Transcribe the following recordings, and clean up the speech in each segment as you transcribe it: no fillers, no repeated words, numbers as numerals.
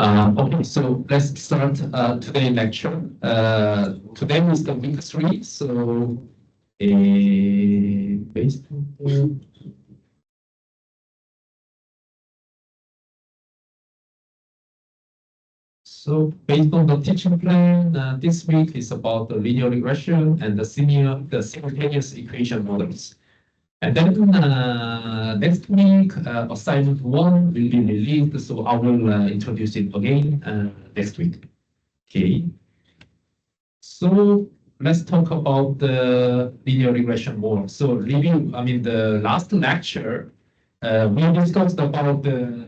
Okay, so let's start today's lecture. Today is the week 3, so based on the teaching plan, this week is about the linear regression and the simultaneous equation models. And then next week, assignment 1 will be released, so I will introduce it again next week. Okay. So let's talk about the linear regression more. So review, the last lecture, we discussed about the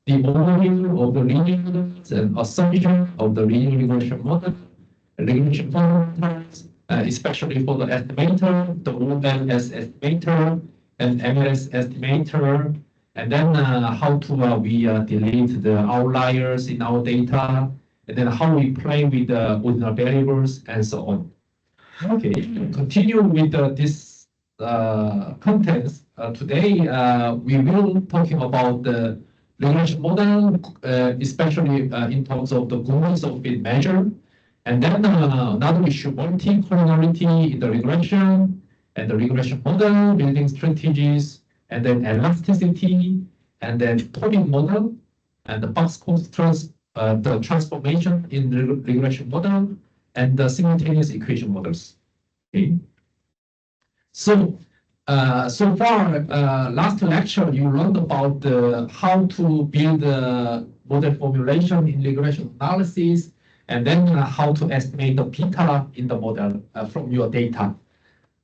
overview of the linear models and assumption of the linear regression model, regression parameters, especially for the estimator, the OMS estimator, and MLS estimator, and then how to we delete the outliers in our data, and then how we play with the ordinal variables, and so on. Okay, continue with this contents. Today, we will talking about the regression model, especially in terms of the goodness of fit measure. And then another issue, multi-collinearity in the regression, and the regression model, building strategies, and then elasticity, and then Tobin model, and the box constructs, the transformation in the regression model, and the simultaneous equation models. Okay. So, so far, last lecture, you learned about how to build a model formulation in regression analysis, and then how to estimate the beta in the model from your data.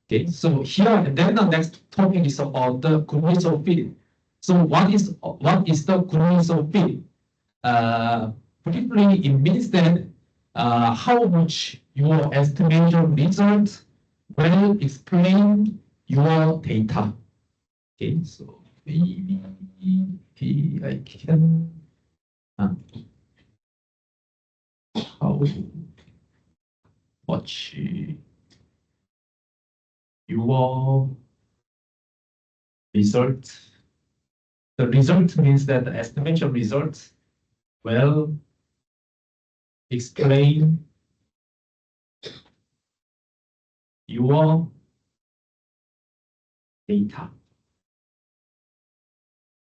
Okay, so here, and then the next topic is about the goodness of fit. So what is the goodness of fit? Briefly, it means that how much your estimation results will explain your data. Okay, so maybe I can how much your result. The result means that the estimation results will explain your data.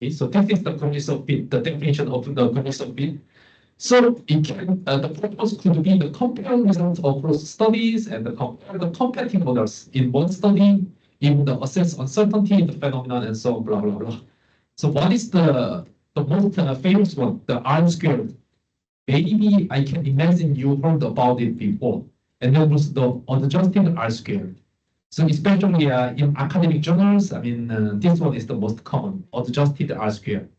Okay, so that is the goodness of fit, the definition of the goodness of fit. So it can, the purpose could be the comparing results across studies and compare the competing models in one study, even the assess uncertainty in the phenomenon, and so on, blah, blah, blah. So what is the most famous one, the R-squared? Maybe I can imagine you heard about it before. And then was the adjusted R-squared. So especially in academic journals, this one is the most common, adjusted R-squared.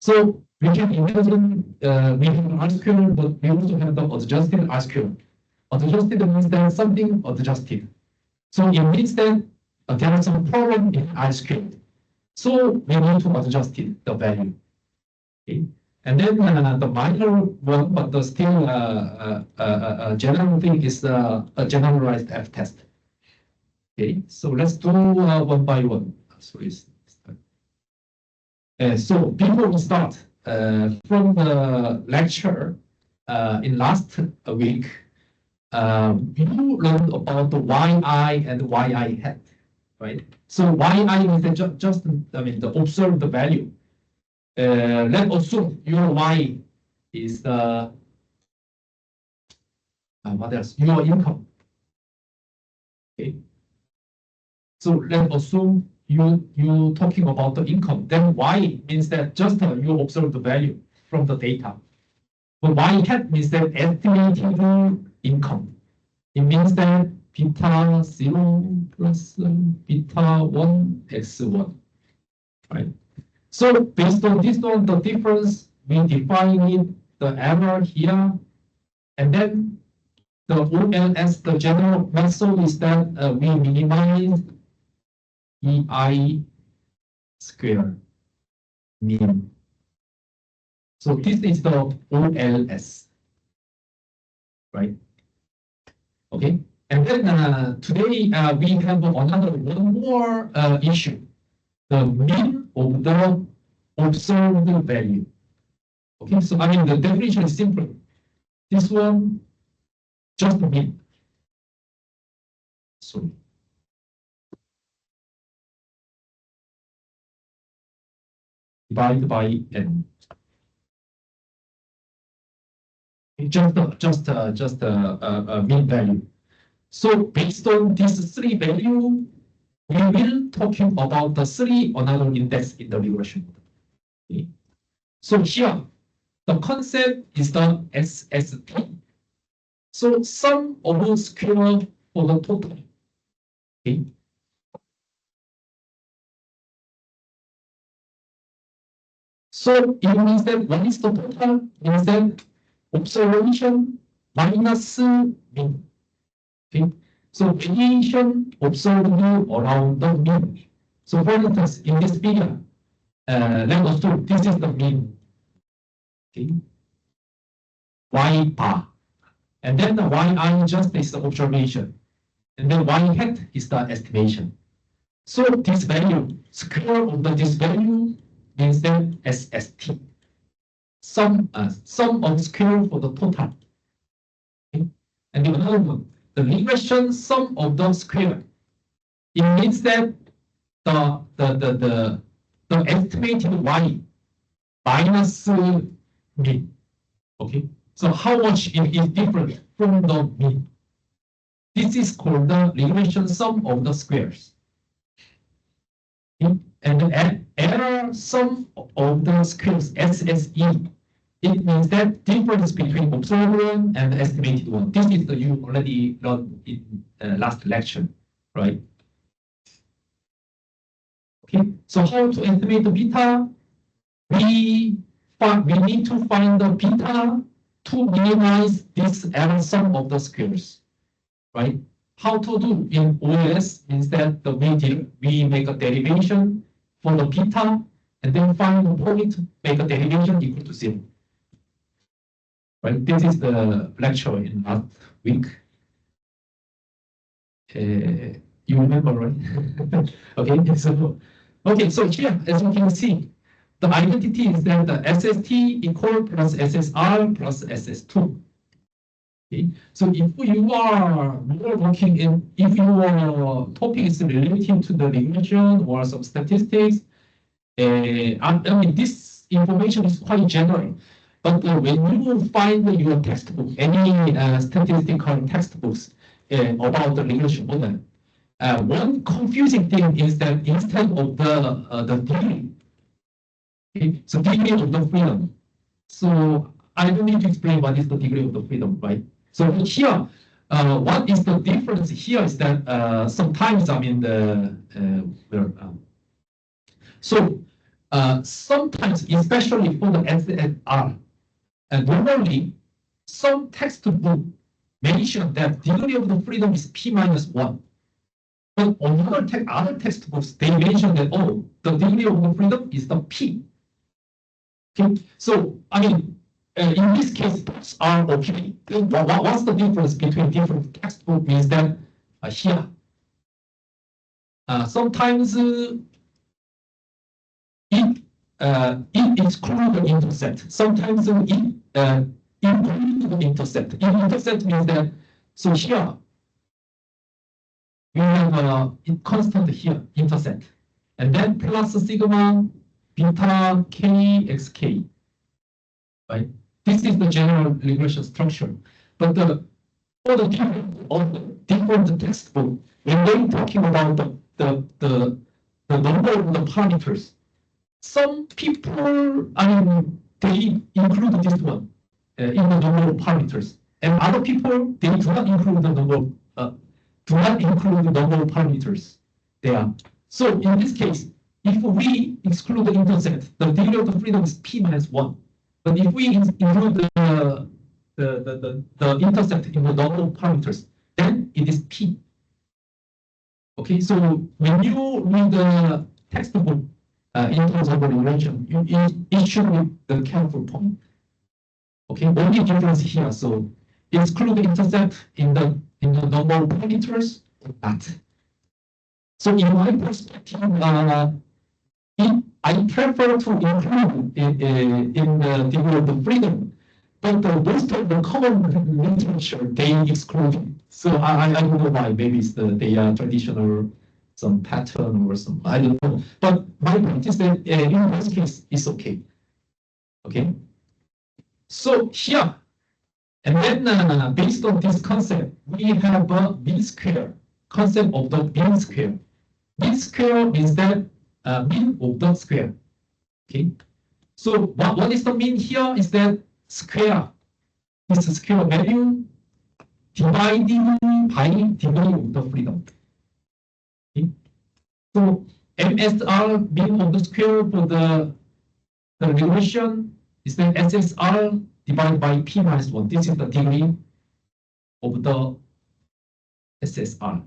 So we can imagine we have an R-squared, but we also have the adjusted R-squared. Adjusted means that something adjusted. So it means that there is some problem in R-squared. So we need to adjust it, the value. Okay. And then the minor one, but the still general thing is a generalized F-test. Okay, so let's do one by one. So before we start, from the lecture in last week, you learned about the yi and yi hat, right? So yi is just the observed value. Let's assume your y is the what else? Your income. Okay. So let's assume you talking about the income. Then y means that just you observe the value from the data. But y hat means that estimated income. It means that beta 0 plus beta 1 x1, right? So based on this one, the difference, we define it, the error here, and then the OLS, the general method is that we minimize EI square mean. So this is the OLS, right? Okay. And then today we have one more issue, the mean of the observed value. Okay, so I mean the definition is simple. This one just mean. Sorry. Divided by n. Just a mean value. So based on these three values, we will talking about the three another index in the regression model. Okay. So here, the concept is the SST. So sum of square for the total. Okay. So it means that what is the total? Means that observation minus mean. Okay. So variation observed around the mean. So for instance, in this figure, let us do this is the mean. Okay. Y bar. And then the yi just is the observation. And then y hat is the estimation. So this value, square of this value means that SST. Sum of square for the total. Okay. And the other one, the regression sum of the square. It means that the estimated y minus mean. Okay. So how much it is different from the mean? This is called the regression sum of the squares. Okay? And the error sum of the squares, SSE, it means that difference between observed one and the estimated one. This is the you already learned in last lecture, right? Okay, so how to estimate the beta? We need to find the beta to minimize this error sum of the squares, right? How to do in OS means that we make a derivation for the beta and then find the point, make a derivation equal to 0. Right? This is the lecture in last week. You remember, right? Okay, so here, as you can see, the identity is that the SST equal plus SSR plus SS2. Okay, so if you are working in, if your topic is related to the regression or some statistics, I mean, this information is quite general. But when you find your textbook, any statistical textbooks about the regression model, one confusing thing is that instead of the degree, okay, so degree of the freedom. So I don't need to explain what is the degree of the freedom, right? So here, what is the difference here is that sometimes I mean sometimes, especially for the SSR, and normally, some textbook mention that degree of the freedom is P minus 1. But on other textbooks, they mention that, oh, the degree of the freedom is the P. Okay, so, I mean, in this case, those are okay. What's the difference between different textbooks is that here, sometimes it excludes the intercept. Sometimes it includes the intercept. Intercept means that, so here, we have a constant here, intercept. And then plus sigma beta k xk, right? This is the general regression structure. But for the different textbook, when they're talking about the number of the parameters, some people, I mean, they include this one in the number of parameters, and other people they do not include the number do not include the number of parameters there. So in this case, if we exclude the intercept, the degree of the freedom is p minus 1. But if we include the intercept in the number of parameters, then it is p. Okay, so when you read the textbook in terms of the relation, it should be the careful point. Okay, only difference here. So exclude the intercept in the number of parameters or not. So in my perspective, I prefer to include in the degree of the freedom, but most of the common literature they exclude. So I don't know why. Maybe it's they are traditional, some pattern or some, I don't know. But my point is that in this case, it's okay. Okay. So here, and then based on this concept, we have a mean square concept of the mean square. Mean square means that mean of the square. Okay. So what is the mean here? Is that square is the square value divided by degree of the freedom. Okay. So MSR mean of the square for the regression is then SSR divided by P minus 1. This is the degree of the SSR.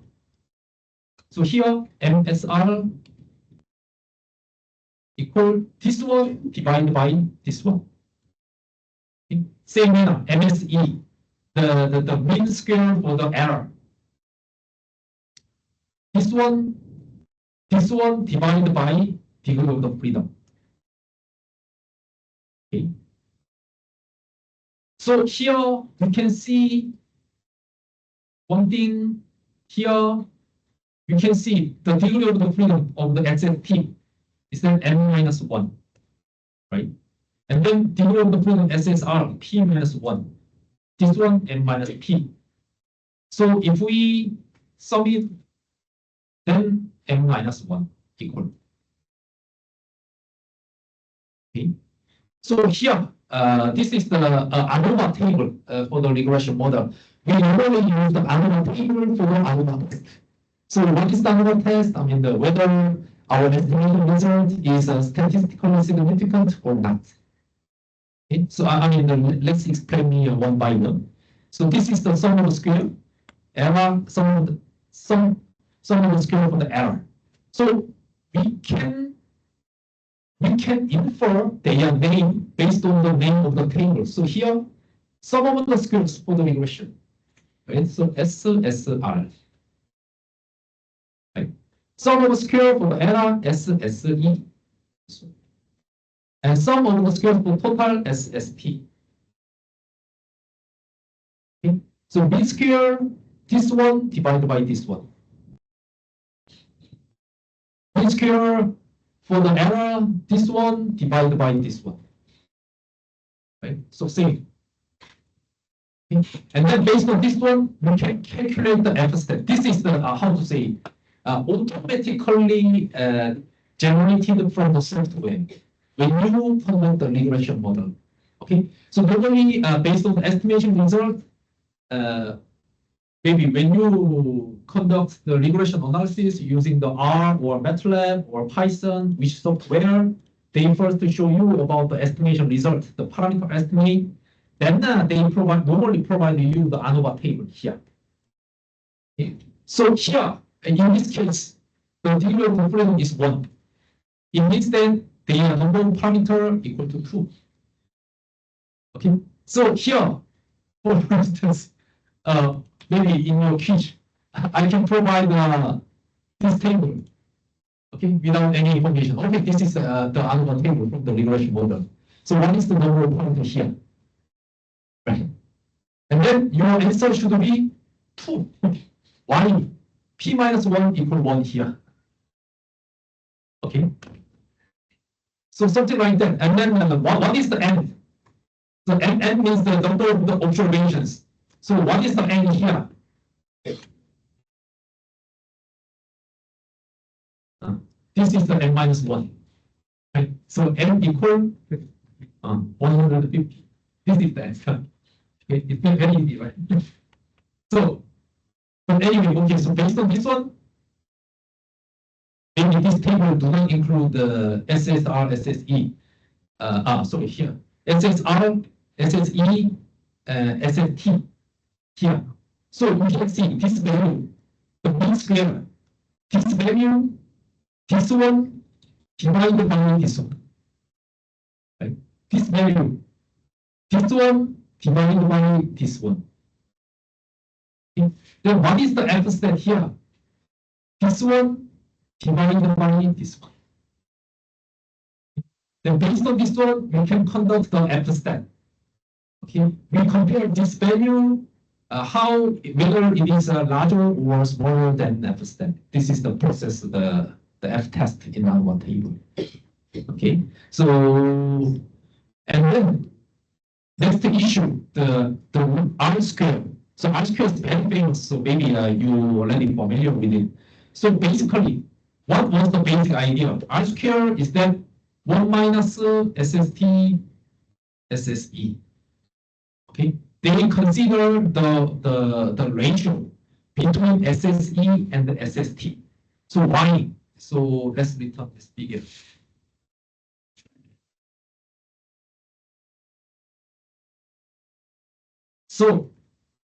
So here MSR equal this one divided by this one. Okay. Same manner, MSE, the mean square for the error. This one divided by degree of the freedom. Okay. So here you can see one thing here. You can see the degree of the freedom of the XST is then n minus 1, right? And then degree of the freedom SSR p minus 1. This one n minus p. So if we sum it, then n minus 1 equal. Okay. So here, this is the ANOVA table for the regression model. We normally use the ANOVA table for the ANOVA test. So what is the ANOVA test? I mean, whether our estimated result is statistically significant or not. Okay. So I mean, let's explain here one by one. So this is the sum of the square error, sum of the square for the error. So we can infer their name based on the name of the table. So here, sum of the squares for the regression. Right? So SSR. Right? Sum of the square for the error, SSE. And sum of the square for total, SST. Okay? So B square, this one divided by this one. B square for the error, this one divided by this one. Right? So same. Okay. And then based on this one, we can calculate the F step. This is the how to say automatically generated from the software when you conduct the regression model. Okay. So normally based on the estimation result, maybe when you conduct the regression analysis using the R or MATLAB or Python, which software, they first show you about the estimation result, the parameter estimate. Then they normally provide you the ANOVA table here. Okay. So here, in this case, the degree of freedom is 1. It means that the number of parameter equal to 2. Okay. So here, for instance, maybe in your quiz, I can provide this table, okay, without any information. Okay, this is the ANOVA table from the regression model. So what is the number of parameters here? Right. And then your answer should be 2. Why? P minus 1 equal 1 here. Okay. So something like that. And then what is the n? So n means the number of the observations. So what is the n here? This is the n minus 1. Right? So n equal 150. This is the answer. Okay, it's very easy, right? So But anyway, okay, so based on this one, maybe this table do not include the SSR, SSE. Sorry, here. SSR, SSE, SST here. So you can see this value, the mean square, this value, this one, divided by this one. Right? This value, this one, divided by this one. Okay? Then what is the F stat here? This one divided by this one. Then based on this one, we can conduct the F stat. Okay, we compare this value, whether it is larger or smaller than F stat. This is the process, the F test in our table. Okay, so and then next issue, the R square. So R square is very famous, so maybe you already familiar with it. So basically, what was the basic idea of R square is that 1 minus SST, SSE. Okay, they consider the ratio between SSE and the SST. So why? So let's return this figure. So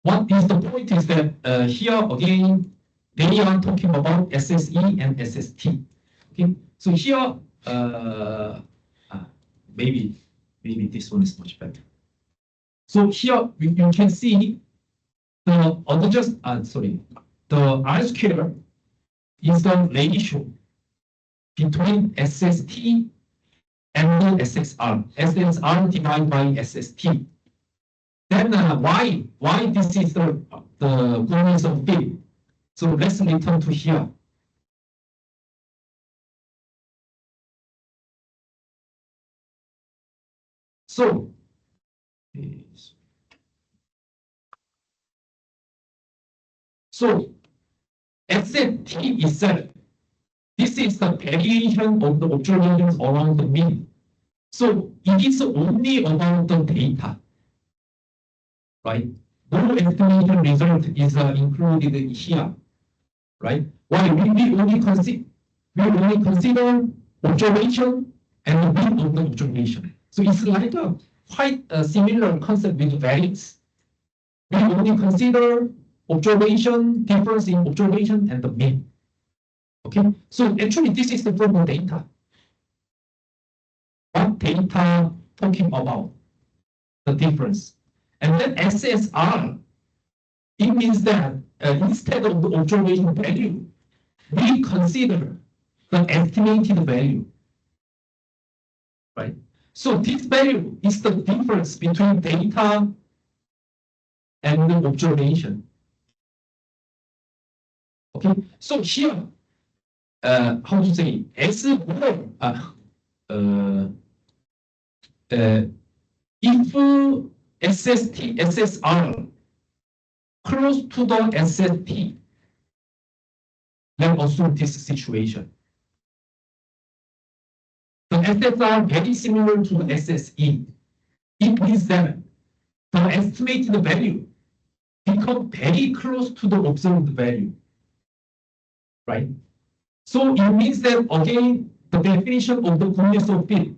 what is the point is that here again, they are talking about SSE and SST. Okay, so here maybe this one is much better. So here you can see the R square is the ratio between SST and the SSR. SSR divided by SST. Then why this is the goodness of fit? So let's return to here. So SST itself, this is the variation of the observations around the mean. So it is only about the data, right? No estimation result is included here, right? Why we only consider observation and the mean of the observation. So it's like a quite a similar concept with variance. We only consider observation, difference in observation and the mean. Okay, so actually this is the proper data. What data talking about? The difference. And then SSR, it means that instead of the observation value, we consider the estimated value. Right? So this value is the difference between data and the observation. Okay, so here, how to say, as more, if SST, SSR close to the SST, let's assume this situation. The SSR very similar to the SSE. It means that the estimated value become very close to the observed value. Right? So it means that again, the definition of the goodness of fit,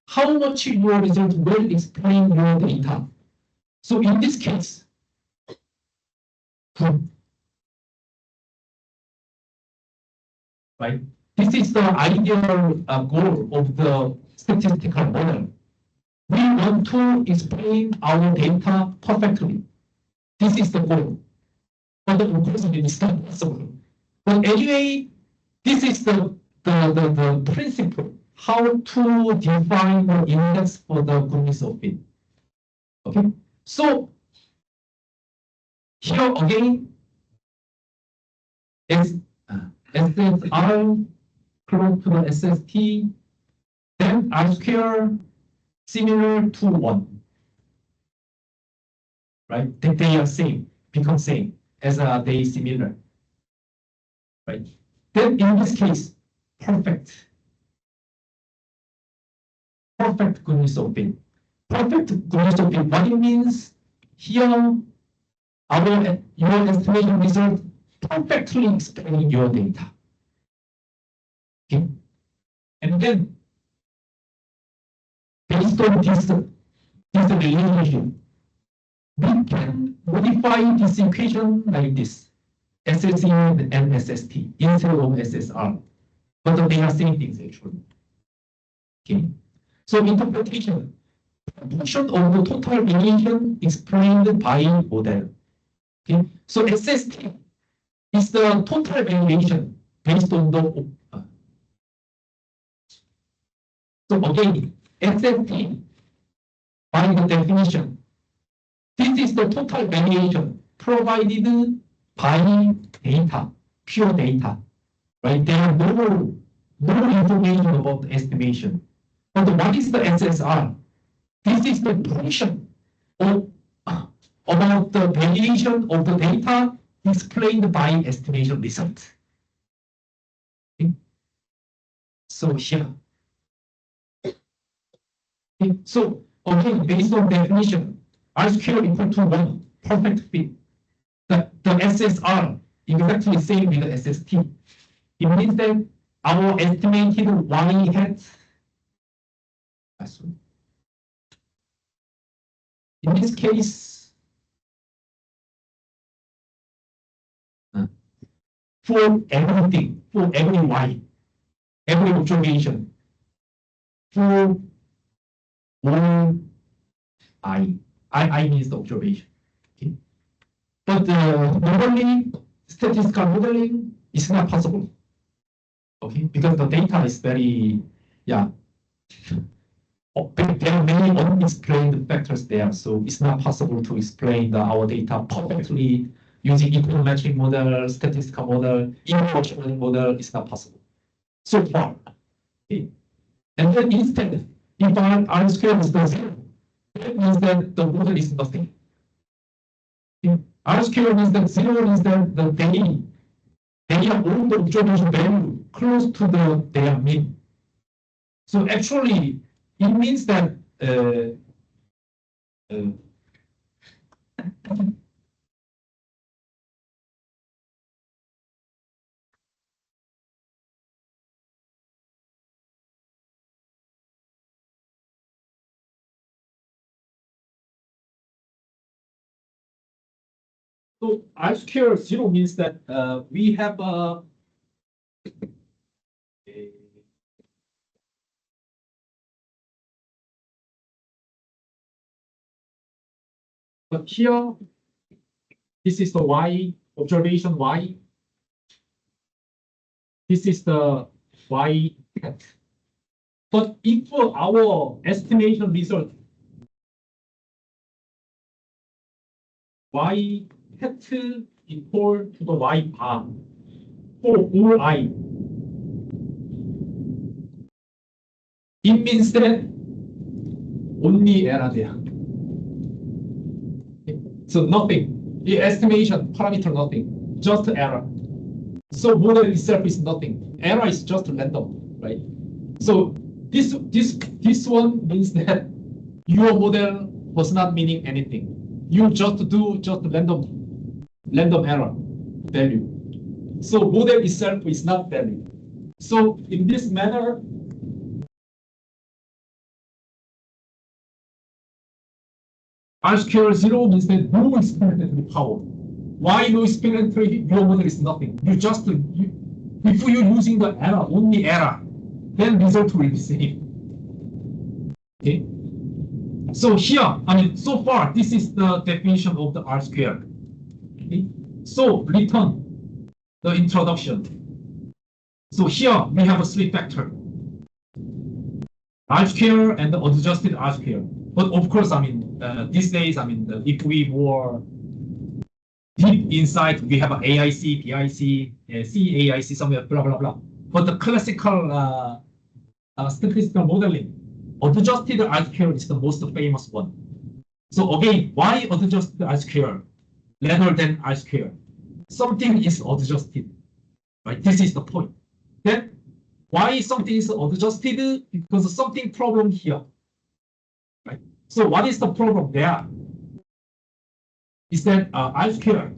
how much your result will explain your data. So in this case, right? This is the ideal goal of the statistical model. We want to explain our data perfectly. This is the goal. But of course, it is not possible. But anyway, this is the principle, how to define the index for the goodness of fit. Okay, so here again, SSR close to the SST, then R square similar to 1. Right? That they are same, become same as they similar. Right? Then in this case, perfect goodness of fit. Perfect goodness of fit. What it means here, your estimation result perfectly explain your data. Okay? And then, based on this relationship, we can modify this equation like this. SSE and SST instead of SSR. But they are same things actually. Okay. So interpretation, portion of the total variation explained by model. Okay. So SST is the total variation based on the so again, SST by the definition, this is the total variation provided by data, pure data. Right? There are no information about the estimation. But what is the SSR? This is the portion of about the variation of the data explained by estimation result. Okay? So here. Okay? So again, based on definition, R squared equal to 1, perfect fit. The SSR exactly same with the SST. It means that our estimated y hat, in this case, for everything, for every y, every observation, for all I means the observation. Okay? But modeling, statistical modeling is not possible. Okay, because the data is very, yeah, there are many unexplained factors there, so it's not possible to explain our data perfectly using econometric model, statistical model, evolutionary model. It's not possible so far. Okay. And then instead, if R squared is the 0, that means that the model is nothing. Okay. R squared means that 0 means that they are all the observation value close to their mean. So actually, it means that so R squared 0 means that we have but here, this is the y, observation y. This is the y hat. But if our estimation result y hat equal to the y bar for all I, it means that only error there. So nothing. The estimation parameter nothing, just error. So model itself is nothing. Error is just random, right? So this one means that your model was not meaning anything. You just do random error value. So model itself is not valid. So in this manner, R squared 0 means that no experimental power. Why no experimental? Your model is nothing. If you're using the error, only error, then result will be same. Okay. So here, so far, this is the definition of the R squared. Okay. So return the introduction. So here we have a 3 factor. R squared and the adjusted R squared. But of course, these days, if we more deep inside, we have AIC, BIC, CAIC, somewhere, blah, blah, blah. But the classical statistical modeling, adjusted R squared is the most famous one. So again, why adjusted R squared rather than R squared? Something is adjusted, right? This is the point. Then why something is adjusted? Because something problem here. So what is the problem there? Is that R squared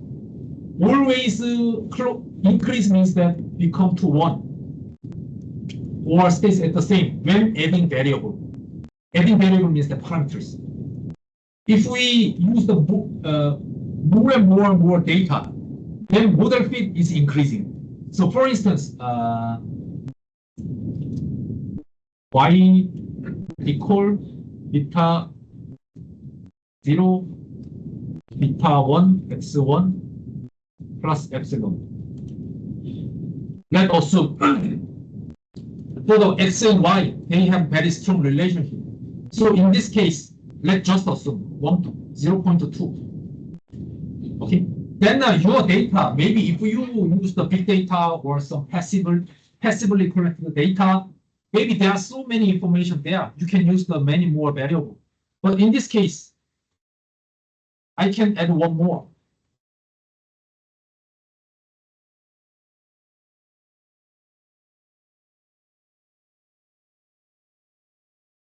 always increase means that we come to 1 or stays at the same when adding variable. Adding variable means the parameters. If we use the more and more data, then model fit is increasing. So for instance, y equal beta 0, beta 1, x1 plus epsilon. Let's assume for the x and y, they have very strong relationship. So in this case, let's just assume 0.2. Okay. Then your data, maybe if you use the big data or some passively collected data, maybe there are so many information there. You can use the many more variables. But in this case, I can add one more.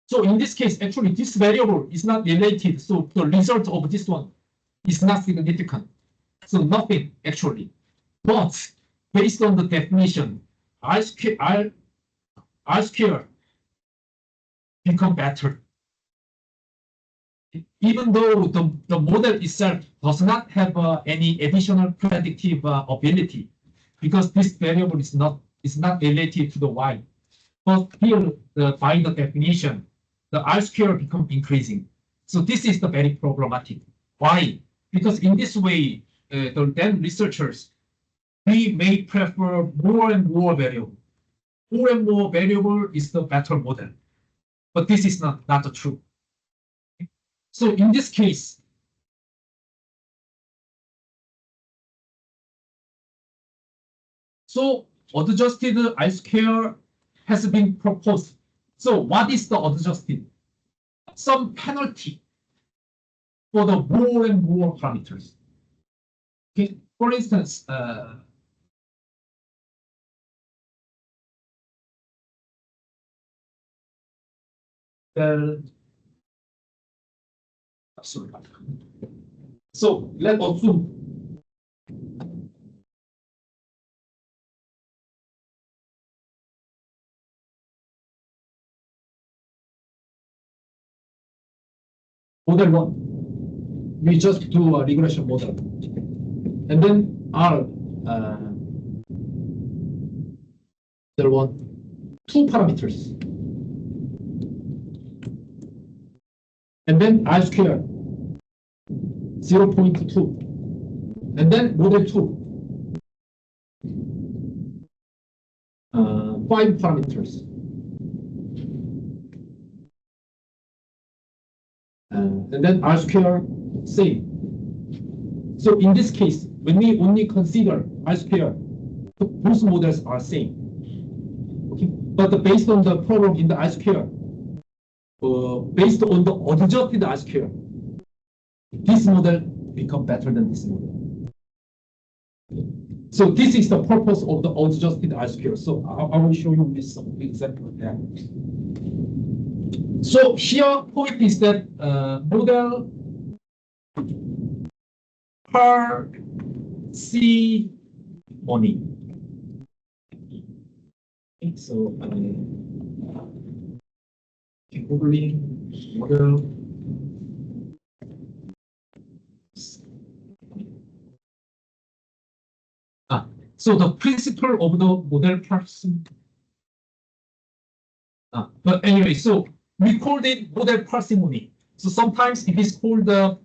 So in this case, actually, this variable is not related. So the result of this one is not significant. So nothing, actually. But based on the definition, R square become better. Even though the model itself does not have any additional predictive ability, because this variable is not related to the y. But here, by the definition, the R square become increasing. So this is the very problematic. Why? Because in this way, then researchers, we may prefer more and more variable. More and more variable is the better model. But this is not true. So in this case, so adjusted I square has been proposed. So what is the adjusted? Some penalty for the more and more parameters. Okay, for instance, so let's assume model 1. We just do a regression model. And then R, there were 2 parameters. And then I square 0.2. And then model 2. 5 parameters. And then R square same. So in this case, when we only consider R square, both models are same. Okay. But based on the problem in the R square, based on the adjusted R square, this model become better than this model. So this is the purpose of the adjusted R square. So I will show you with some example there. So here point is that model parsimony. Okay, so Googling model. So the principle of the model parsimony. But anyway, so we called it model parsimony. So sometimes it is called the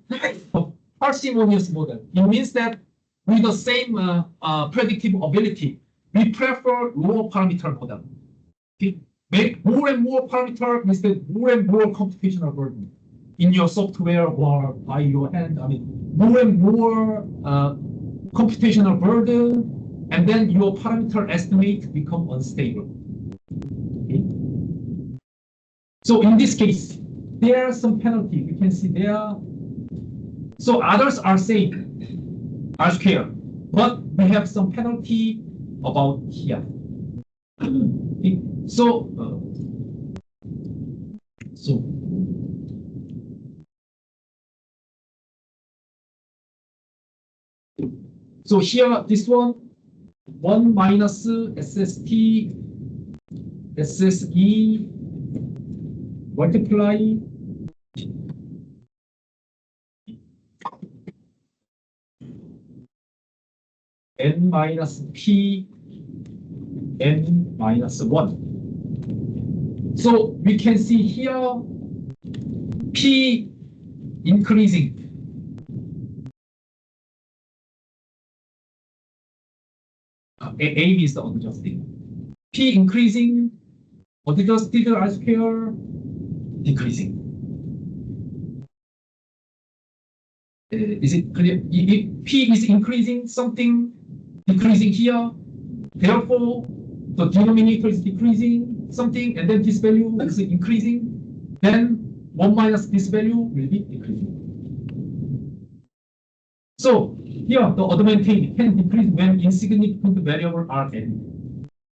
parsimonious model. It means that with the same predictive ability, we prefer lower parameter model. Okay? Make more and more parameter means that more and more computational burden in your software or by your hand. I mean, more and more computational burden, and then your parameter estimate become unstable. Okay? So in this case, there are some penalty. You can see there. So others are saying R square, but we have some penalty about here. Okay. So So here, this one minus SSE multiply n minus p n minus 1. So we can see here p increasing. A is the unadjusted. P increasing, adjusted R square decreasing. Is it clear? If P is increasing, something decreasing here. Therefore, the denominator is decreasing something, and then this value is increasing. Then 1 minus this value will be decreasing. So here, the advantage can decrease when insignificant variables are added.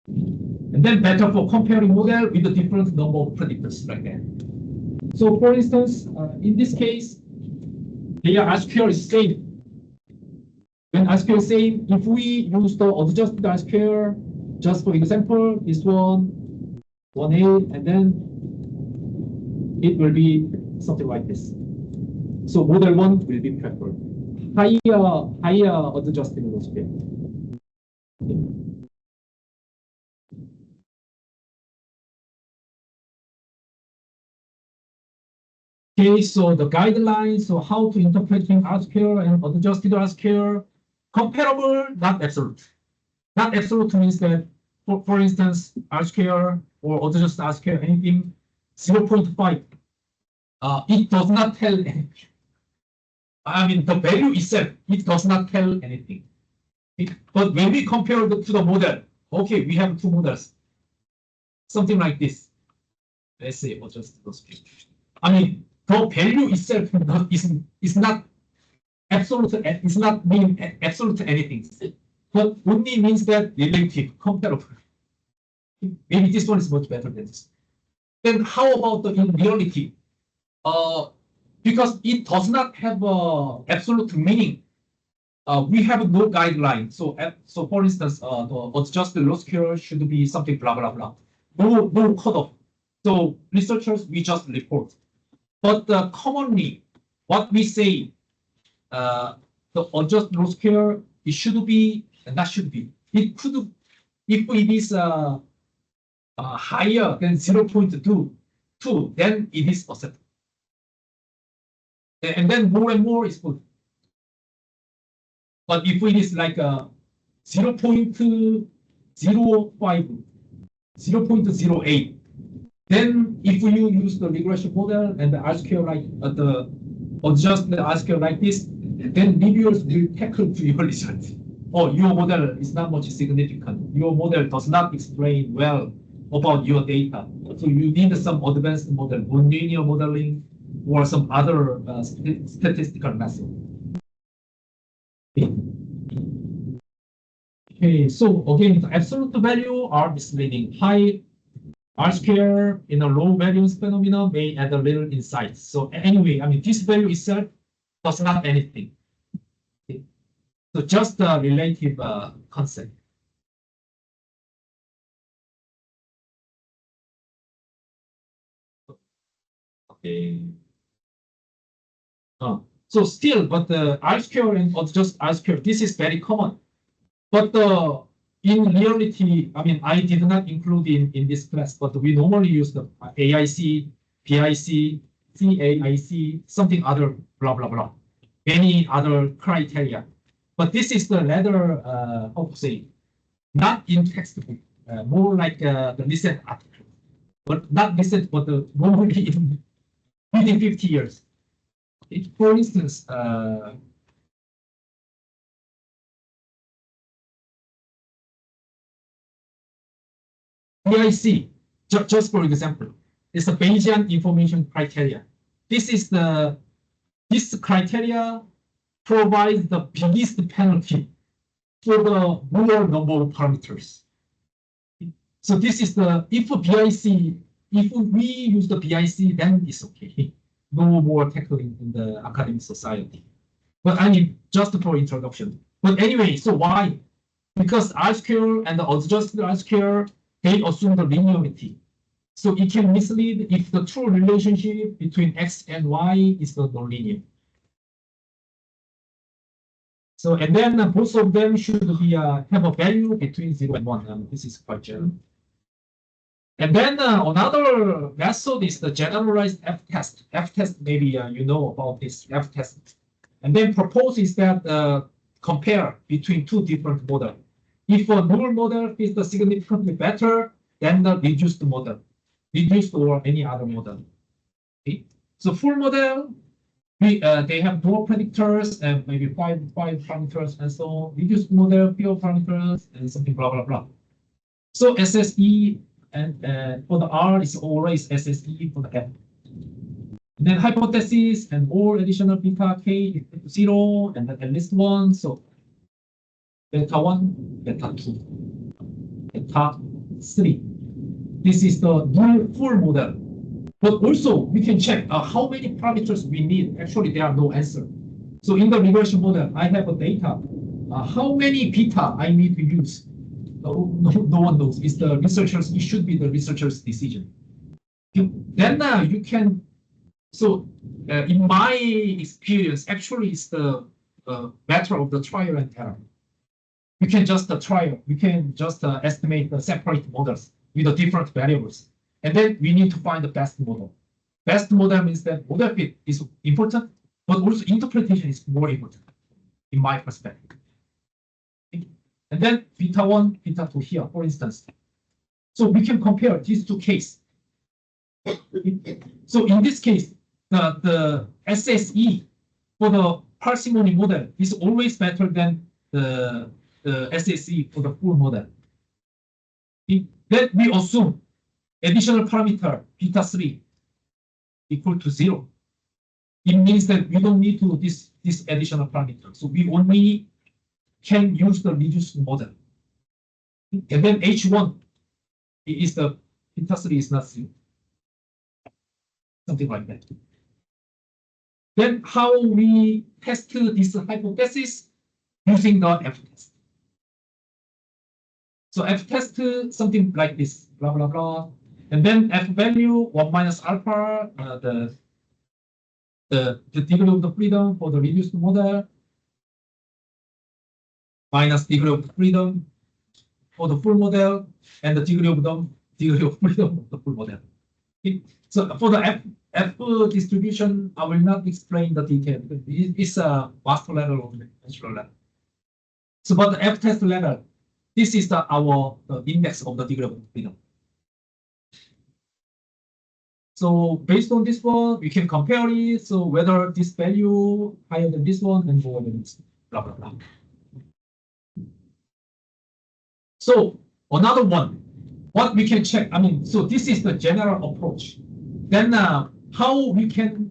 And then better for comparing model with a different number of predictors like that. So for instance, in this case, their R square is same. When R square is same, if we use the adjusted R square, just for example, this one, 1A, and then it will be something like this. So model 1 will be preferred. Higher adjusted R square. Okay, so the guidelines, so how to interpret R square and adjusted R square, comparable, not absolute. Not absolute means that, for instance, R square or adjusted R square, anything 0.5, it does not tell anything. I mean, the value itself, it does not tell anything. But when we compare to the model, okay, we have two models, something like this. Let's say adjusted R square. I mean, the value itself is not absolute. It's not mean absolute anything, but only means that relative, comparable. Maybe this one is much better than this. Then how about the in reality? Because it does not have absolute meaning. We have no guideline. So for instance, the adjusted R square should be something blah blah blah. No cutoff. So researchers, we just report. But commonly, what we say, the adjusted R square, it should be, not should be. It could, if it is higher than 0.2, then it is acceptable. And then more and more is good. But if it is like 0.05, 0.08, then if you use the regression model and the R square like the adjusted R square like this, then reviewers will tackle to your result. Oh, your model is not much significant. Your model does not explain well about your data. So you need some advanced model, nonlinear modeling, or some other statistical method. Okay, so again, the absolute value are misleading. High R square in a low variance phenomenon may add a little insight. So anyway, I mean, this value itself does not anything. Okay. So just a relative concept. Okay. So still, but the R square and just R square, this is very common. But in reality, I mean, I did not include in this class, but we normally use the AIC, PIC, CAIC, something other, blah, blah, blah, any other criteria. But this is the rather, how to say, not in textbook, more like the recent article, but not recent, but normally in within 50 years. For instance, PIC, just for example, is the Bayesian information criteria. This criteria provides the biggest penalty for the lower number of parameters. So this is the, if we use the PIC, then it's okay. No more tackling in the academic society. But I mean, just for introduction. But anyway, so why? Because R square and the adjusted R square, they assume the linearity. So it can mislead if the true relationship between X and Y is the nonlinear. So, and then both of them should be have a value between 0 and 1. This is quite general. And then another method is the generalized F-test. F-test, maybe you know about this F-test. And then proposes that compare between two different models. If a null model is significantly better than the reduced model, reduced or any other model. Okay? So full model, they have more predictors and maybe five parameters and so on. Reduced model, fewer parameters and something blah blah blah. So SSE and for the R is always SSE for the F. And then hypothesis and all additional beta k equal to 0 and then at least 1. So beta 1, beta 2, beta 3. This is the null full model. But also we can check how many parameters we need. Actually, there are no answer. So in the regression model, I have a data. How many beta I need to use? No one knows. It's the researchers. It should be the researcher's decision. Then you can. So in my experience, actually, it's the matter of the trial and error. We can just trial. We can just estimate the separate models with the different variables. And then we need to find the best model. Best model means that model fit is important, but also interpretation is more important, in my perspective. And then beta 1, beta 2 here, for instance. So we can compare these two cases. So in this case, the SSE for the parsimony model is always better than the SSE for the full model. Then we assume additional parameter beta 3 equal to 0. It means that we don't need to this additional parameter. So we only can use the reduced model. And then H1 is the beta 3 is not 0. Something like that. Then how we test this hypothesis using the F-test. So F-test something like this, blah blah blah. And then F value 1 minus alpha, the degree of the freedom for the reduced model, minus degree of freedom for the full model, and the degree of freedom of the full model. Okay. So for the F distribution, I will not explain the detail. It's a master level or natural level. So but the F-test level, this is our index of the degree of freedom. So based on this one, we can compare it. So whether this value higher than this one and lower than this, blah blah blah. So another one, what we can check. I mean, so this is the general approach. Then how we can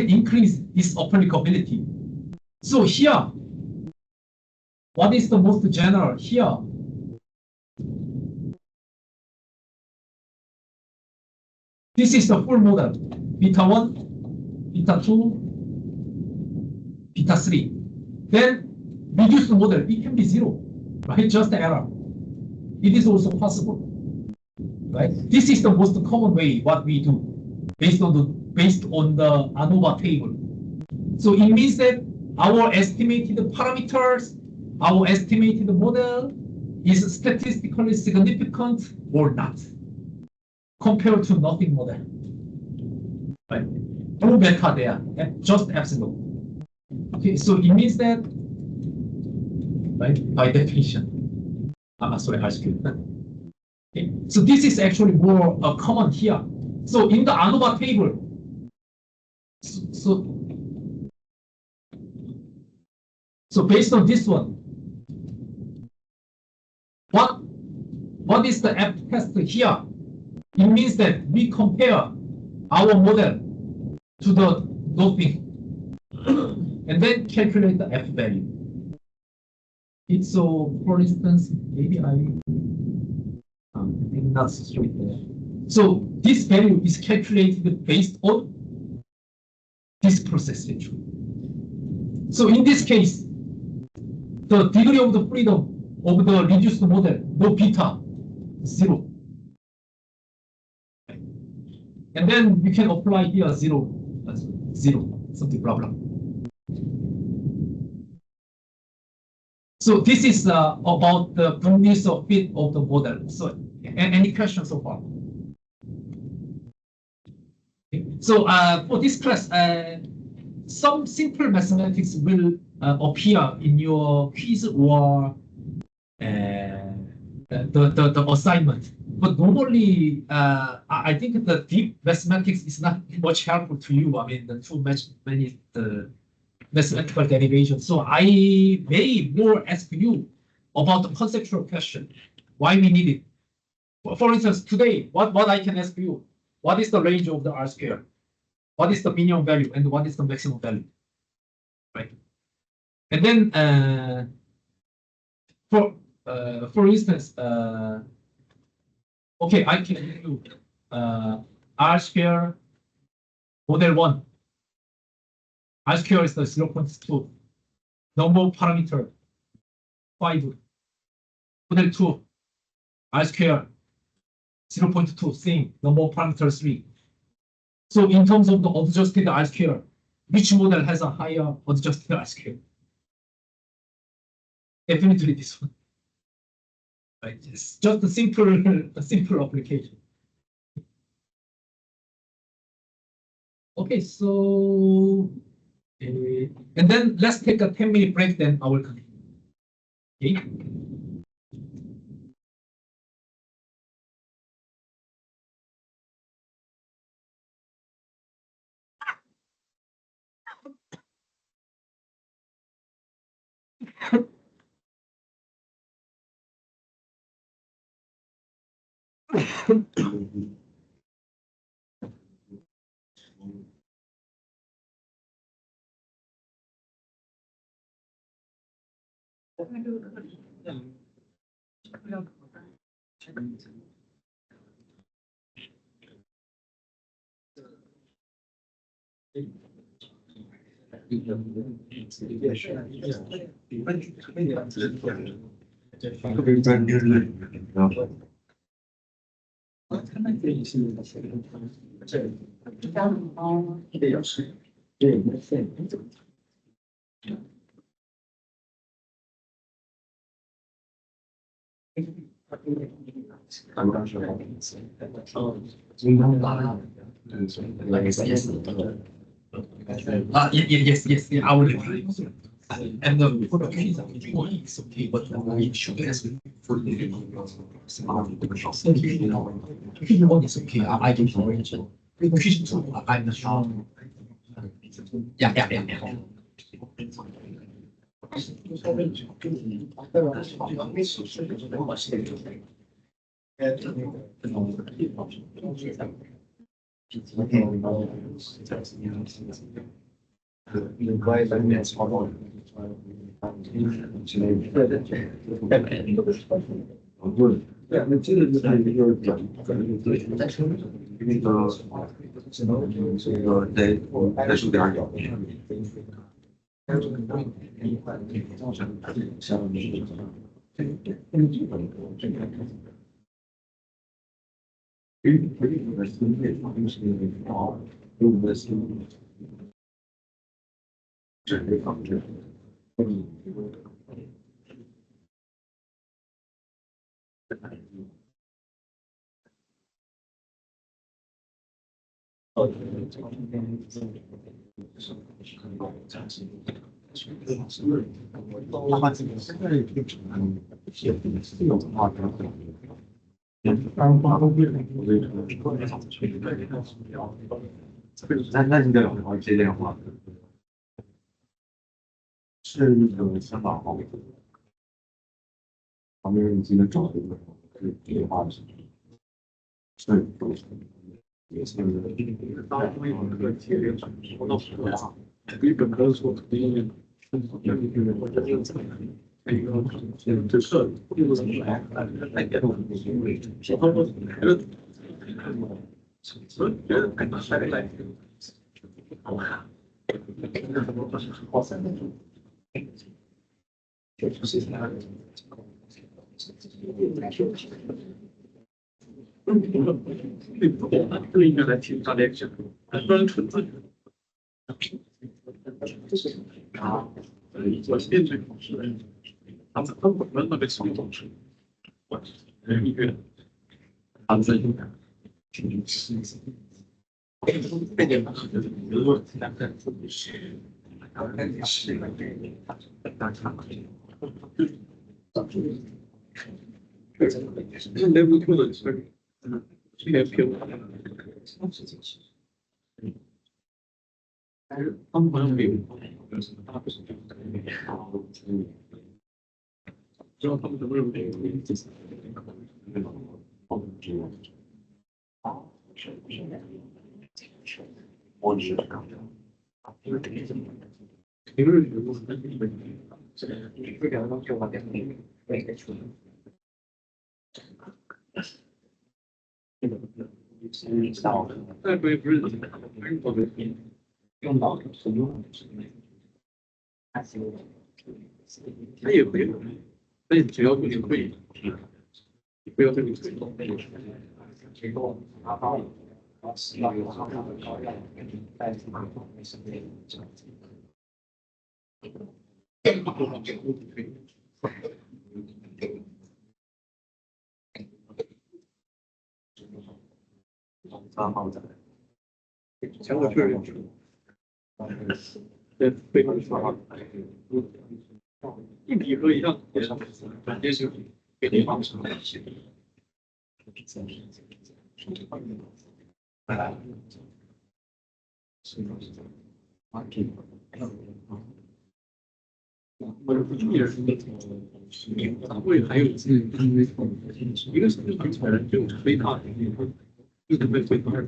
increase this applicability. So here, what is the most general here? This is the full model, beta 1, beta 2, beta 3. Then reduced model, it can be 0, right? Just error. It is also possible, right? This is the most common way what we do based on the ANOVA table. So it means that our estimated parameters, our estimated model is statistically significant or not, compared to nothing model. Right? No beta there, just epsilon. Okay, so it means that, right, by definition, sorry, high school. Okay, so this is actually more common here. So in the ANOVA table, so based on this one, what is the F-test here? It means that we compare our model to the nothing and then calculate the F value. It's so, for instance, maybe I'm not straight there. So this value is calculated based on this process actually. So in this case, the degree of the freedom of the reduced model, no beta, 0. And then you can apply here 0, 0, something blah blah. So this is about the goodness of fit of the model. So any questions so far? So for this class, some simple mathematics will appear in your quiz or the assignment. But normally, I think the deep mathematics is not much helpful to you. I mean, the too many mathematical derivations. So I may more ask you about the conceptual question, why we need it. For instance, today, what I can ask you, what is the range of the R square? What is the minimum value and what is the maximum value? Right. And then for instance, okay, I can give you R square model 1. R square is the 0.2. Number of parameter 5. Model 2. R square 0.2. Same. Number of parameter 3. So in terms of the adjusted R square, which model has a higher adjusted R square? Definitely this one. Right. It's just a simple application. Okay, so and then let's take a 10-minute break, then I will continue. Okay. Yes, I will agree. And for the quiz, it's okay, but we should ask for the quiz 1 is okay. I can arrange it. Quiz 2, I'm not sure. Yeah.那应该有接电话，是一个香港号，旁边已经能找一个可以电话的视频，是也是日本歌手的音乐，这是又怎么来？所以觉得感觉还来。不应该来听他的讲，专纯自己。我面对考试，他们那个小总是，我一个他自己的，这点可能如果两个人是，是大家那内部部的是，这个评，但是他们好像没有，大不是知道他们什么时候没有？我只是刚刚，因为这个平日里我们基本这两个就把两个每个出来。再不不是我的用脑的是用的是他也会有，但你只要你会，你不要这个推动，结果拿到了，要有好的高压跟你带什么没什么这样子。好的，前我确实对，非常爽。一笔和一样，软件是给你放什么东西？我是一人，大会还有一个是很惨人，就非大的，一直被推二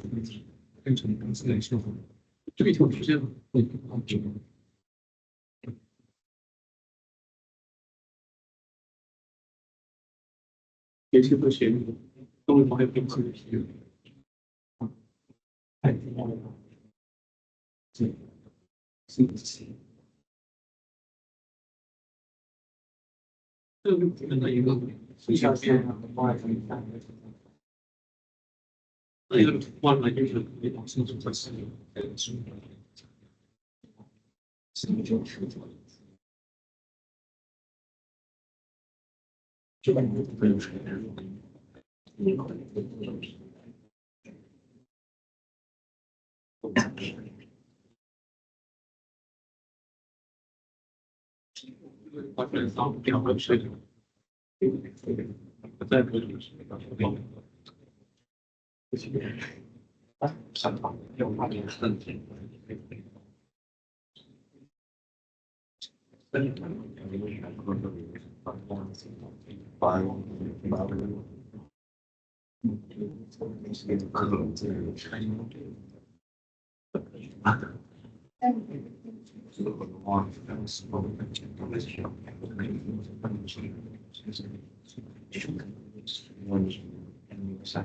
变成公司来说，这个就出现了。也是不学的，都会发现公司的批评。太重要了，这是。这个真的一个非常变的那个换了就是那种新组织，这个没有谁。把这上两个水平，再不就是上场要把这个身体。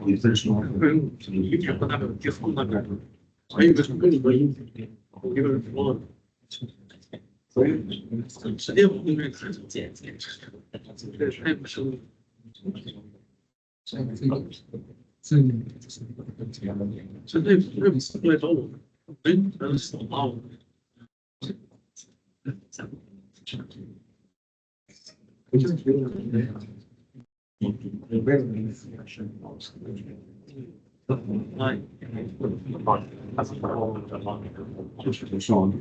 你分说，一天和那个结束那个，还有一个是跟你们一个人说了，所以直接我们这个简这太不是。这不来找我，哎，扫码我。我就觉得你为什么是老师的就是不说，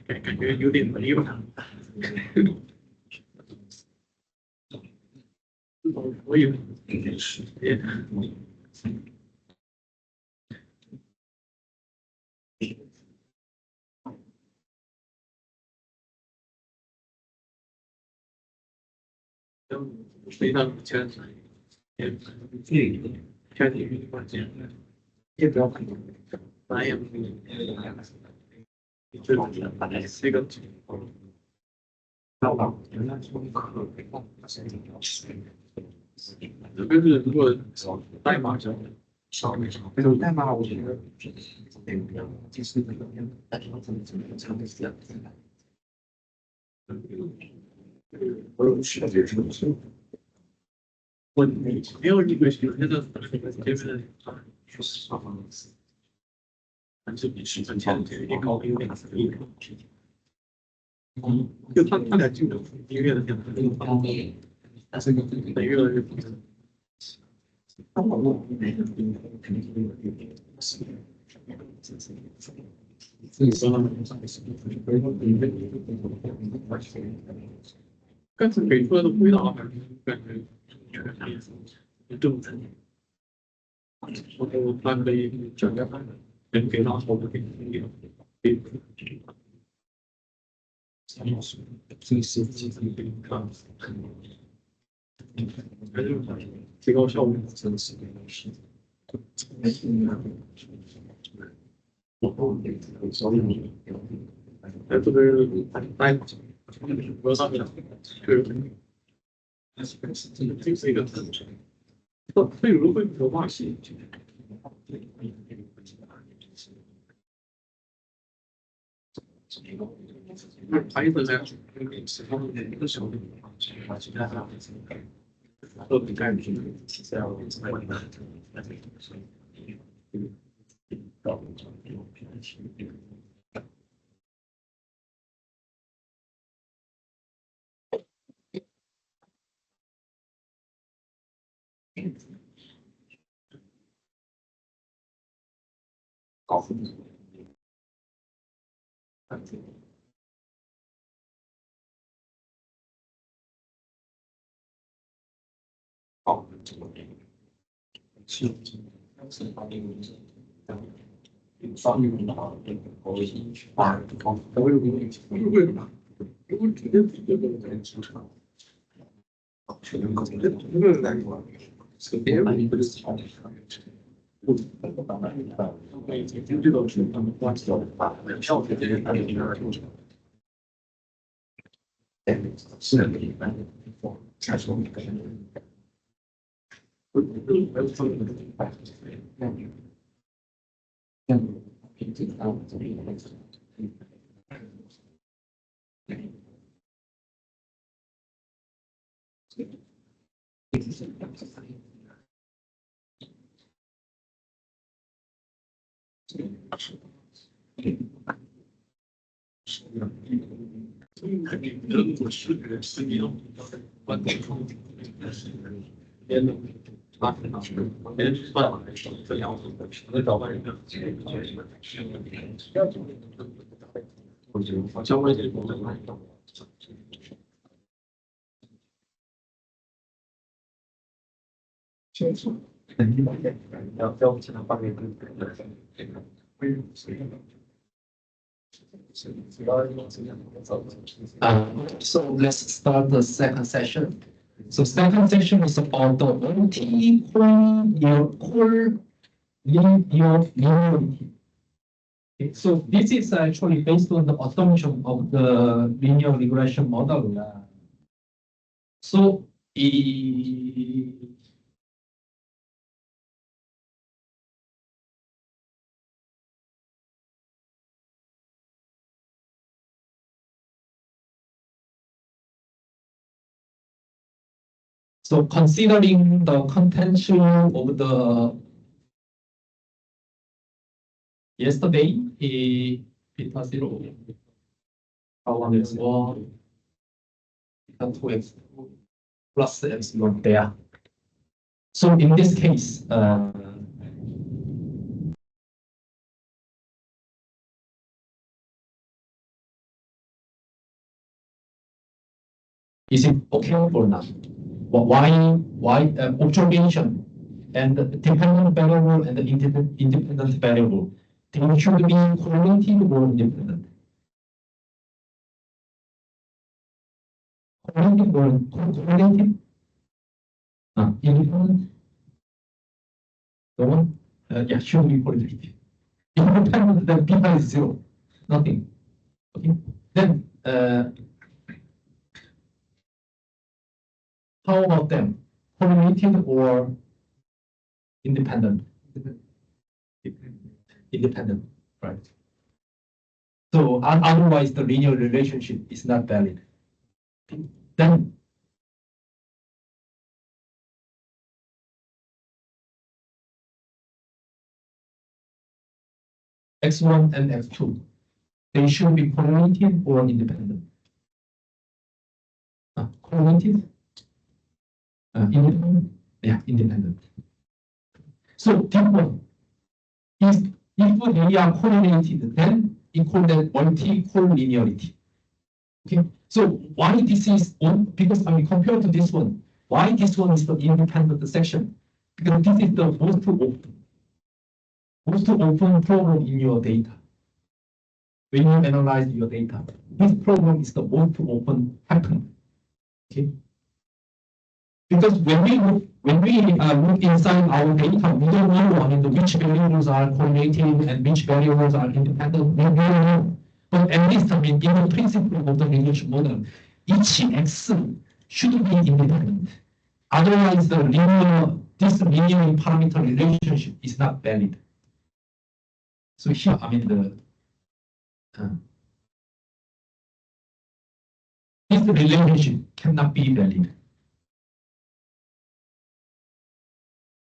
感觉有点没有。我有点时间。非常全才，全体育关键，也不要看，哪也不是，这个特别是如果代码上稍微少，这种代码我觉得就是那个，但是怎么这样子。我有学姐是不是？我没有一个学那个就是上方的词，但是比实战前也高一点，就他俩就音乐的两个方面，但是越来越不能。但是给出来的味道还是感觉正常。我他可以讲讲，能给到好的给给。这个是其实可以看，还是提高效率，真的是是。哎，这个哎，我上面这是一个特征。这如果有话题，还有呢，是他们的一个小的，其他的都比概率是在搞分。好，是方面的话，我已经把我有个问题，我为什么？如果直接比这个人出场，是能够这个来说，是别人不是好的。我已经这个是他们关系到的，票这些他们应该出场。是的，一般才说一个人。没有分的平均到这里来说，肯定人我是个是你的观点，别的啊，别人算了，这样子的找外人的，我觉得相关这种的。清楚，要不其他方面So let's start the second session. So second session is about the OT core linearity. Okay, so this is actually based on the assumption of the linear regression model. So so considering the contention of the yesterday, beta 0, beta 1 is 1, beta 2 is plus epsilon there. So in this case, is it okay or not? Why observation and dependent variable and independent variable, they should be correlated or independent? Correlated or correlated? Independent? The one? Yeah, should be correlated. Independent, then beta is 0, nothing. Okay, then how about them? Correlated or independent? Independent, right? So otherwise the linear relationship is not valid. then x1 and x2, they should be correlated or independent. Correlated? Independent? Yeah, independent. So this one is, if they are correlated, then it called the multi-collinearity. Okay, so why this is on? Because I mean, compared to this one, why this one is the independent section? Because this is the most open problem in your data. When you analyze your data, this problem is the most open happen. Okay, because when we look inside our data, we don't know, I mean, which variables are correlated and which variables are independent. We don't know. But at least, I mean, in the principle of the regression model, each x should be independent. Otherwise, this linear parameter relationship is not valid. So here, I mean, this relationship cannot be valid.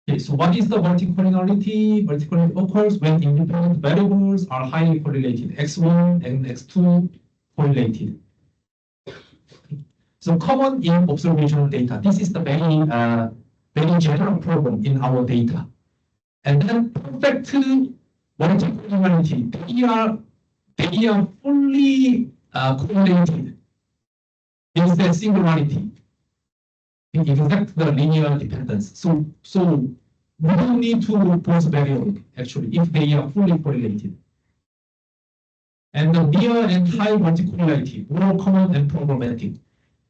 Okay, so what is the multicollinearity? Multicollinearity occurs when independent variables are highly correlated. X1 and X2 correlated. So common in observational data. This is the very general problem in our data. And then perfect multicollinearity. They are fully correlated. Is the singularity. Exact the linear dependence. So we don't need to pose variable actually if they are fully correlated. And the near and high multicollinearity, more common and problematic.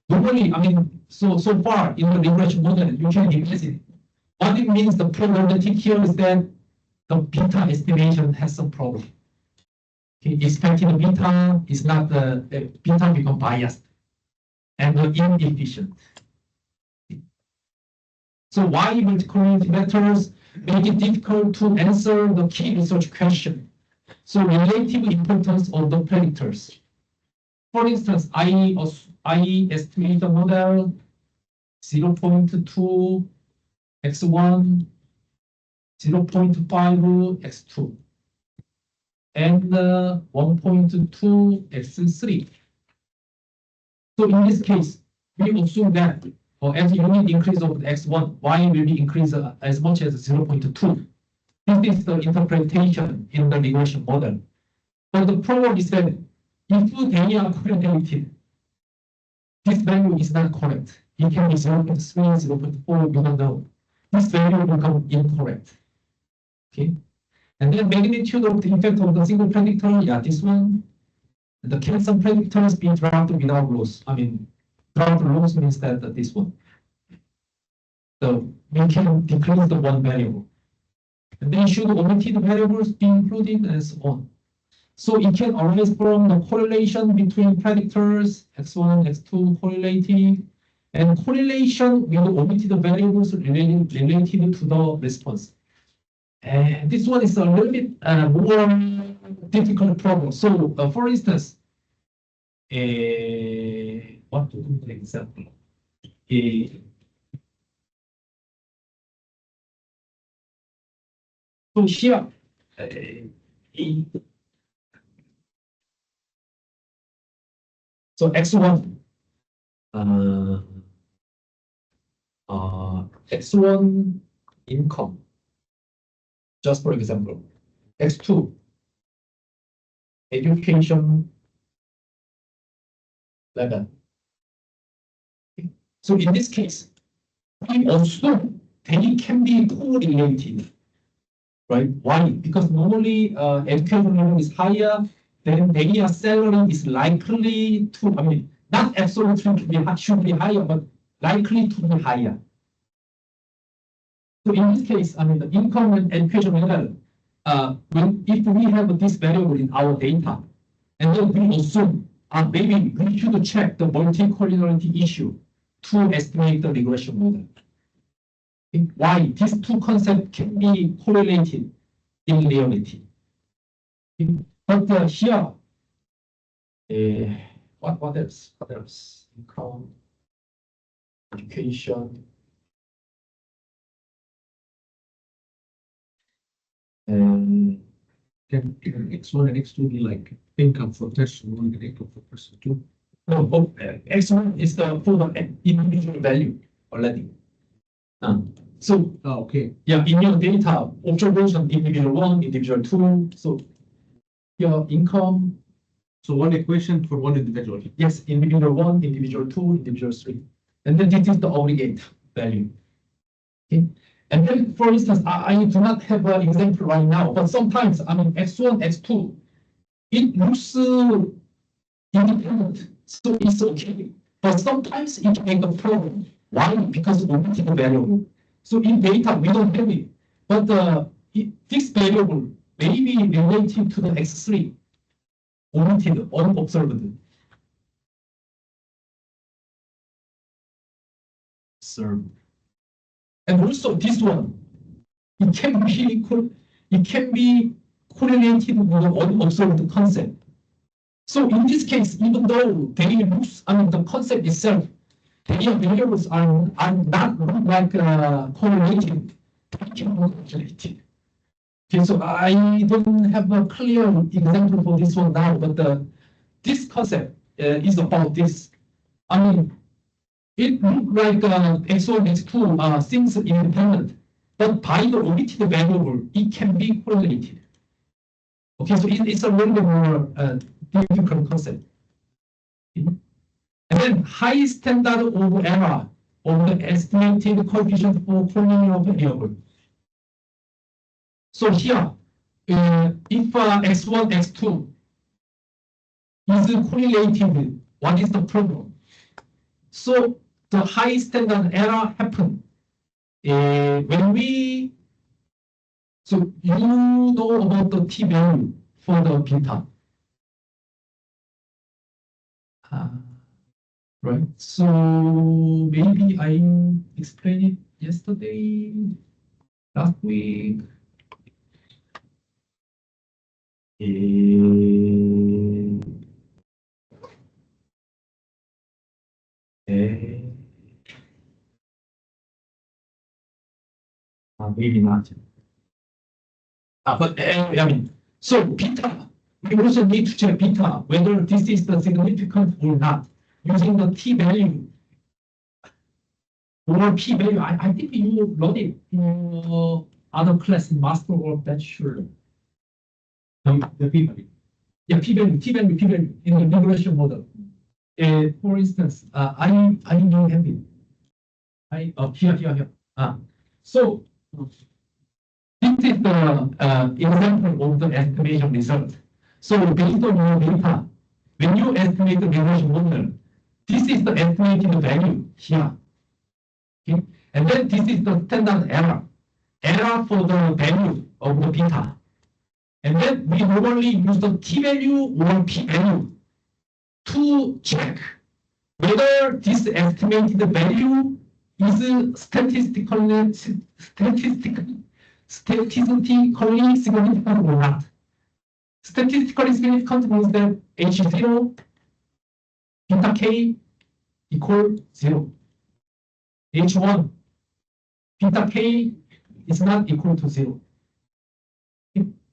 Normally, I mean, so far in the regression model, you can imagine what it means. The problematic here is that the beta estimation has some problem. Okay, expected beta is not the beta become biased and inefficient. So why multicollinearity vectors make it difficult to answer the key research question? So relative importance of the predictors. For instance, I estimate the model 0.2 x1, 0.5 x2, and 1.2 x3. So in this case, we assume that as unit increase of x1, y will be increased as much as 0.2. This is the interpretation in the regression model. But the problem is that if they are correlated, this value is not correct. It can be 0.3, 0.4, we don't know. This value will become incorrect. Okay. And then magnitude of the effect of the single predictor, yeah, this one. The calcium predictors being dropped without loss. I mean, dropped loss means that this one. So we can decrease the one variable. And then should omitted variables be included and so on. So it can arise from the correlation between predictors, x1, x2 correlating, and correlation with omitted variables related to the response. And this one is a little bit more difficult problem. So for instance, what to do an example? So here, so x1, x1 income, just for example, x2 education level. So in this case, we assume they can be correlated, right? Why? Because normally education level is higher, then their salary is likely to, I mean, not absolutely should be higher, but likely to be higher. So in this case, I mean, the income and education level, if we have this variable in our data, and then we assume maybe we should check the multicollinearity issue to estimate the regression model. Why? These two concepts can be correlated in reality. But here, what else? Income. education, and Can X1 and X2 be like income for person 1 and income for person 2? no, X1 is the for the individual value already. So Okay. yeah, in your data, observation individual 1, individual 2. So your income, So one equation for one individual. yes, individual 1, individual 2, individual 3. And then this is the obligate value. Okay. And then, for instance, I do not have an example right now, but sometimes, I mean, X1, X2, it looks independent, so it's okay. But sometimes it makes a problem. Why? Because we need the variable. So in data, we don't have it. But this variable may be related to the X3, omitted, unobserved. Observed. And also this one, it can be correlated with the unobserved concept. So in this case, even though they looks, I mean, the concept itself, their variables are not like correlated, they can be calculated. Okay, so I don't have a clear example for this one now, but this concept is about this. I mean, it looks like X1, X2 things independent, but by the omitted variable, it can be correlated. Okay, so it's a little bit more difficult concept. And then high standard of error of the estimated coefficient for polynomial variable. So here, if X1, X2 is correlated, what is the problem? So the high standard error happen when we, so you know about the t value for the beta. Right, so maybe I explained it yesterday, last week. Maybe not. But I mean, so beta, we also need to check beta, whether this is the significant or not, using the t value or p value. I think you wrote it in other class in master or bachelor. The p value. Yeah, p value in the regression model. For instance, I know have it. Here. So this is the example of the estimation result. So based on your data, when you estimate the regression model, this is the estimated value here. Okay? And then this is the standard error for the value of the beta. And then we normally use the t value or p value to check whether this estimated value is statistically significant or not. Statistically significant means that H0, beta k equal 0. H1, beta k is not equal to 0.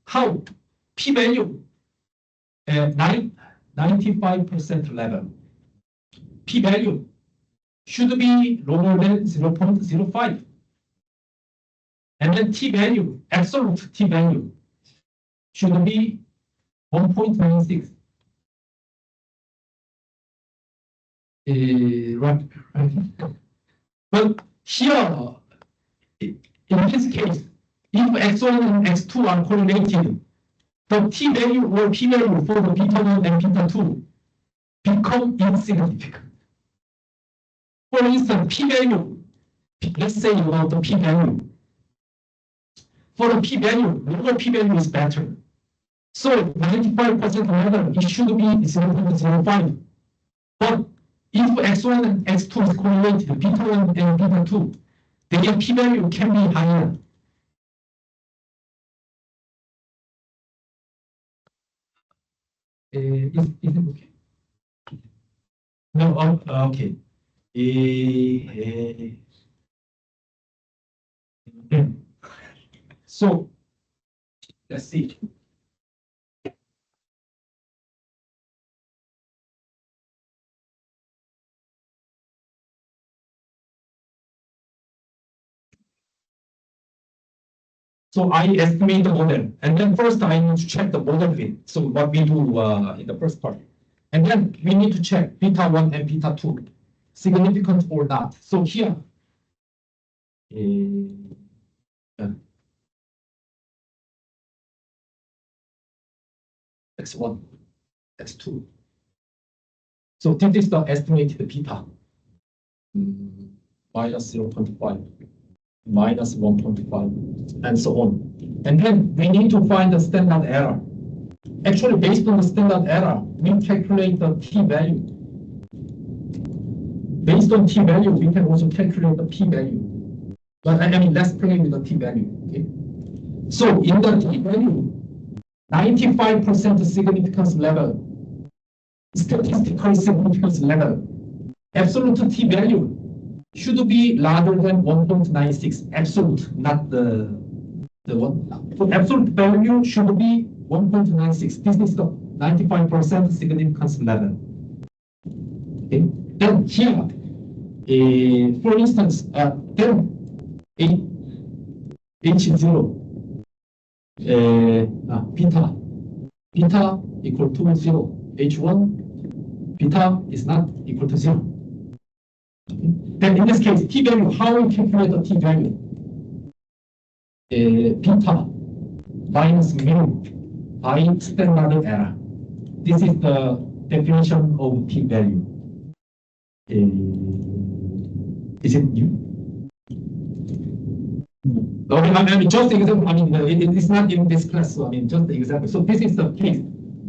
How? P value 95% level. P value should be lower than 0.05. And then t value, absolute t value, should be 1.96. Right. But here, in this case, if X1 and X2 are correlated, the t value or p value for the beta 1 and beta 2 become insignificant. For instance, p value, let's say about the p value. For the p value, lower p value is better. So 95% level, it should be 0.05. But if X1 and X2 is correlated, beta 1 and beta 2, their p value can be higher. Is it okay? No, okay. So let's see. So I estimate the model, and then first I need to check the model fit. So what we do in the first part, and then we need to check beta 1 and beta 2, significant or not. So here, x1, x2. So this is the estimated beta, minus 0.5, minus 1.5, and so on. And then we need to find the standard error. Actually, based on the standard error, we calculate the t-value. Based on t-value, we can also calculate the p-value. But I mean, let's play with the t-value. Okay? So in the t-value, 95% significance level, statistical significance level, absolute t-value should be larger than 1.96. Absolute, not the one. So absolute value should be 1.96. This is the 95% significance level. Okay. Then here, for instance, then H0, beta equal to 0. H1, beta is not equal to 0. Okay. Then in this case, t-value, how we calculate the t-value? Beta minus mu by standard error. This is the definition of t-value. Is it new? No, I mean, just example. I mean, it is not in this class. So I mean, just the example. So this is the case.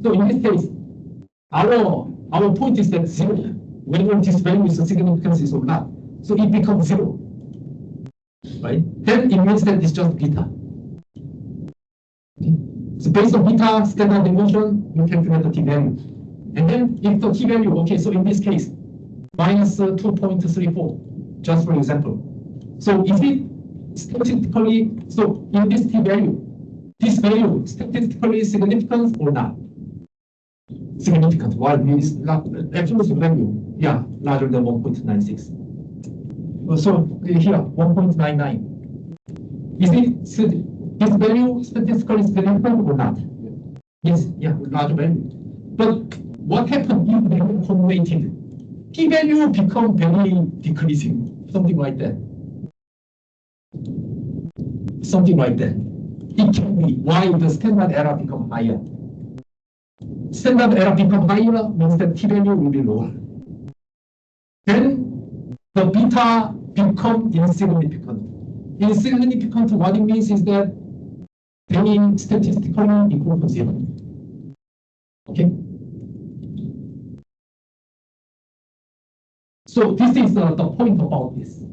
So in this case, our point is that 0, whether this value is significant or not. So it becomes 0, right? Then it means that it's just beta. Okay. So based on beta standard deviation, you calculate the t-value. And then if the t-value, okay, so in this case, minus 2.34, just for example. So is it statistically, so in this t-value, this value statistically significant or not? Significant. Why? It is not absolute value, yeah, larger than 1.96. So here, 1.99. Is it this value statistically significant or not? Yes, yeah, large value. But what happened if they were correlated? P-value become very decreasing, something like that. Something like that. It can be why the standard error become higher. Standard error become higher means that t-value will be lower. Then the beta become insignificant. Insignificant, what it means is that they statistically equal to 0. Okay. So this is the point about this.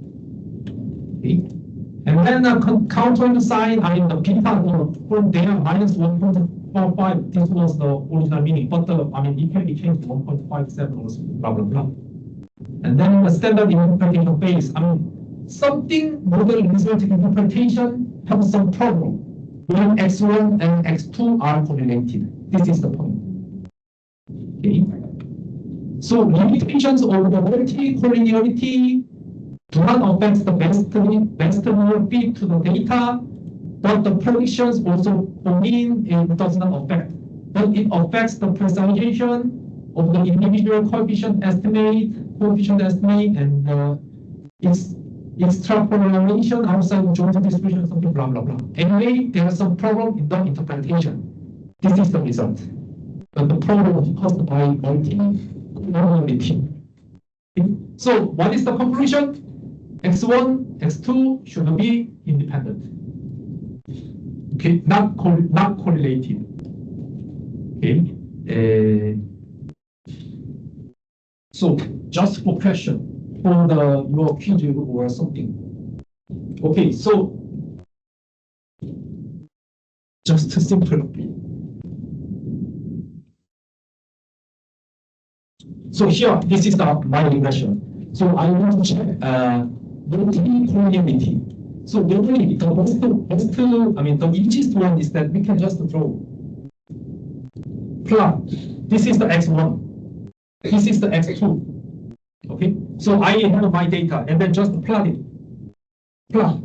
Okay. And then the counter sign, I mean the beta from there minus 1.45. This was the original meaning, but I mean it can be changed to 1.57 or blah blah blah. And then the standard interpretation phase. I mean something model result interpretation has some problem when x1 and x2 are correlated. This is the point. Okay. So limitations of the multi-collinearity do not affect the best near fit to the data, but the predictions also mean it does not affect. But it affects the precision of the individual coefficient estimate, and its extrapolation outside joint distribution, something blah blah blah. Anyway, there is some problem in the interpretation. This is the result. But the problem is caused by multi-collinearity. So what is the conclusion? X1, X2 should be independent. Okay, not correlated. Okay. So just for question for your quiz or something. Okay, so just simple. So here, this is my regression. So I want to check multi-collinearity. So normally the the easiest one is that we can just draw plot. This is the x1. This is the x2. Okay. So I have my data and then just plot it. Plot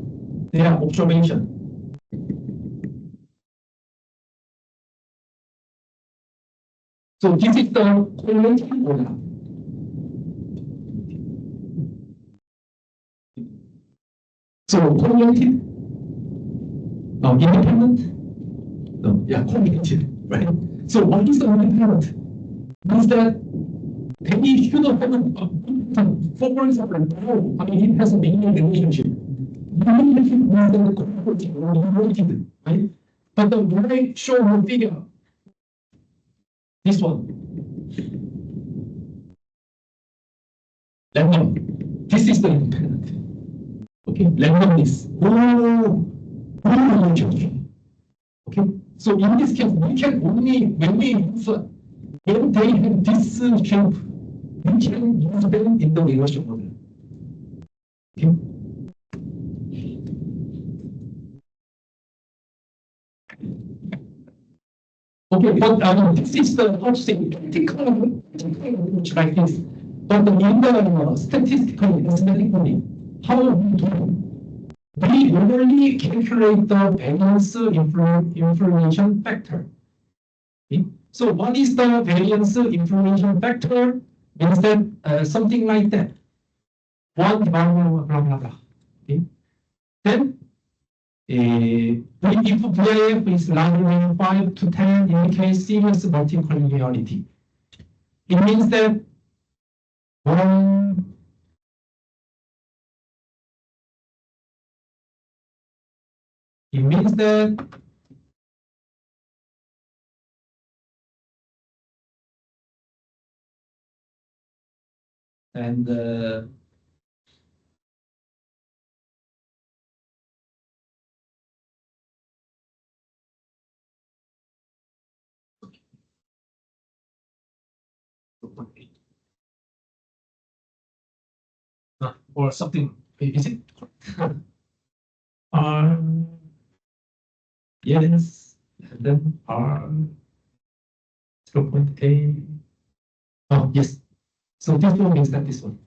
their observation. So this is the correlated order. So correlated, independent, correlated, right? So what is the independent? Means that they should have for example, it has a linear relationship. Relationship means that the correlated or correlated, right? But the way show the figure, this one. Random. This is the independent. Okay, randomness. Okay, so in this case, we can only when they have this shape, we can use them in the regression model. Okay. Okay, but this is the practical approach like this. But in the statistically, how we do? We only calculate the variance information factor. Okay? So what is the variance information factor? Means that something like that. 1 divided by blah blah blah. Okay? Then if VIF is larger than 5 to 10, indicates serious multicollinearity. It means that it means that and or something. Is it? Yes, and then R 0.8. Oh, yes. So this one means that this one.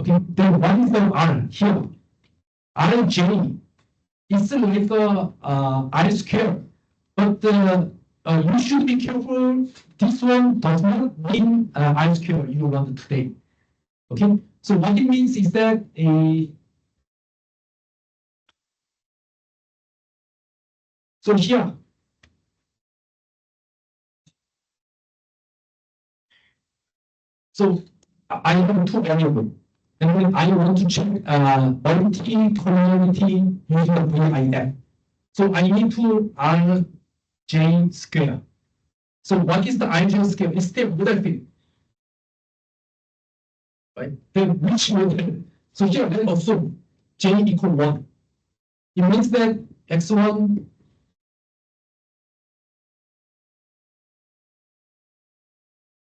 Okay, then what is the R here? Rj is like R square, but you should be careful. This one does not mean R square you want today. Okay, so what it means is that so here. So I have two variables, and then I want to check multi-collinearity using the VIF. So I need to Rj square. So what is the Rj square? It's the model field, right? Then which model? So here let's assume J equal 1. It means that x1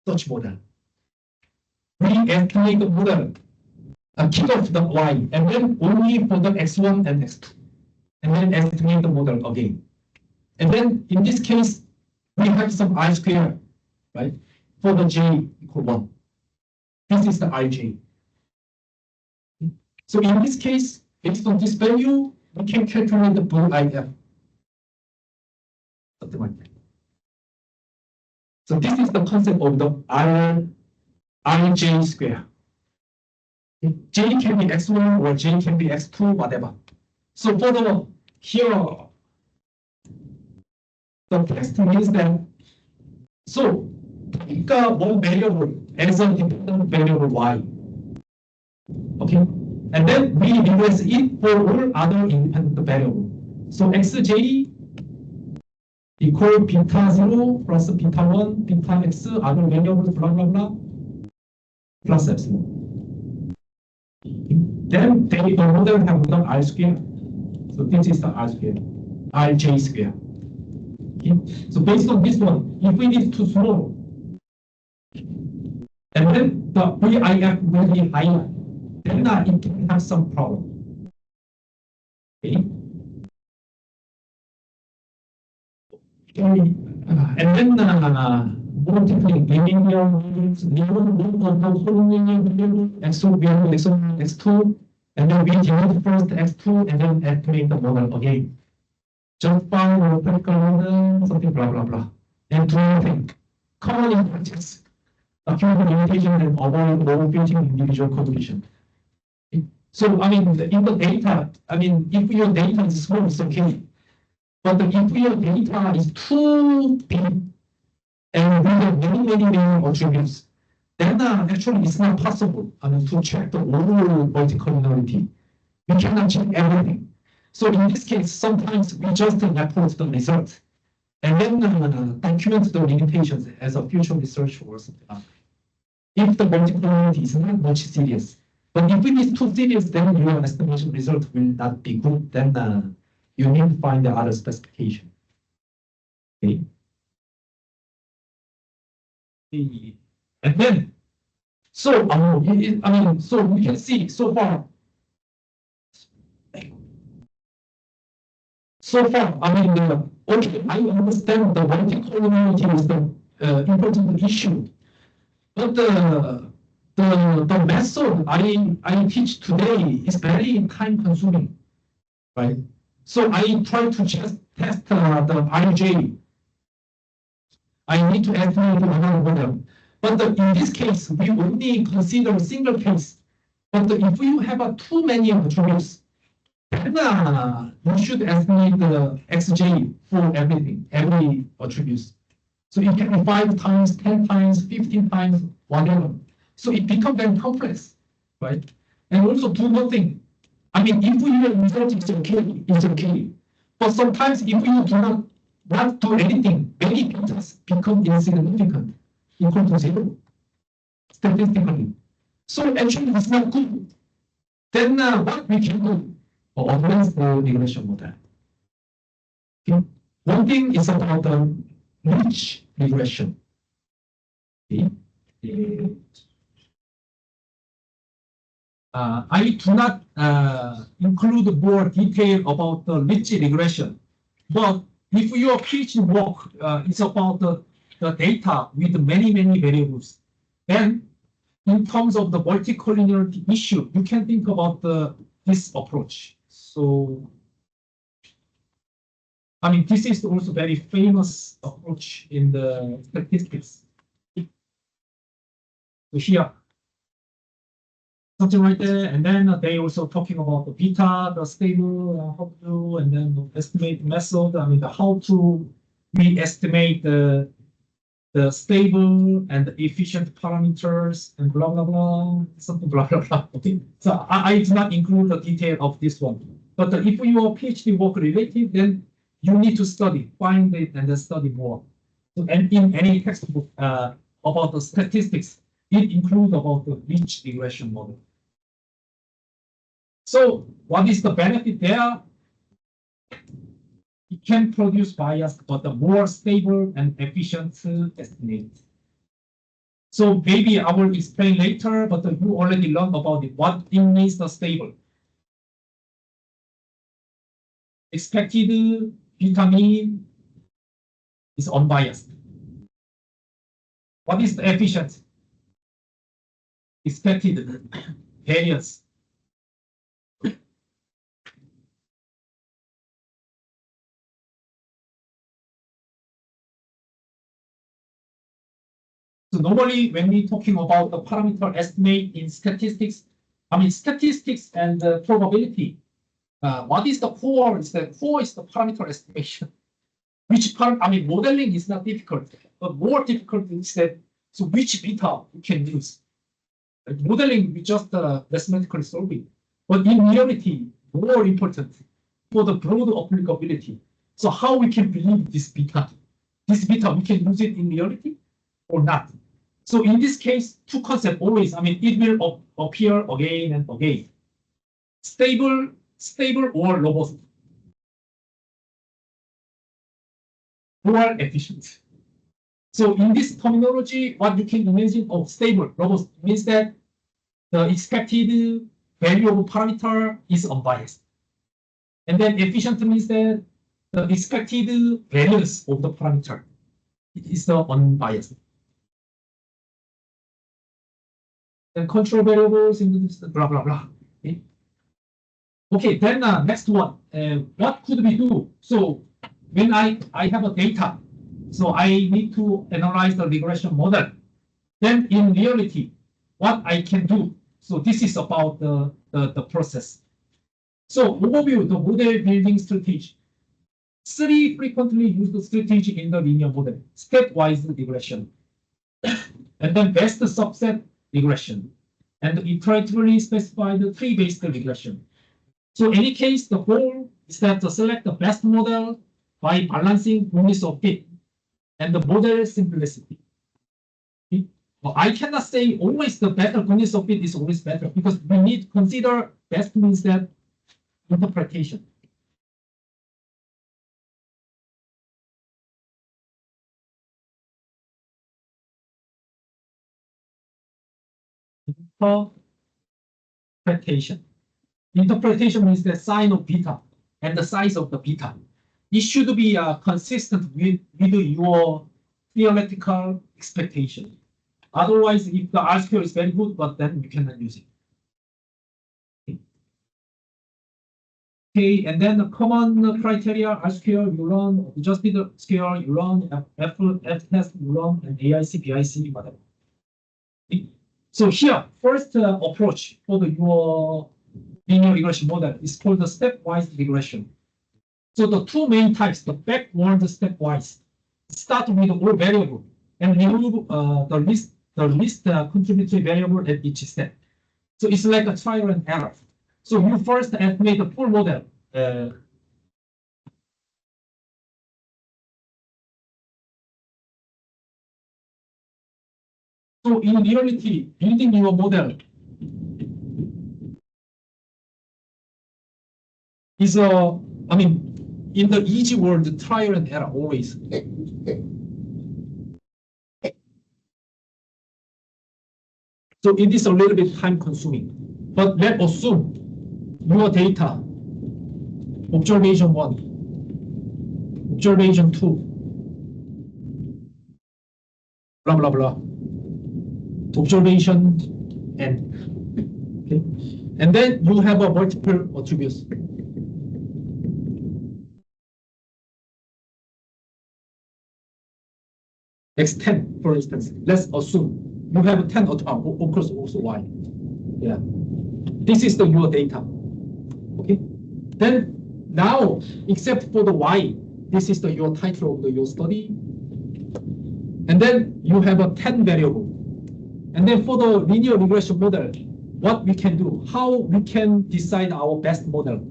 such model. We estimate the model, kick off the y, and then only for the x1 and x2, and then estimate the model again. And then in this case, we have some I square, right? For the j equal 1. This is the Ij. So in this case, based on this value, we can calculate the VIF. Something like that. So this is the concept of the Rj square. J can be x1 or j can be x2, whatever. So for the here, the text means that so pick one variable as a dependent variable y. Okay, and then we replace it for all other independent variables. So xj equal beta 0 plus beta 1, beta x, other variables, blah blah blah, plus epsilon. Then they model have the R square. So this is the R square, Rj square. Okay. So based on this one, if we need to solve, and then the VIF will be higher, then it can have some problem. Okay. And then multiple linear modules, x2, we have x2, and then we generate first x2, and then estimate the model again. Just found numerical model, something blah blah blah. And do nothing. Common in practice. Accumulate limitation and avoid overfitting individual coefficient. So I mean, in the data, I mean, if your data is small, it's okay. But if your data is too big and we have many attributes, then actually it's not possible to check the overall multicollinearity. We cannot check everything. So in this case, sometimes we just report the result and then document the limitations as a future research or something like that. If the multicollinearity is not much serious. But if it is too serious, then your estimation result will not be good. Then you need to find the other specification. Okay. And then, so I mean, so we can see so far. I mean, okay, I understand the multicollinearity is the important issue, but the method I teach today is very time consuming, right? So I try to just test the IJ. I need to estimate another model. But in this case, we only consider a single case. But if you have too many attributes, then you should estimate the xj for everything, every attributes. So it can be 5 times, 10 times, 15 times, whatever. So it becomes very complex, right? And also do nothing. I mean, if your result is okay, it's okay. But sometimes if you do not do anything, many betas become insignificant, equal to 0, statistically. So actually it's not good. Then what we can do? Advanced regression model. Okay. One thing is about the rich regression. Okay. I do not include more detail about the rich regression, but if your PhD work is about the data with many variables, then in terms of the multicollinearity issue, you can think about this approach. So, I mean, this is also very famous approach in the statistics. So here, something right there, and then they also talking about the beta, the stable, how to do, and then the estimate method. I mean, how to re-estimate the stable and the efficient parameters and blah blah blah, something blah blah blah. Okay, so I did not include the detail of this one. But if your PhD work related, then you need to study, find it, and then study more. So, and in any textbook about the statistics, it includes about the rich regression model. So what is the benefit there? It can produce bias, but a more stable and efficient estimate. So maybe I will explain later, but you already learned about it. What it means the stable. Expected beta mean is unbiased. What is the efficient? Expected variance. So normally when we're talking about the parameter estimate in statistics, I mean statistics and probability, what is the core? The core is the parameter estimation. Which part? I mean, modeling is not difficult, but more difficult is that so which beta you can use. Like modeling, we just mathematically solving, but in reality, more important for the broad applicability. So how we can believe this beta? This beta we can use it in reality or not? So in this case, two concepts always. I mean, it will appear again and again. Stable or robust, or efficient. So in this terminology, what you can imagine of stable, robust means that the expected value of parameter is unbiased. And then efficient means that the expected values of the parameter is the unbiased. Then control variables in this blah blah blah. Okay, then next one. What could we do? So when I have a data, so I need to analyze the regression model. Then in reality, what I can do. So this is about the process. So overview the model building strategy. 3 frequently used strategy in the linear model: stepwise regression, and then best subset regression, and iteratively specified tree-based regression. So in any case, the goal is that to select the best model by balancing goodness of fit and the model simplicity. I cannot say always the better goodness of fit is always better, because we need to consider best means that interpretation. Interpretation. Interpretation means the sign of beta and the size of the beta. It should be consistent with your theoretical expectation. Otherwise, if the R-square is very good, but then you cannot use it. Okay, and then the common criteria: R-square you run, adjusted square you run, F test you run, and AIC, BIC, whatever. Okay. So here, first approach for your linear regression model is called the stepwise regression. So the 2 main types, the backward stepwise, start with all variable and remove the least contributory variable at each step. So it's like a trial and error. So you first estimate the full model. So in reality, building your model is in the easy world, trial and error always. So it is a little bit time consuming, but let's assume your data, observation 1, observation 2, blah, blah, blah, observation n. Okay. And then you have a multiple attributes. X10, for instance, let's assume you have 10 of course also y. Yeah. This is your data. Okay. Then now, except for the y, this is your title of your study. And then you have a 10 variable. And then for the linear regression model, what we can do, how we can decide our best model.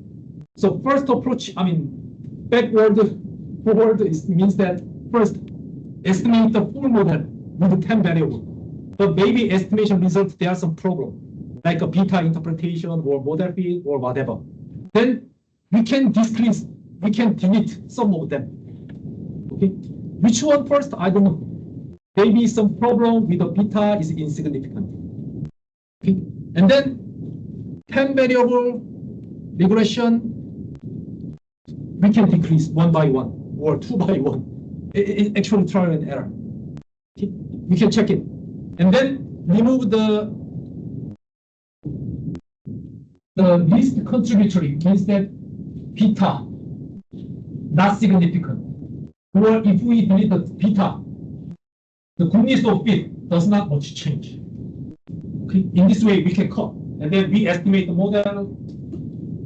So first approach, backward, forward means that first estimate the full model with 10 variables. But maybe estimation results, there are some problem, like a beta interpretation or model fit or whatever. Then we can decrease, we can delete some of them. Okay, which one first? I don't know. Maybe some problem with the beta is insignificant. Okay, and then 10 variable regression, we can decrease 1 by 1 or 2 by 1. It's actually trial and error. Okay, we can check it. And then remove the least contributory, means that beta not significant. Or if we delete the beta, the goodness of fit does not much change. Okay, in this way we can cut, and then we estimate the model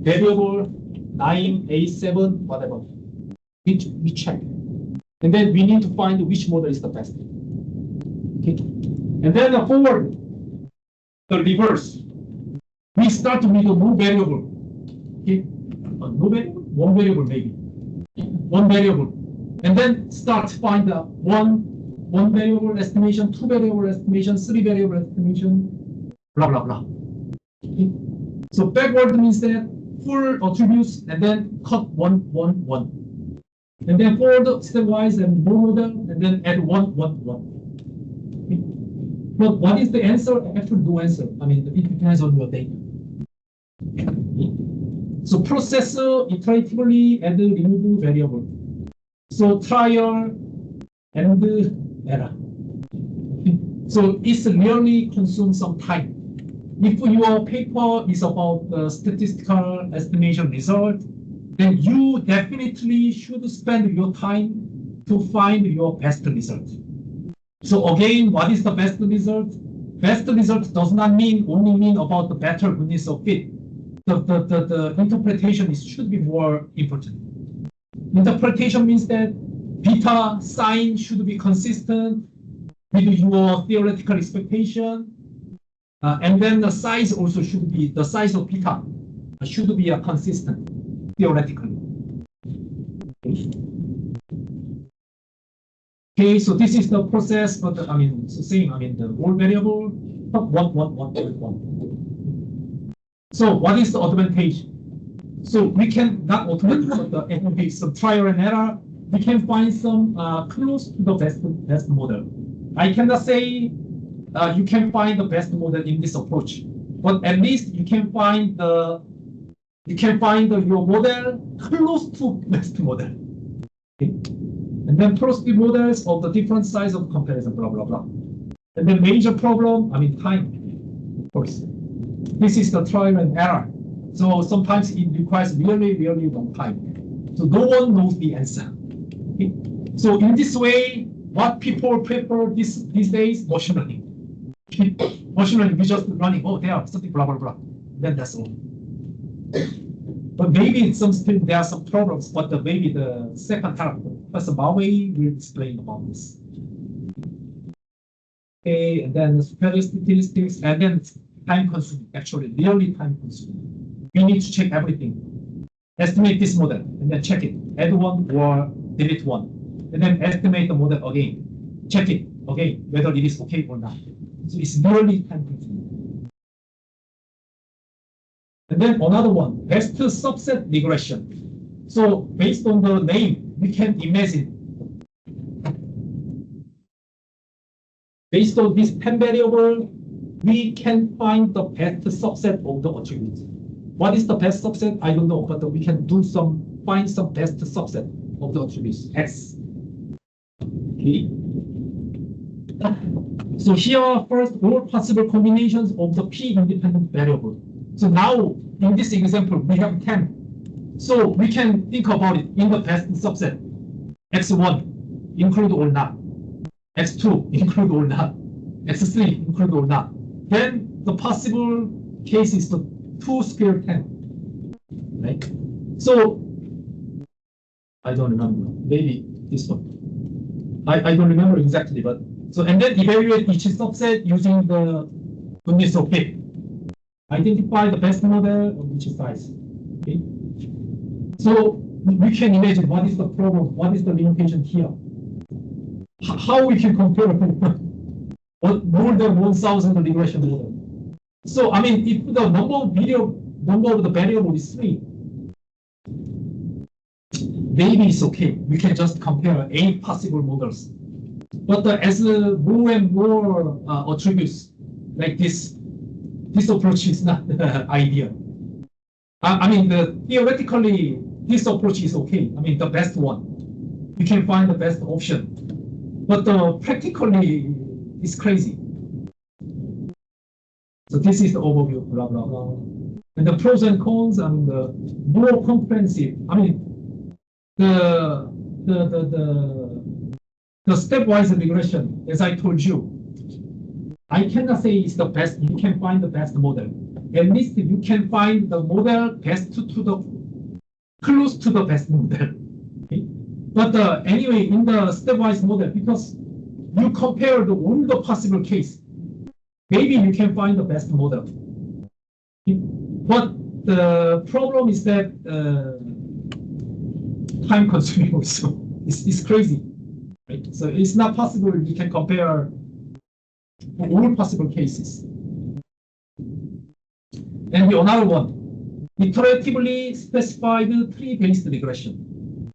variable 9, 8, 7, whatever. We check, and then we need to find which model is the best. Okay. And then the forward, the reverse. We start with a no variable. Okay. No variable, 1 variable maybe. 1 variable. And then start to find the one variable estimation, 2 variable estimation, 3 variable estimation, blah, blah, blah. Okay. So backward means that full attributes and then cut 1, 1, 1. And then forward stepwise and no model, and then add 1, 1, 1. Okay. But what is the answer? Actually, no answer. It depends on your data. So process iteratively add remove variable. So trial and error. So it's really consumes some time. If your paper is about the statistical estimation result, then you definitely should spend your time to find your best result. So again, what is the best result? Best result does not only mean about the better goodness of fit. The interpretation should be more important. Interpretation means that beta sign should be consistent with your theoretical expectation. And then the size also should be, the size of beta should be consistent theoretically. Okay, so this is the process, but it's the same. the whole variable, one. So what is the advantage? So we can not automate the advantage, some trial and error. We can find some close to the best model. I cannot say you can find the best model in this approach, but at least you can find your model close to best model. Okay? And then prosperity models of the different size of comparison, blah blah blah. And the major problem, time, of course. This is the trial and error. So sometimes it requires really, really long time. So no one knows the answer. Okay? So in this way, what people prefer these days, machine learning. Machine learning, we just running, there, something, blah, blah, blah. Then that's all. But maybe there are some problems, but maybe the second half, Professor Maui will explain about this. Okay, and then superior statistics, and then time consuming, actually, really time consuming. We need to check everything. Estimate this model, and then check it. Add one or delete one. And then estimate the model again. Check it again, whether it is okay or not. So it's really time consuming. And then another one, best subset regression. So based on the name, we can imagine. Based on this 10 variable, we can find the best subset of the attributes. What is the best subset? I don't know, but we can find some best subset of the attributes X. Okay. So here, first, all possible combinations of the P independent variable. So now, in this example, we have 10. So we can think about it in the best subset. X1, include or not. X2, include or not. X3, include or not. Then the possible case is the 2 squared 10. Right? So, I don't remember. Maybe this one. I don't remember exactly, but so and then evaluate each subset using the goodness of fit. Identify the best model of each size. Okay? So we can imagine what is the problem, what is the limitation here. How we can compare more than 1,000 regression model. So if the number of the variable is 3, maybe it's okay. We can just compare 8 possible models. But as more and more attributes like this approach is not ideal. Theoretically, this approach is okay. The best one. You can find the best option. But practically, it's crazy. So this is the overview, blah, blah, blah. And the pros and cons, the more comprehensive. The stepwise regression, as I told you, I cannot say it's the best. You can find the best model. At least you can find the model close to the best model. Okay? But anyway, in the stepwise model, because you compare all the possible case, maybe you can find the best model. Okay? But the problem is that time consuming also. It's crazy. Right? So it's not possible you can compare all possible cases. And another one, iteratively specified tree-based regression.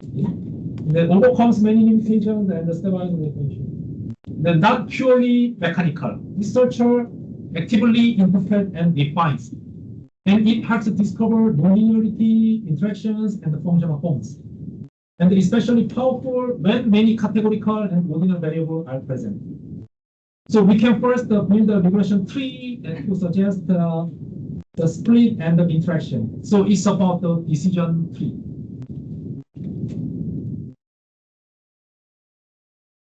That overcomes many limitations and the stepwise regression. Then not purely mechanical. Researcher actively interpret and defines. And it helps to discover nonlinearity, interactions, and the functional forms. And especially powerful when many categorical and ordinal variables are present. So we can first build a regression tree and to suggest the split and the interaction. So it's about the decision tree.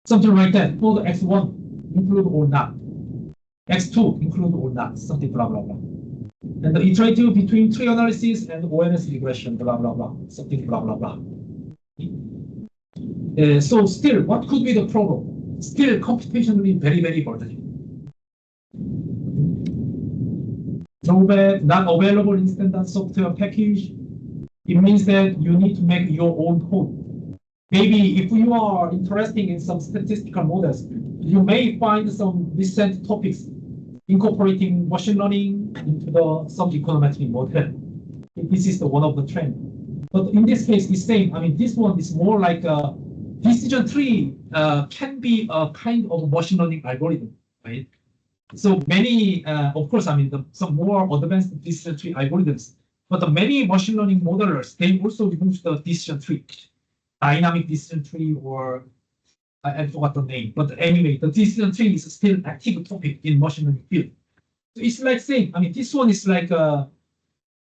Something like that. For the x1, include or not. x2, include or not. Something blah, blah, blah. And the iterative between tree analysis and ONS regression, blah, blah, blah. Something blah, blah, blah. So still, what could be the problem? Still computationally very, very burdening. Drawback, not available in standard software package. It means that you need to make your own code. Maybe if you are interested in some statistical models, you may find some recent topics incorporating machine learning into the subject econometric model. This is the one of the trend. But in this case, it's saying, I mean, this one is more like a decision tree can be a kind of machine learning algorithm, right? So many, of course, I mean, some more advanced decision tree algorithms, but the many machine learning modelers, they also use the decision tree, dynamic decision tree, or I forgot the name. But anyway, the decision tree is still an active topic in machine learning field. So it's like saying, I mean, this one is like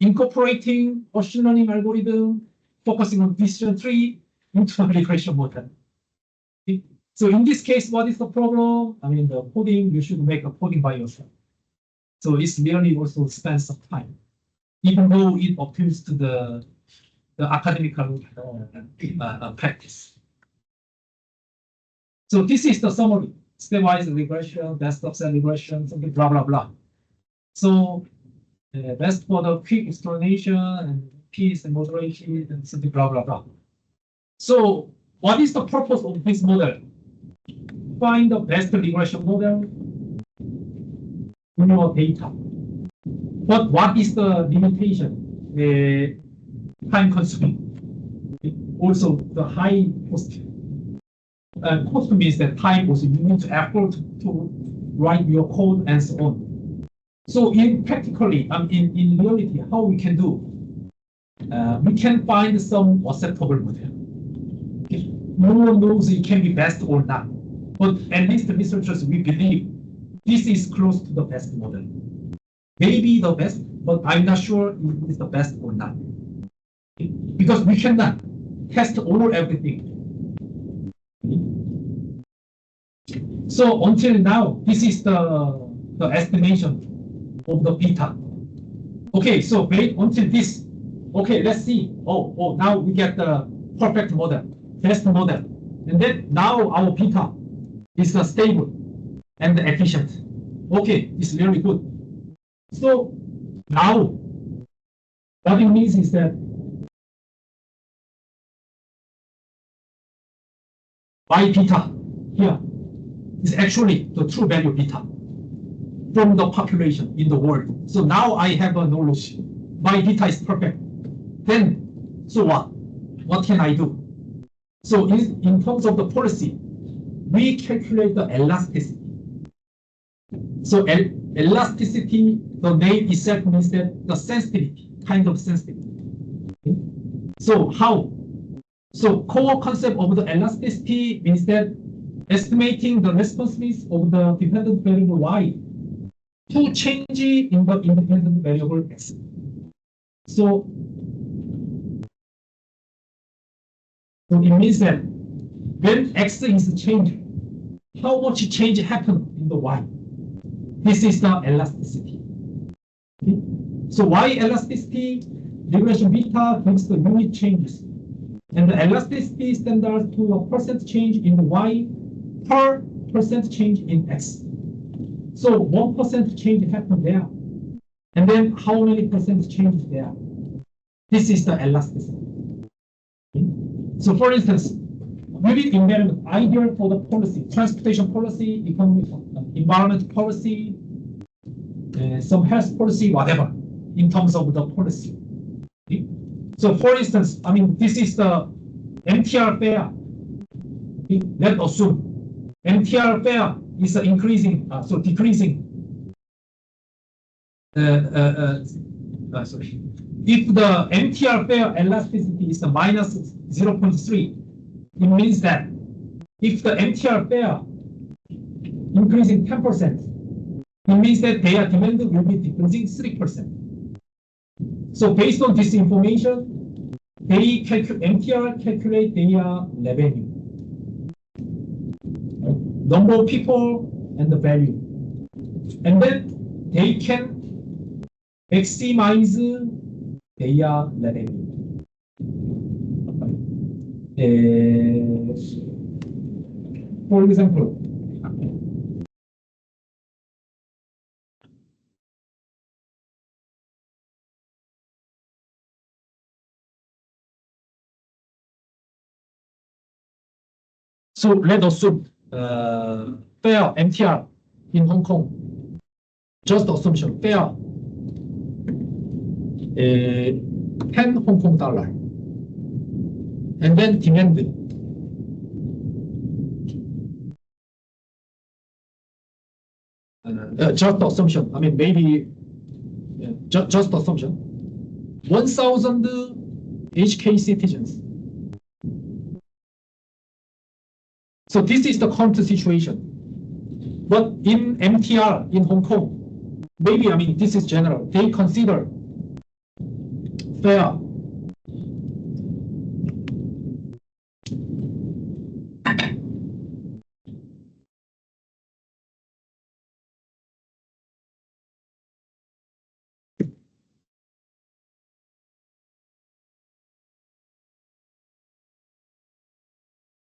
incorporating machine learning algorithm, focusing on decision tree into a regression model. Okay? So in this case, what is the problem? I mean, the coding, you should make a coding by yourself. So it's really also spends some time, even though it appeals to the academical practice. So this is the summary: stepwise regression, best of set regression, something blah blah blah. So best for the quick explanation and peace and moderation and something blah blah blah. So what is the purpose of this model? Find the best regression model in your data. But what is the limitation? Time consuming. Also, the high cost. Cost means that time also you need to effort to write your code and so on. So in practically, in reality, how we can do? We can find some acceptable model. No one knows it can be best or not. But at least the researchers, we believe this is close to the best model. Maybe the best, but I'm not sure if it's the best or not. Because we cannot test everything. So until now, this is the estimation of the beta. Okay, so wait until this. Okay, let's see. Oh, now we get the perfect model, best model. And then now our beta is stable and efficient. Okay, it's really good. So now what it means is that my beta here is actually the true value beta from the population in the world. So now I have a knowledge. My beta is perfect. Then, so what? What can I do? So in terms of the policy, we calculate the elasticity. So elasticity, the name itself means that the sensitivity, kind of sensitivity. Okay? So how? So core concept of the elasticity means that estimating the responsiveness of the dependent variable y to change in the independent variable x. So it means that when x is changed, how much change happened in the y? This is the elasticity. Okay? So y elasticity, regression beta gives the unit changes. And the elasticity standard to a percent change in the y per percent change in x. So 1% change happened there. And then how many percent change there? This is the elasticity. Okay? So for instance, vivid environment, ideal for the policy, transportation policy, economic, environment policy, some health policy, whatever, in terms of the policy. Okay? So for instance, I mean, this is the MTR fare. Okay? Let's assume MTR fare is decreasing, so decreasing sorry. If the MTR fare elasticity is minus 0.3, it means that if the MTR fare increasing 10%, it means that their demand will be decreasing 3%. So based on this information, they MTR calculate their revenue, number of people and the value, and then they can maximize their revenue. For example, so let's assume fare MTR in Hong Kong. Just assumption, fare 10 Hong Kong dollar, and then demand just assumption. I mean, maybe just assumption. 1,000 HK citizens. So this is the current situation. But in MTR in Hong Kong, maybe, I mean, this is general. They consider fare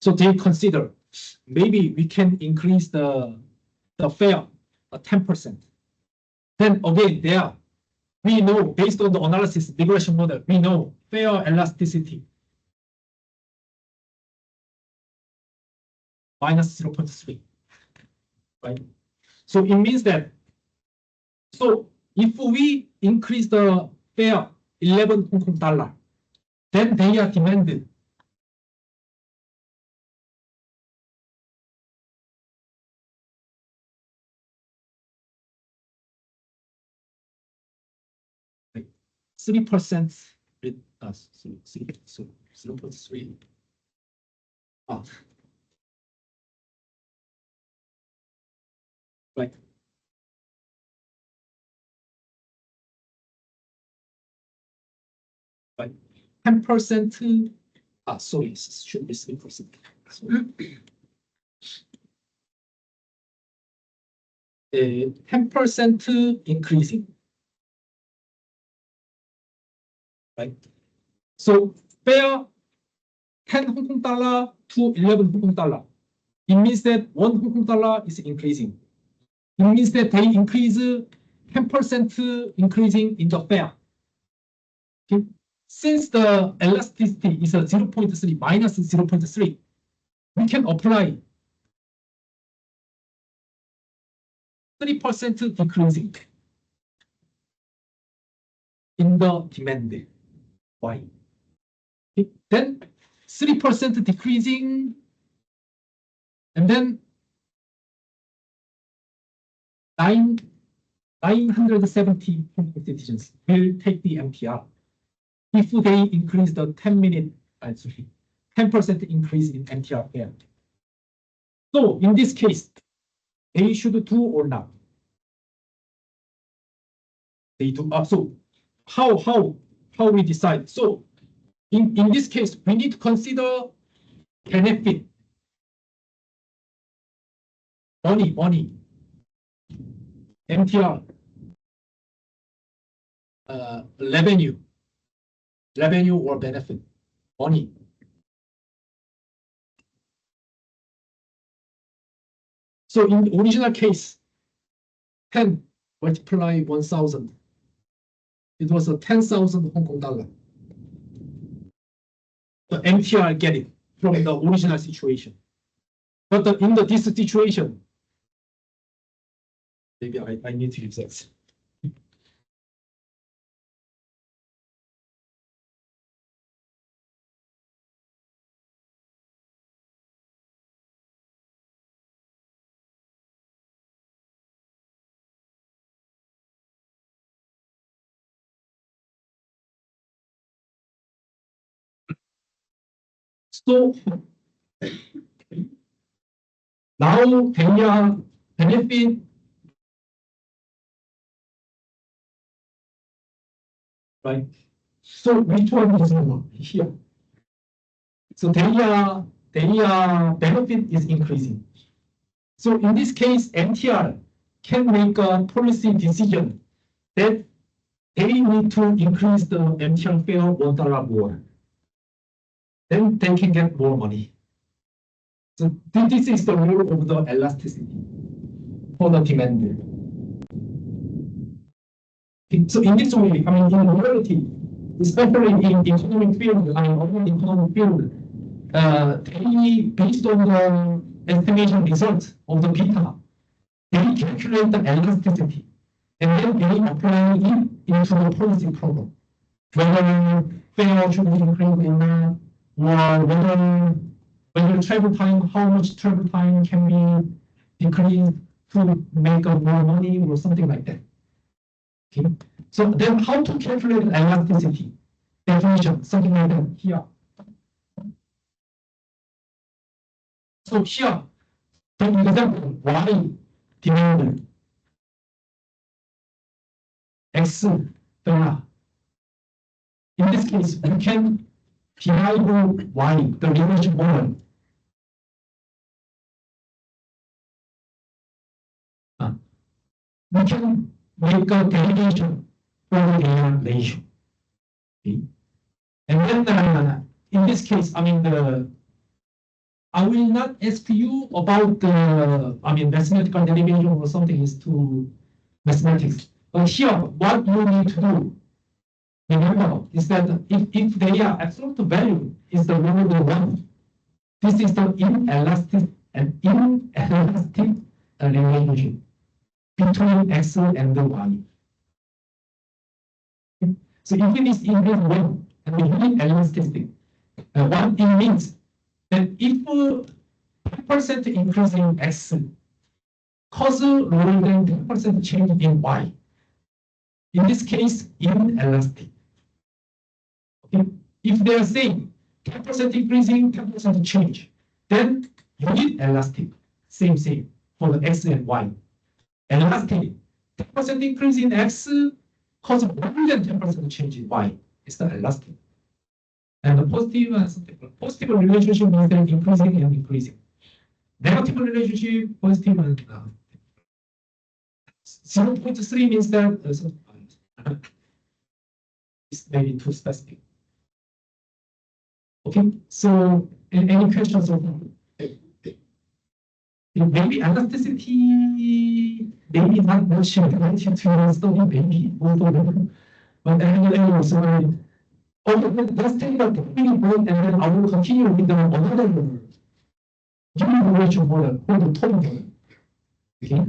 so they consider maybe we can increase the fare 10%. Then again, there we know based on the analysis regression model, we know fare elasticity minus 0.3, right? So it means that, so if we increase the fare 11 Hong Kong dollar, then they are demanded like 3%, 0.3. Like like 10%. Sorry, it should be 3%. 10% increasing, right? So fare 10 Hong Kong dollar to 11 Hong Kong dollar. It means that 1 Hong Kong dollar is increasing. It means that they increase 10% increasing in the fare. Okay. Since the elasticity is a 0.3 minus 0.3, we can apply 3% decreasing in the demand. Why? Okay. Then 3% decreasing, and then 970 Hong Kong citizens will take the MTR if they increase the 10% increase in MTR fare. So in this case, they should do or not? They do. So how we decide? So in this case, we need to consider benefit, money, MTR, revenue or benefit, money. So in the original case, 10 multiply 1,000. It was a 10,000 Hong Kong dollar. The MTR get it from the original situation. But in this situation, maybe I need to use that. So now they are benefit right. So which one is more here? So their benefit is increasing. So in this case, MTR can make a policy decision that they need to increase the MTR fare $1 more. Then they can get more money. So this is the rule of the elasticity for the demand. So in this way, I mean, in reality, especially in economic field, urban economic field, they, based on the estimation results of the beta, they calculate the elasticity, and then they apply it into the policy problem. Whether fare should be increased or not, or whether travel time, how much travel time can be decreased to make more money or something like that. Okay. So then how to calculate elasticity? Definition, something like that here. So here, for example, Y demand X $. In this case, we can divide Y, the relation model. We can make a derivation for the AR ratio. Okay. And then in this case, I mean, I will not ask you about the, mathematical derivation or something is to mathematics. But here, what you need to do, remember, is that if their absolute value is the number 1, this is the inelastic relationship between X and the Y. So if it is indeed 1, and we need elasticity, what it means that if 10% increase in X cause lower than 10% change in Y, in this case, inelastic. Okay. If they are saying 10% increasing, 10% change, then you need elastic. Same for the X and Y. Elastic, 10% increase in X cause more than 10% change in Y. It's the elastic. And the positive relationship means that increasing and increasing. Negative relationship, positive and 0.3 means that it's maybe too specific. Okay, so any questions so far? Maybe elasticity, maybe not much related to study, maybe, but anyway, so okay, let's take a quick break and then I will continue with another relation model called the total model. Okay.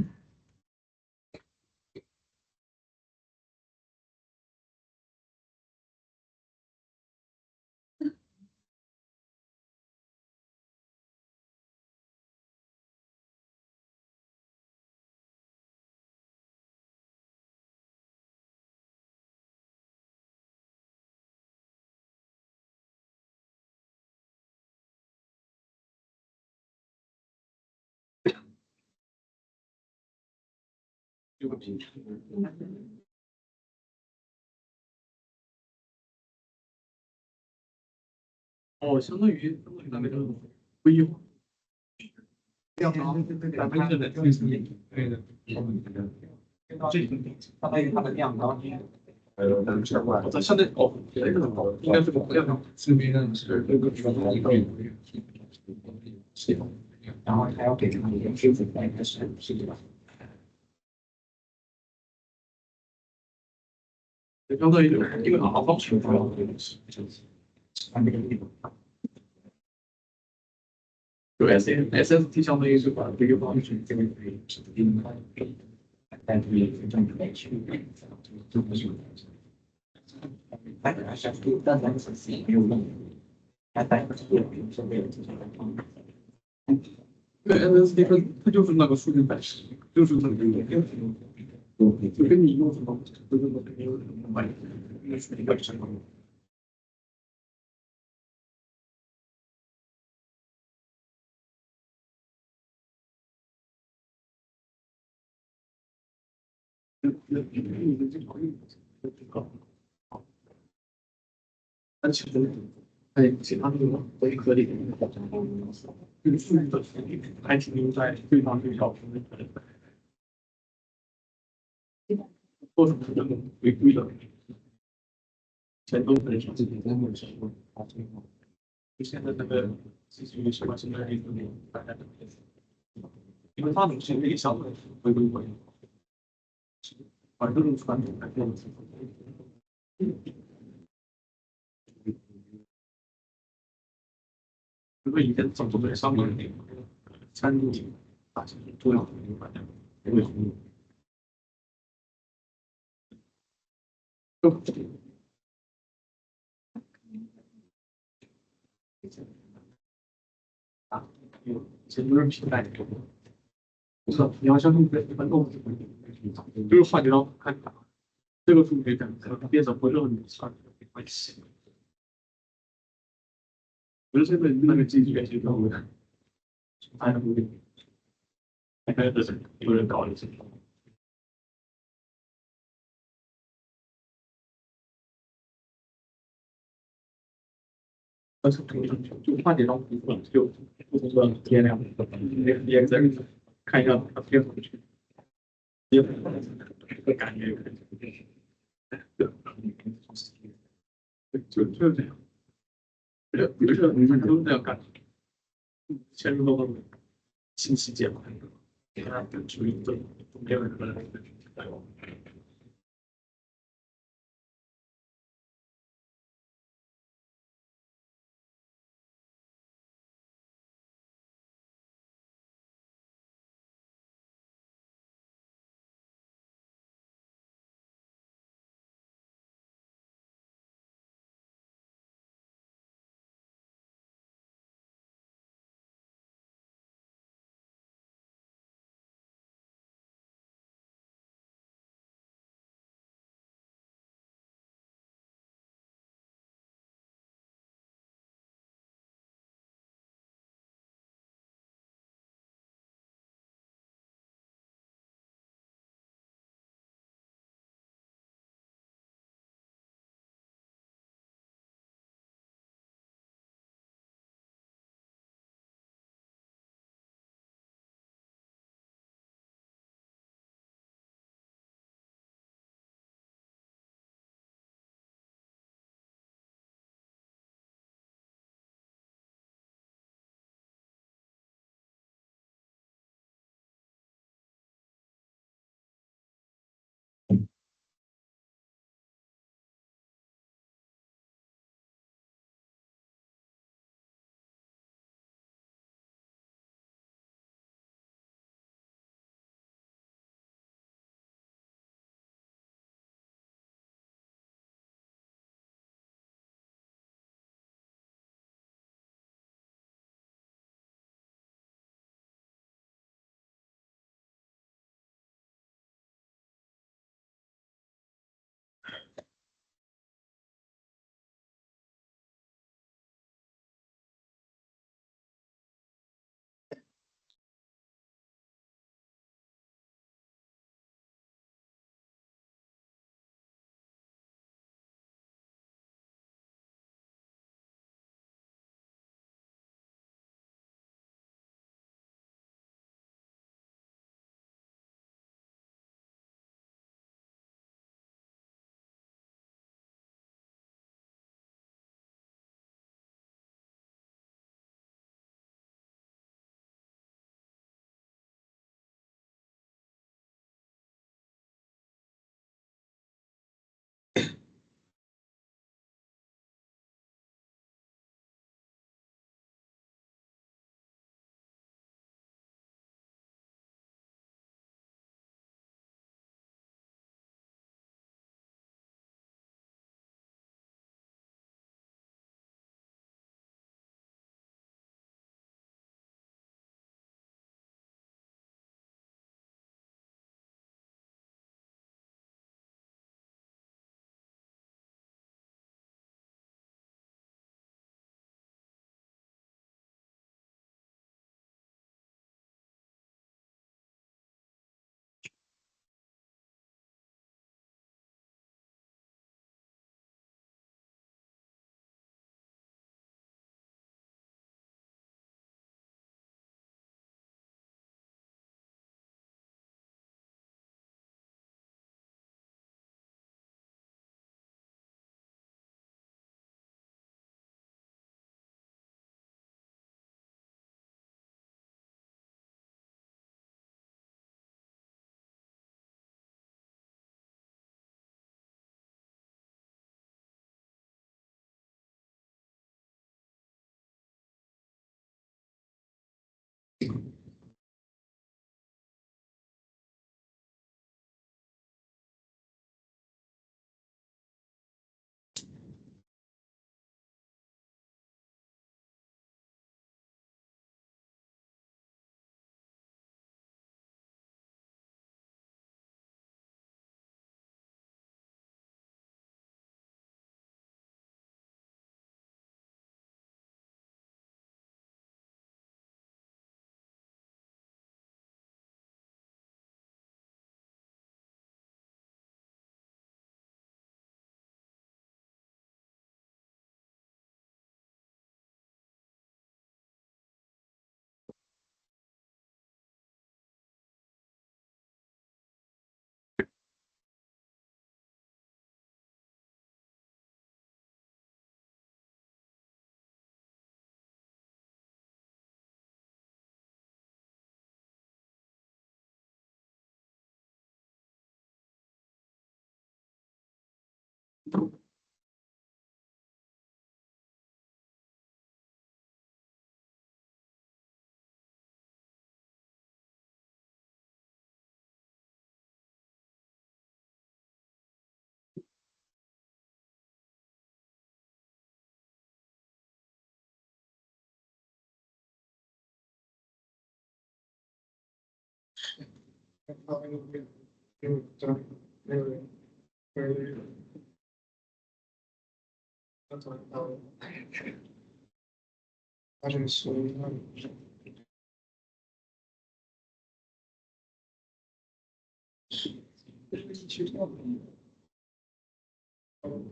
相当于那个规划。量长，对的，它的量高。相对应该是个量这边是那个然后还要给他们一个支付来开始是吧？相当于一个好方式，按这个地方。就 SST 相当于是把这个方式这个指定但是也是正常去就不是但是还是单单是没有用还带不是比如说没有这种对 SST 它就是那个数据本身就是那个就跟你用什么就是那个没有什么关系那个数据本身但其实在其他地方微颗粒这个数据的权利还停留在对方对小数的多种人违规的，全都可能是自己在那时候发生的。就现在那个继续什么现在一个大家的，因为他们是可以相对回归回，反正传统改变了。如果以前怎么在上面参与大型重要的一个环境，不会红。啊，有其实都是平台的，不是你要相信一般动物就是换句话看，这个数据可能变成不是很算没关系。不是这个那个经济学习动物的，还有有人搞一些。但是就换点到部分，就不同的变量，也在看一下它变回去，也会感觉有点就这样，有时候你们都这样干，嵌入到信息茧房，给它属于这种没有人来。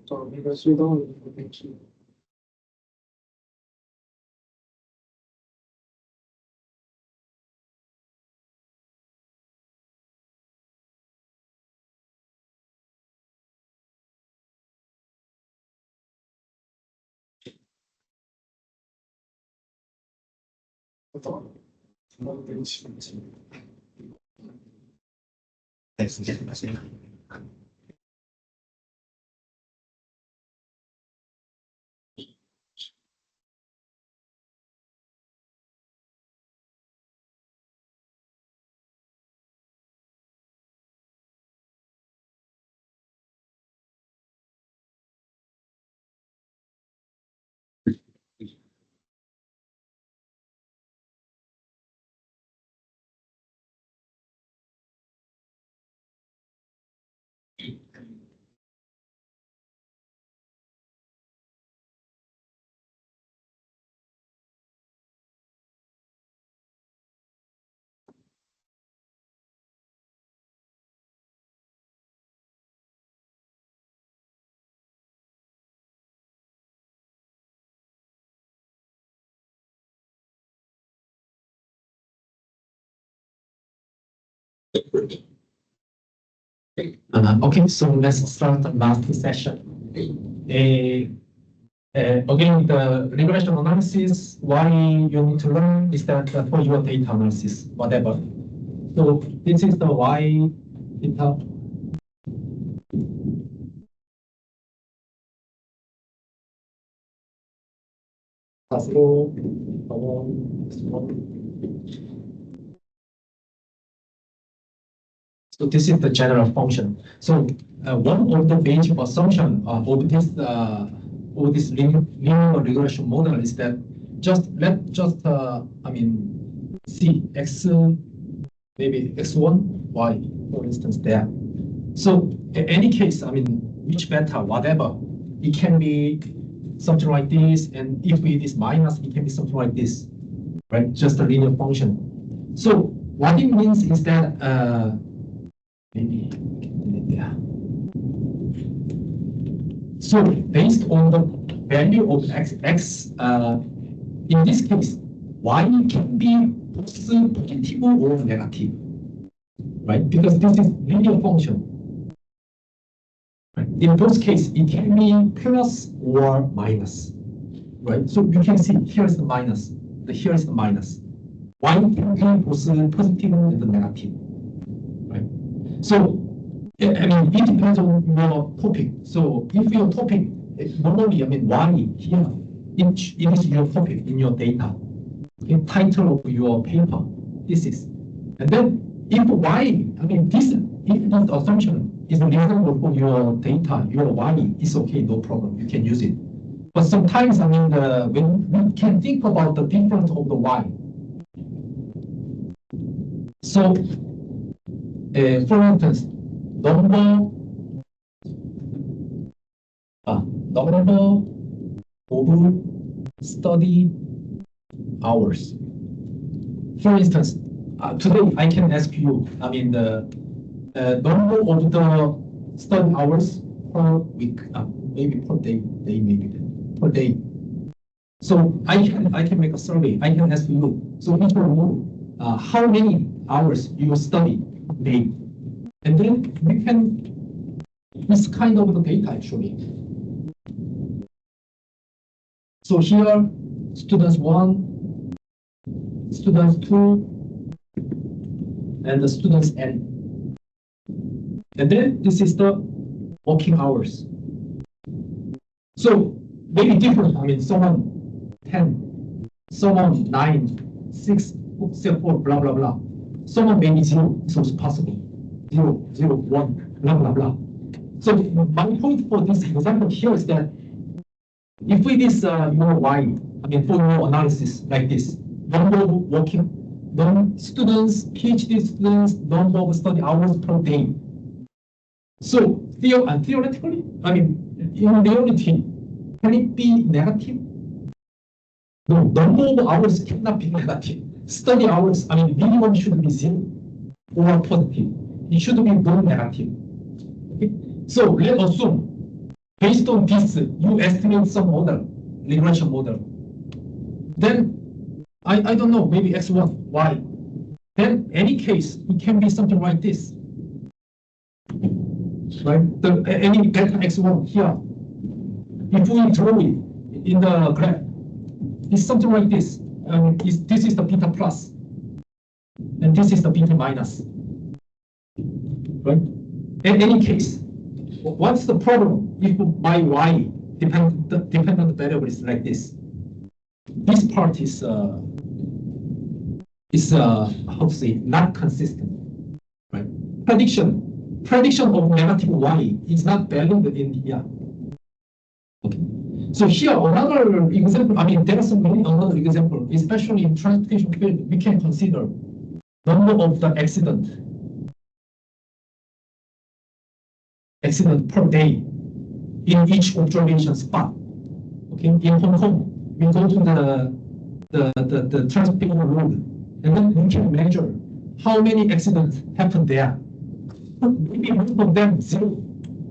找那个隧道的那个电池。我找了，什么电池？哎，时间时间。Okay, so let's start the last session. Again, the regression analysis, why you need to learn is that for your data analysis, whatever. So this is the why data. So this is the general function. So one of the basic assumption of this linear regression model is that see x maybe x1 y for instance there. So in any case, which beta whatever, it can be something like this, and if it is minus, it can be something like this, right? Just a linear function. So what it means is that maybe there. So based on the value of x, in this case, y can be positive or negative, right? Because this is linear function. Right? In both cases, it can be plus or minus, right? So you can see here is the minus, here is the minus. Y can be positive and negative, right? So it depends on your topic. So if your topic normally, Y here, it is your topic in your data. Okay, title of your paper, this is. And then if Y, if this assumption is reasonable for your data, your Y is okay, no problem, you can use it. But sometimes, when we can think about the difference of the Y. So, for instance, number of study hours. For instance, today I can ask you, the number of the study hours per week, maybe per day, per day. So I can make a survey. I can ask you. So each of you, how many hours you study a day, and then we can this kind of the data actually. So here, students 1, students 2, and the students N. And then this is the working hours. So maybe different. I mean, someone 10, someone 9, 6, 4, blah, blah, blah. Someone maybe 0, so it's possible. 0, 0, 1, blah, blah, blah. So my point for this example here is that if we this y, I mean for your analysis like this, number of working students, PhD students, number of study hours per day. So theoretically, I mean in reality, can it be negative? No, number of hours cannot be negative. Study hours, I mean minimum should be 0 or positive. It should be non-negative. Okay? So let's assume based on this, you estimate some model, regression model. Then, I don't know, maybe x1, y. Then, any case, it can be something like this. Right? Any delta x1 here, if we draw it in the graph, it's something like this. This is the beta plus, and this is the beta minus. Right? In any case, what's the problem if my y dependent variable is like this? This part is how to say, not consistent, right? Prediction of negative y is not valid in here. Okay. So here another example. I mean, there are so many another example, especially in transportation field. We can consider number of the accident per day in each observation spot. Okay, in Hong Kong, we go to the transportation road, and then we can measure how many accidents happen there. Maybe most of them 0,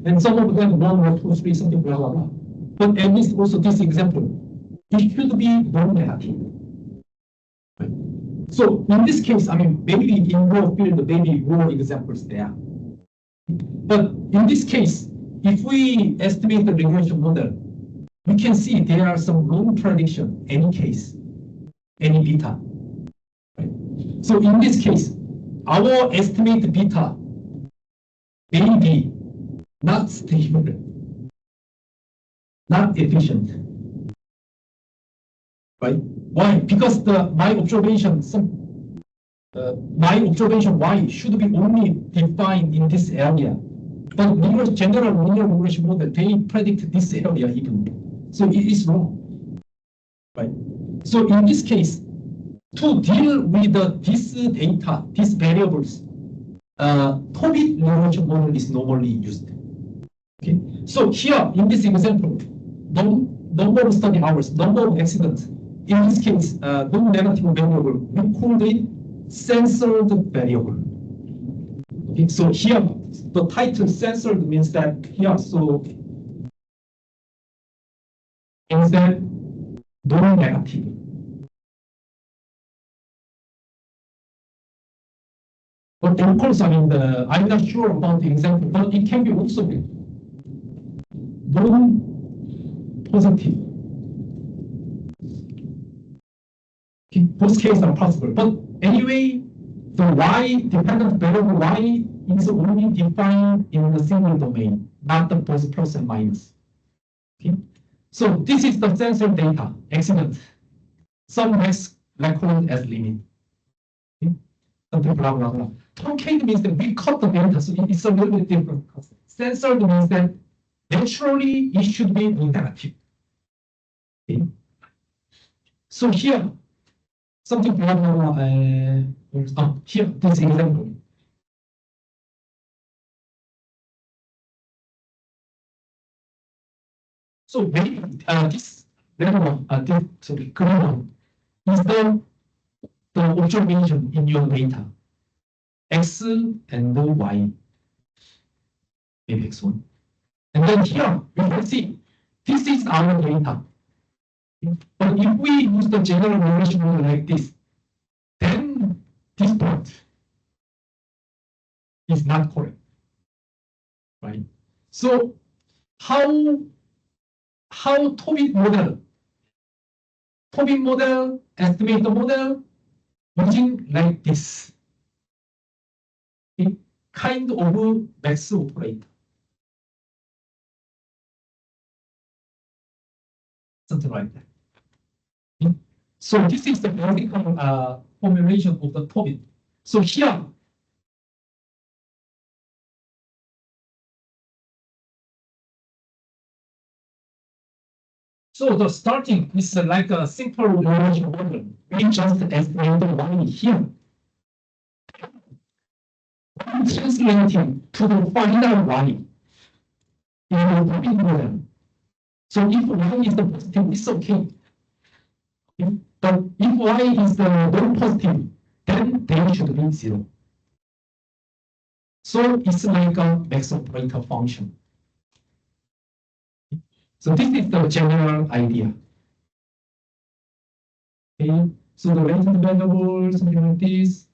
and some of them 1 or 2, 3, something blah blah blah. But at least also this example, it should be non-negative. Right? So in this case, I mean, maybe in raw field, maybe more examples there. But in this case, if we estimate the regression model, we can see there are some wrong prediction, any case, any beta. Right? So in this case, our estimate beta may be not stable, not efficient. Right? Why? Because my observation y should be only defined in this area. But general linear regression model, they predict this area even. So it is wrong. Right? So in this case, to deal with this data, these variables, Tobit regression model is normally used. Okay? So here in this example, number of study hours, number of accidents, in this case, non-negative variable, we call it censored variable. Okay, so here, the title censored means that here, so means that non-negative. But of course, I mean, I'm not sure about the example, but it can be also non-positive. Okay, both cases are possible, but anyway, the y dependent variable y is only defined in the single domain, not the both plus and minus. Okay, so this is the sensor data accident. Some max recorded as limit. Okay? Something blah blah blah. Truncate means that we cut the data, so it's a little bit different. Censored means that naturally it should be negative. Okay? So here, something blah blah blah. Here, this example. So maybe this level green one is the observation in your data, x and y, maybe x1. And then here we can see this is our data. But if we use the general regression model like this, then this part is not correct, right? So how Tobit model estimate the model using like this, it kind of max operator. something like that. Okay? So this is the basic formulation of the topic. So here, so the starting is like a simple relation model. We just estimate the y here. Translating to the final y in the topic model. So if y is the positive, it's okay. Okay? But if y is the non-positive, then they should be 0. So it's like a max operator function. So this is the general idea. Okay, so the latent variable, something like this,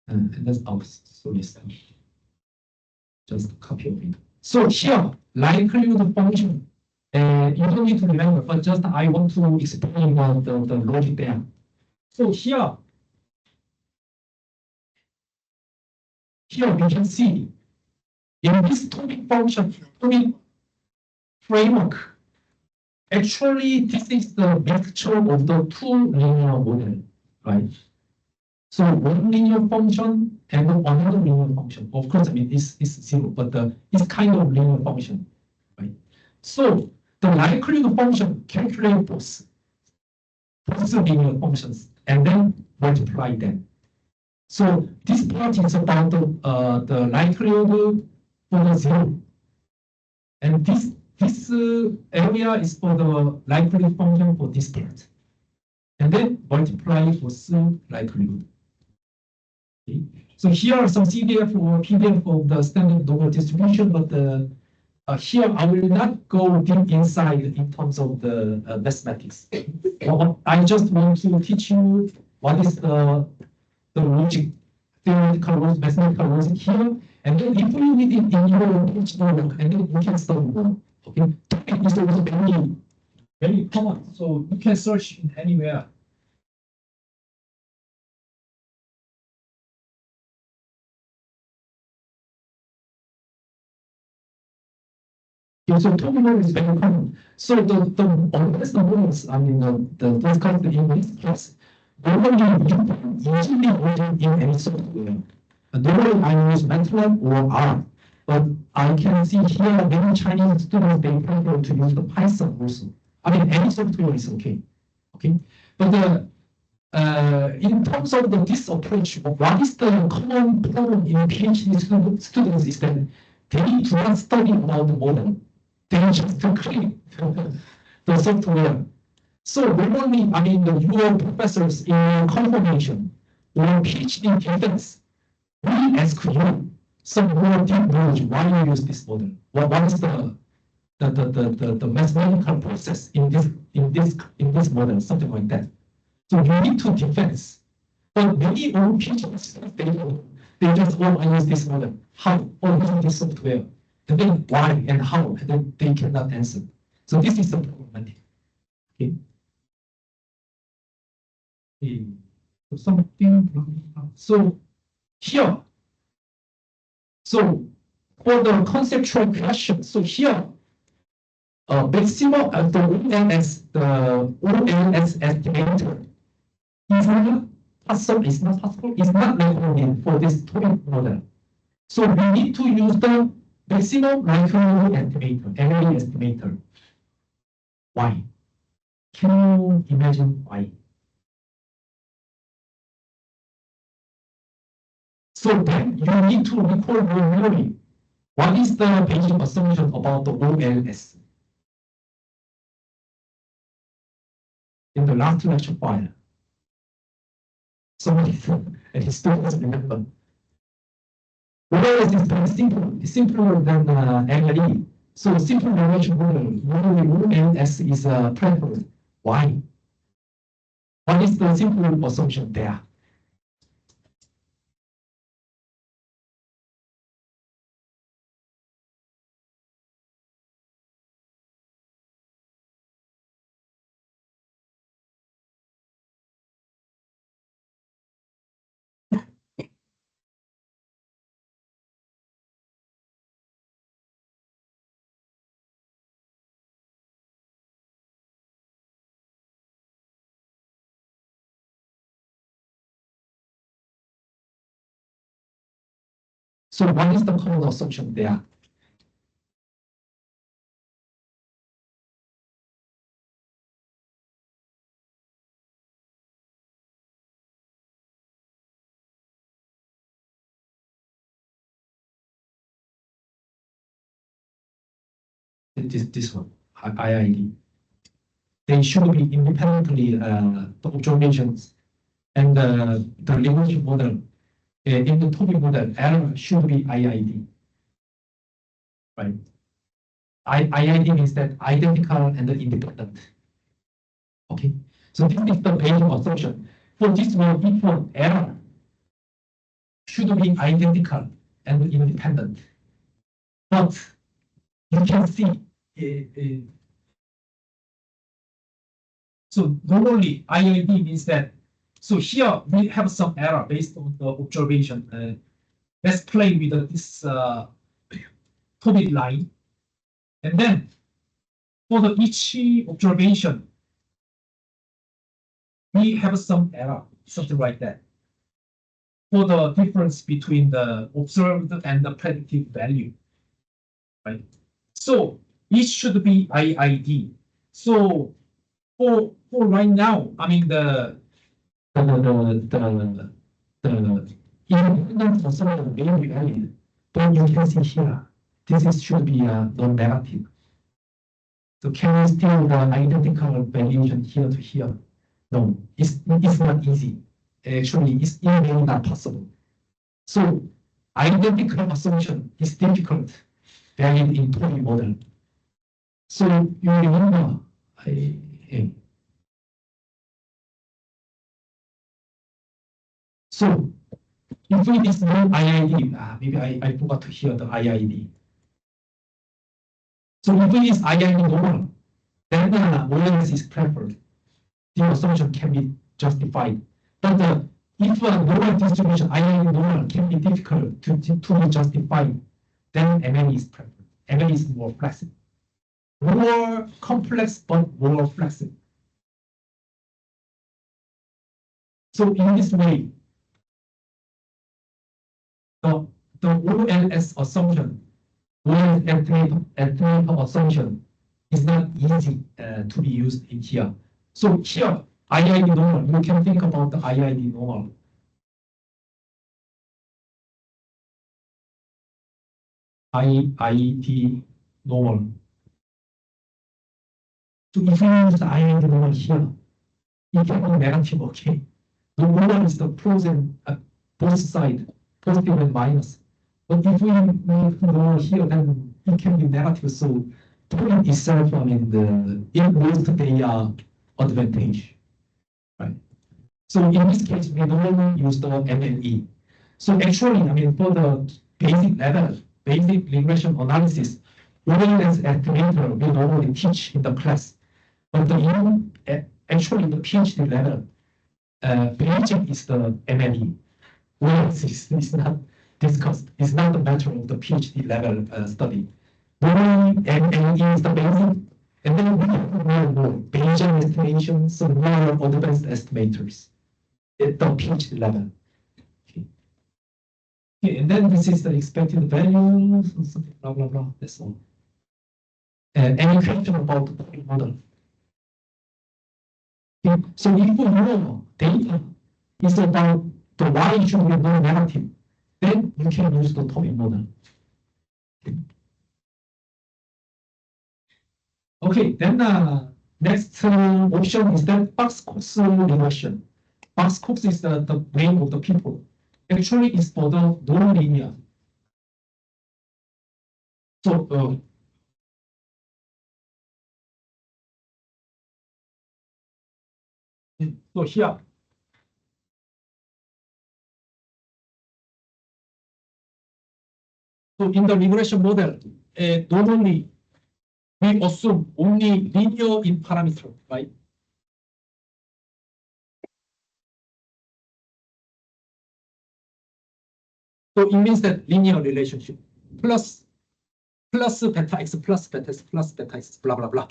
and that's our solution. Just copy of it. So here, likelihood function, you don't need to remember, but just I want to explain the logic there. So here we can see in this topic function, topic framework, actually, this is the mixture of the two linear model, right? So one linear function and another linear function. Of course, I mean, it's 0, but it's kind of linear function, right? So the likelihood function calculate both linear functions and then multiply them. So this part is about the likelihood for the 0. And this area is for the likelihood function for this part. And then multiply for some likelihood. Okay. So here are some CDF or PDF of the standard normal distribution, but here I will not go deep inside in terms of the mathematics. I just want to teach you what is the logic, theoretical logic, mathematical logic here, and then if you need it in your PhD work, and then you can study more. Okay, topic is also very common, so you can search in anywhere. Yeah, so topic model is very common. So the models, I mean, those kinds of in this class, normally you can easily written in any software. Normally I use MATLAB or R, but I can see here many Chinese students, they prefer to use the Python also. I mean, any software is okay. Okay, but in terms of this approach, what is the common problem in PhD students is that they do not study about the model. They just create the software. So normally, I mean, your professors in confirmation or PhD defense will ask you some more deep knowledge why you use this model. What is the mathematical process in this model, something like that. So you need to defense. But many old PhD students, they just want to use this model. How? Or using this software. And then why and how? And then they cannot answer. So this is the problematic. Okay. Okay. So here, so for the conceptual question, so here, maximum the ONS, estimator is not possible, it's not recommended for this topic model. So we need to use the maximum likelihood estimator, MLE estimator. Why? Can you imagine why? So then you need to recall more memory. What is the basic assumption about the OLS? In the last lecture file. Somebody and his students remember. OLS is very simple. It's simpler than MLE. So simple relation model, normally OLS is preferred. Why? What is the simple assumption there? So what is the common assumption there? This one, IID. They should be independently the observations and the regression model in the topic model error should be IID. Right? IID means that identical and independent. Okay, so this is the basic assumption. For this one, if one error should be identical and independent, but you can see. So normally IID means that. So here we have some error based on the observation. Let's play with this topic line, and then for the each observation, we have some error, something like that, for the difference between the observed and the predicted value, right? So it should be IID. So for right now, I mean the independent for some of the value value, but you can see here, should be non-negative. So can we still the identical valuation here to here? No, it's not easy. Actually, it's really not possible. So identical assumption is difficult, valid in topic model. So you remember, so if it is no IID, maybe I forgot to hear the IID. So if it is IID normal, then modulus is preferred. The assumption can be justified. But if a normal distribution, IID normal, can be difficult to be justified, then ML is preferred. ML is more flexible. More complex, but more flexible. So in this way, the OLS assumption, OLS estimator assumption is not easy to be used in here. So here, IID normal, you can think about the IID normal. IID normal. So if you use the IID normal here, it can be negative, okay? The normal is the pros and both sides, positive and minus. But if we make normal here, then it can be negative. So point itself, I mean, in most they are advantage, right? So in this case, we normally use the MLE. So actually, I mean, for the basic level, basic regression analysis, OLS estimator we normally teach in the class. But actually, the PhD level, Bayesian is the MLE. OLS is not discussed. It's not the matter of the PhD level study. Normally, MLE is the basic. And then we have more Bayesian estimations, so more advanced estimators at the PhD level. Okay, and then this is the expected value, something blah blah blah. That's all. Any question about the topic model? Okay, so if you know data is about the y should be non-negative, then you can use the topic model. Okay, then next option is that Box-Cox regression. Box-Cox is the name of the people. Actually, it's for the non-linear. So here. So in the regression model, normally we assume only linear in parameter, right? So it means that linear relationship plus beta x plus beta x blah blah blah.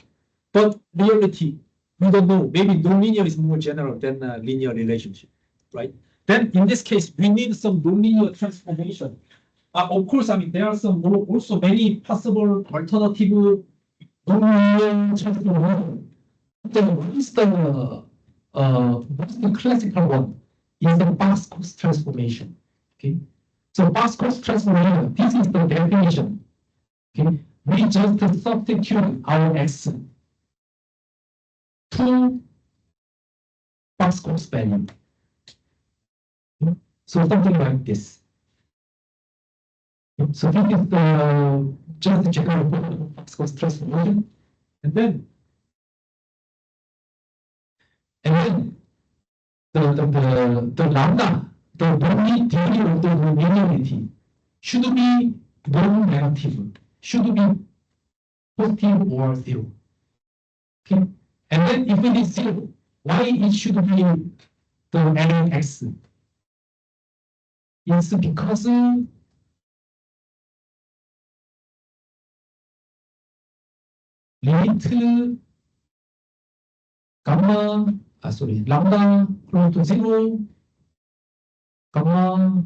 But reality, we don't know. Maybe nonlinear is more general than a linear relationship, right? Then in this case, we need some nonlinear transformation Of course, I mean, there are some also many possible alternative nonlinear transformation. What is the classical one? Is the Box-Cox transformation. Okay, so Box-Cox transformation. This is the definition. Okay, we just substitute our x to Box-Cox value. Okay? So something like this. Okay? So this is the just general Box-Cox transformation, and then the lambda, the only degree of the linearity should be non-negative, should be positive or zero. Okay, and then if it is zero, why it should be the LX? It's because limit gamma, lambda close to zero, gamma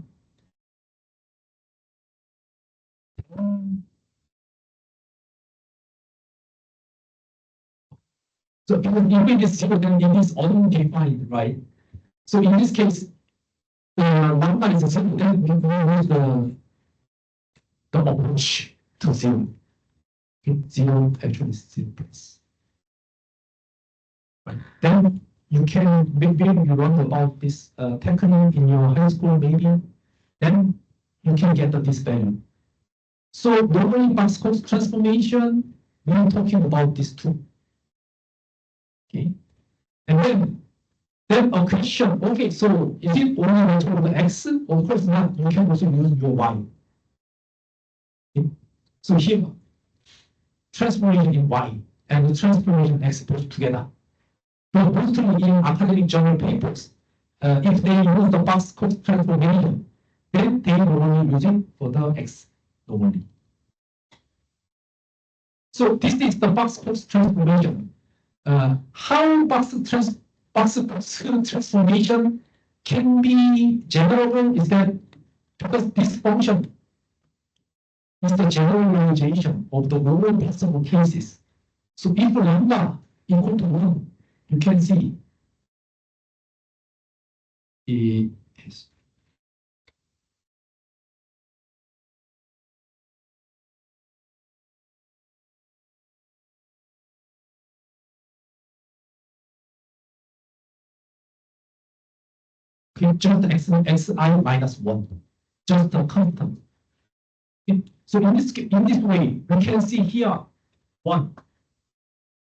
so if it is zero, then it is undefined, right? So in this case, lambda is zero, then we use the approach to zero. Okay, zero actually is 0 plus. Right. Then you can maybe you learn about this technique in your high school, maybe. Then you can get this value. So normally Box-Cox transformation, we are talking about these two. Okay, and then a question. Okay, so is it only matter of the x? Of course not. You can also use your y. Okay? So here, transformation in y and the transformation x put together. But mostly in academic journal papers, if they use the Box-Cox transformation, then they normally use it for the x normally. So this is the Box-Cox transformation. How Box-Cox transformation can be general is that because this function is the generalization of the all possible cases. So if lambda equal to 1, you can see yes. Okay, just xi minus 1, just a constant. Okay. So in this way, we can see here 1,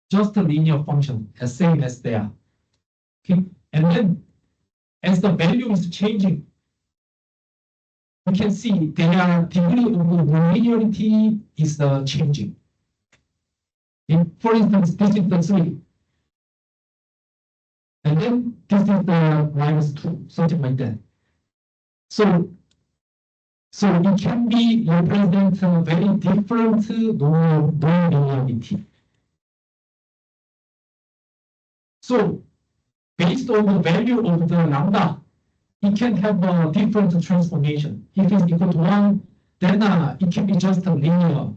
just a linear function, as same as there. Okay, and then as the value is changing, we can see their degree of linearity is changing. For instance, this is the 3. And then this is the minus 2, something like that. So it can be represent a very different non-linearity. So based on the value of the lambda, it can have a different transformation. If it's equal to 1, then it can be just a linear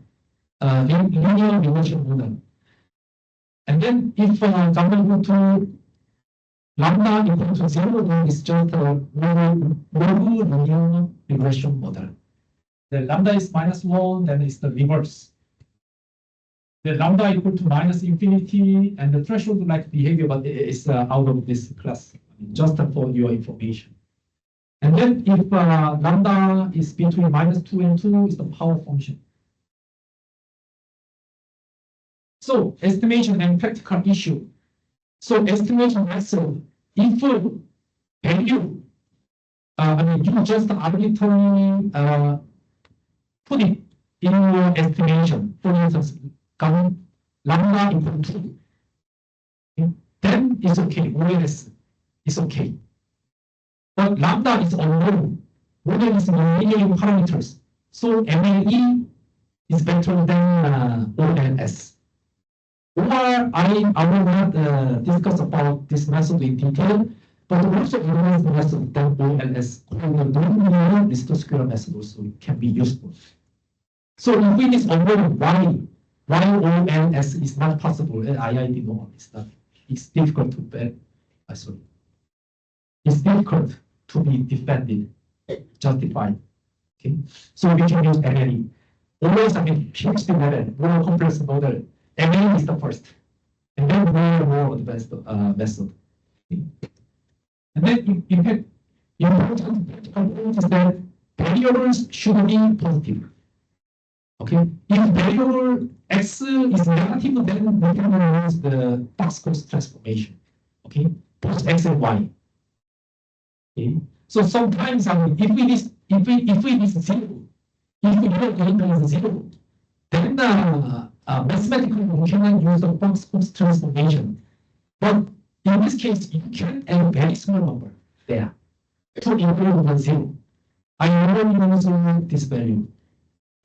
regression model. And then if gamma equal to lambda equal to 0, then it's just a linear regression model. The lambda is minus 1, then it's the reverse. The lambda equal to minus infinity, and the threshold-like behavior, but it's out of this class, just for your information. And then if lambda is between minus 2 and 2, is the power function. So estimation and practical issue. So estimation method, if value, you just arbitrarily put it in your estimation. For instance, lambda equal to 2. Okay? Then it's okay, OLS is okay. But lambda is unknown. Model is non-linear parameters. So MLE is better than OLS. Or I will not discuss about this method in detail, But also advanced method that OLS, called the nonlinear least square method, also can be useful. So if we is avoid why OLS is not possible at IID norm, it's difficult to it's difficult to be defended, justified. Okay, so we can use MLE. Always, PhD level, more complex model. MLE is the first, and then more advanced method. Okay. And then, in fact, important point is that variables should be positive. Okay, if variable x is negative, then we can use the box-cos transformation. Okay, both x and y. Okay, so sometimes if it is zero, if we know is zero, then mathematically we cannot use the box-cos transformation. But in this case, you can add a very small number there to include the zero. I never use this value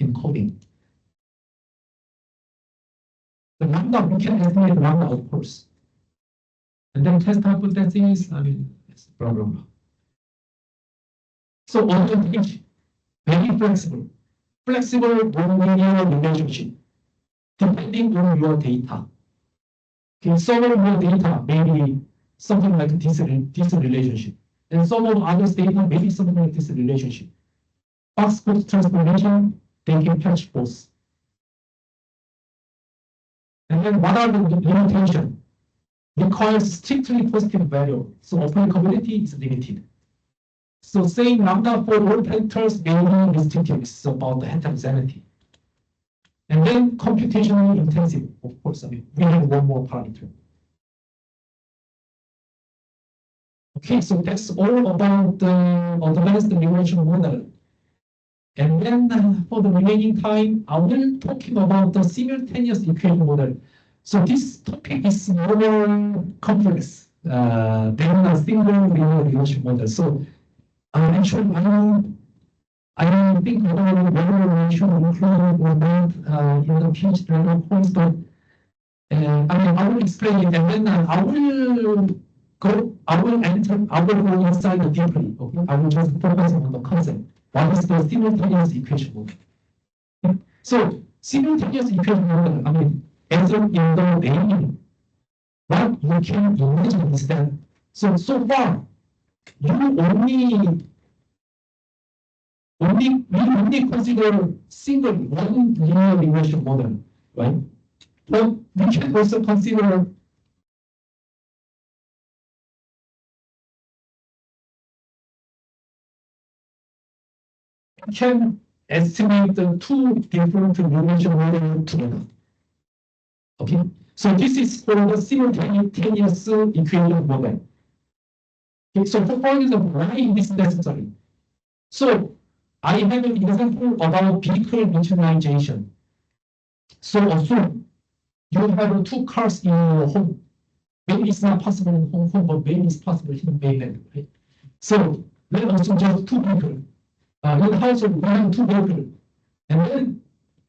in coding. The lambda, we can estimate lambda, of course. And then test hypothesis, it's blah, blah, blah. So on the page, very flexible. Flexible nonlinear relationship, depending on your data. Okay, some of your data may be something like this relationship. And some of others data may be something like this relationship. Box-cos transformation, they can catch both. And then what are the limitations? Requires strictly positive value, so applicability is limited. So saying lambda for all factors may be restrictive, it's about the heterogeneity. And then computationally intensive, of course, we have one more parameter. Okay, so that's all about the advanced regression model. And then for the remaining time, I will talking about the simultaneous equation model. So this topic is more complex than a single linear regression model. So actually, I don't think whether we should include or not in the PhD level course, but I will explain it, and then I will go inside the deeply. Okay, I will just focus on the concept. What is the simultaneous equation model? So simultaneous equation model, as in the name, what you can imagine is that so far you only consider single one linear regression model, right? But we can also consider can estimate the two different regression models together. Okay, so this is called the simultaneous equation model. Okay, so for example, why is this necessary? So I have an example about vehicle mutualization. So assume you have two cars in your home. Maybe it's not possible in home, but maybe it's possible in mainland, right? So let's assume just two vehicles. In the household, we have two vehicles. And then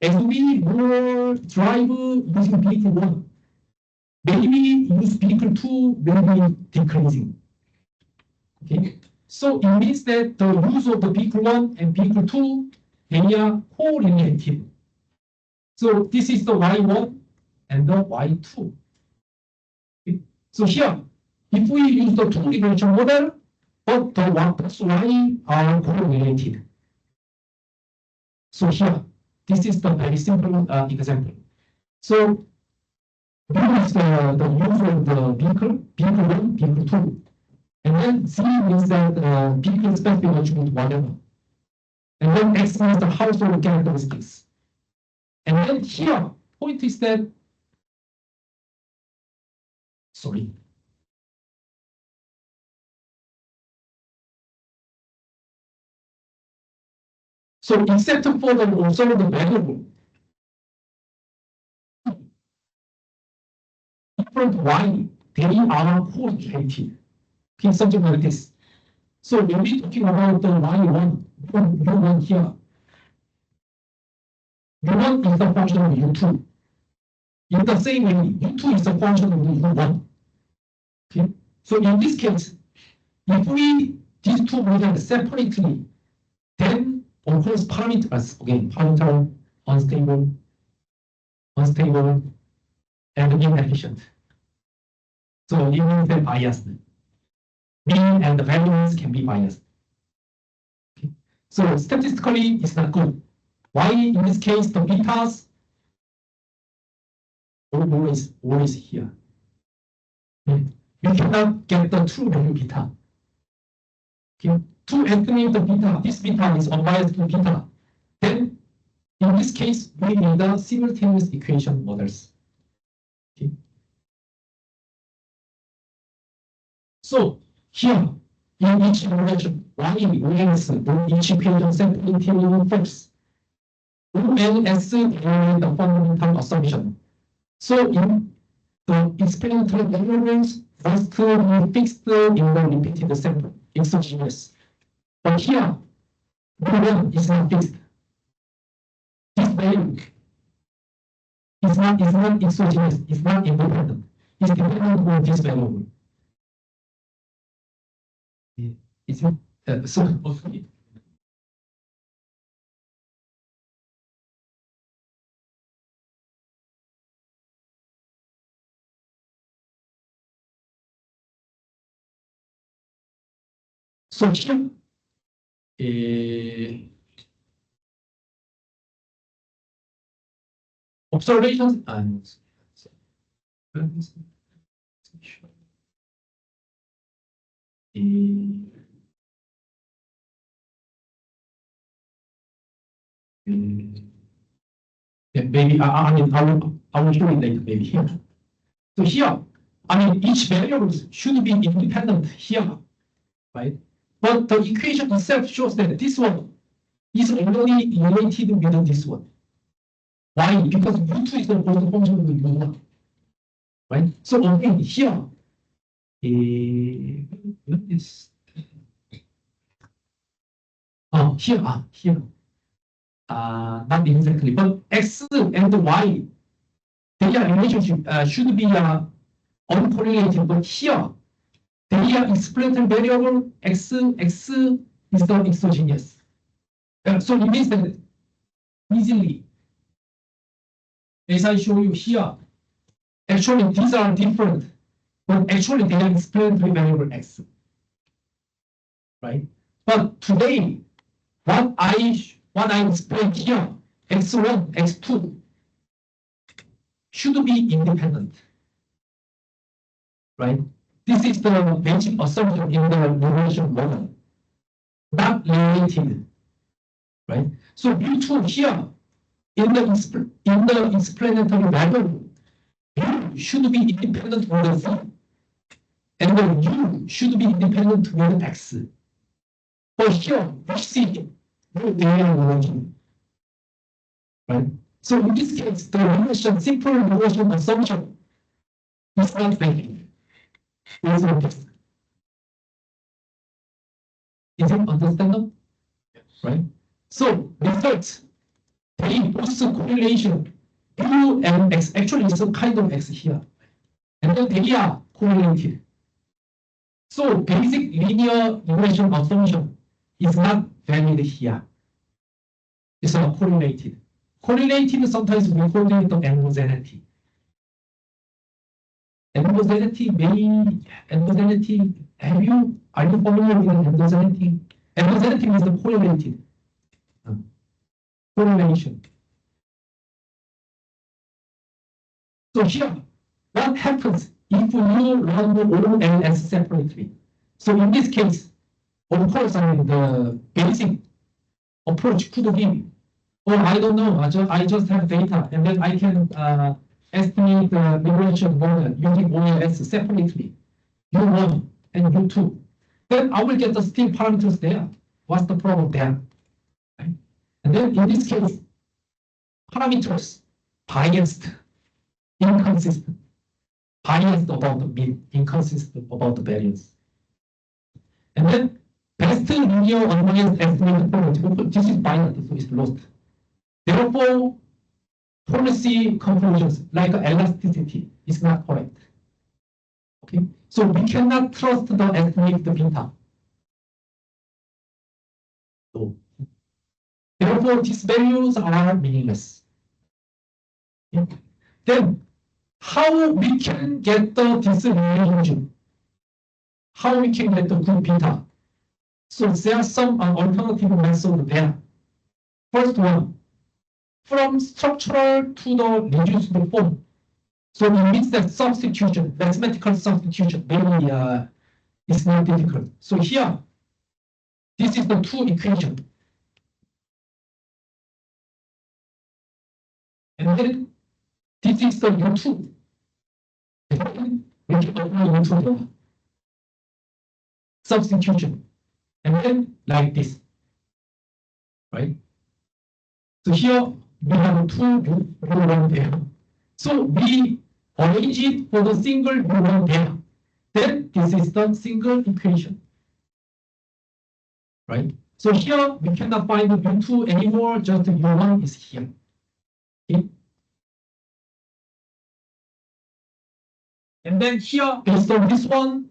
as we will drive using vehicle 1, maybe use vehicle 2 will be decreasing. Okay, so it means that the use of the vehicle 1 and vehicle 2, they are correlated. So this is the Y1 and the Y2. Okay. So here, if we use the two regression model, but the Y plus Y are correlated. So here, this is the very simple example. So this is the use of the vehicle 1, vehicle 2. And then Z means that vehicle specific attribute whatever. And then X means the household characteristics. And then here, point is that, sorry. So except for the also the variable, different Y, they are correlated. Okay, something like this. So when we're talking about the Y1, U1 here, U1 is the function of U2. In the same way, U2 is a function of U1. Okay, so in this case, If these two models separately, then of course parameters, again, parameter unstable, and inefficient. So it means that biased. Mean and the values can be biased. Okay. So statistically, it's not good. Why in this case the betas always here? You cannot get the true value beta. Okay. To estimate the beta, this beta is unbiased to beta. Then in this case, we need the simultaneous equation models. Okay. So here, in each equation, y is each equation sensitivity force. ONS is the fundamental assumption. So in the experimental variables must be fixed in the repeated sample, exogenous. But here, one is not fixed. This value is not exogenous, it's not independent. It's dependent on this variable. Is it? So, okay. So here, observations and maybe I mean I will show it later maybe here. So here, I mean each variable should be independent here, right? But the equation itself shows that this one is only related with this one. Why? Because U2 is the first function of U1, right? So again here, is here. Not exactly, but X and Y, their relationship should be uncorrelated. But here, their explanatory variable X is the exogenous. So it means that easily, as I show you here, actually these are different, but actually they are explanatory variable X, right? But today, what I explained here, X1, X2, should be independent, right? This is the basic assumption in the regression model, not related, right? So U2 here, in the explanatory variable, U should be independent of the Z, and then U should be independent with X. But here, you see, they are related, right? So in this case, the simple regression assumption is not valid. Is it understandable? Right? So results, they boost correlation. U and X actually is a kind of X here. And then they are correlated. So basic linear regression assumption is not valid here. It's not correlated. Correlated sometimes we call it the endogeneity. Endogeneity, are you familiar with endogeneity? Endogeneity is the correlated. Correlation. So here, what happens if you run O and S separately? So in this case, of course, I mean the basic approach could be, or I don't know, I just have data and then I can estimate the regression model using OLS separately, U1 and U2. Then I will get the still parameters there. What's the problem there? Right? And then in this case, parameters biased, inconsistent, biased about the mean, inconsistent about the variance. And then best linear unbiased estimate probability, this is biased, so it's lost. Therefore, policy conclusions like elasticity is not correct. Okay, so we cannot trust the estimated beta. So, therefore, these values are meaningless. Okay. Then, how we can get this relationship? How we can get the good beta? So there are some alternative methods there. First one, from structural to the reduced form. So it means that substitution, mathematical substitution, maybe is not difficult. So here, this is the two equation. And then this is the U2. And then we can apply U2 substitution. And then like this. Right? So here we have two U1 there. So we arrange it for the single U1 there. Then this is the single equation. Right? So here we cannot find the U2 anymore, just the U1 is here. Okay? And then here, based on this one,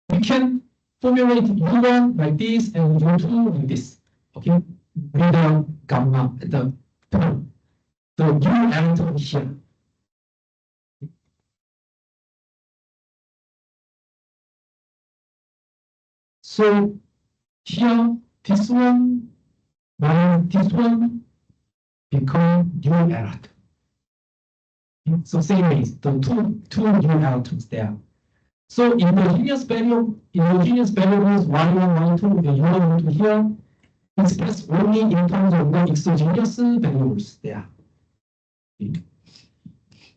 we can formulate U1 like this and U2 like this. Okay? With the gamma, the U element here. So here, this one minus this one become U element. So same is the two new elements there. So homogeneous variables y1, y2, and u1, u2 here expressed only in terms of the exogenous variables there.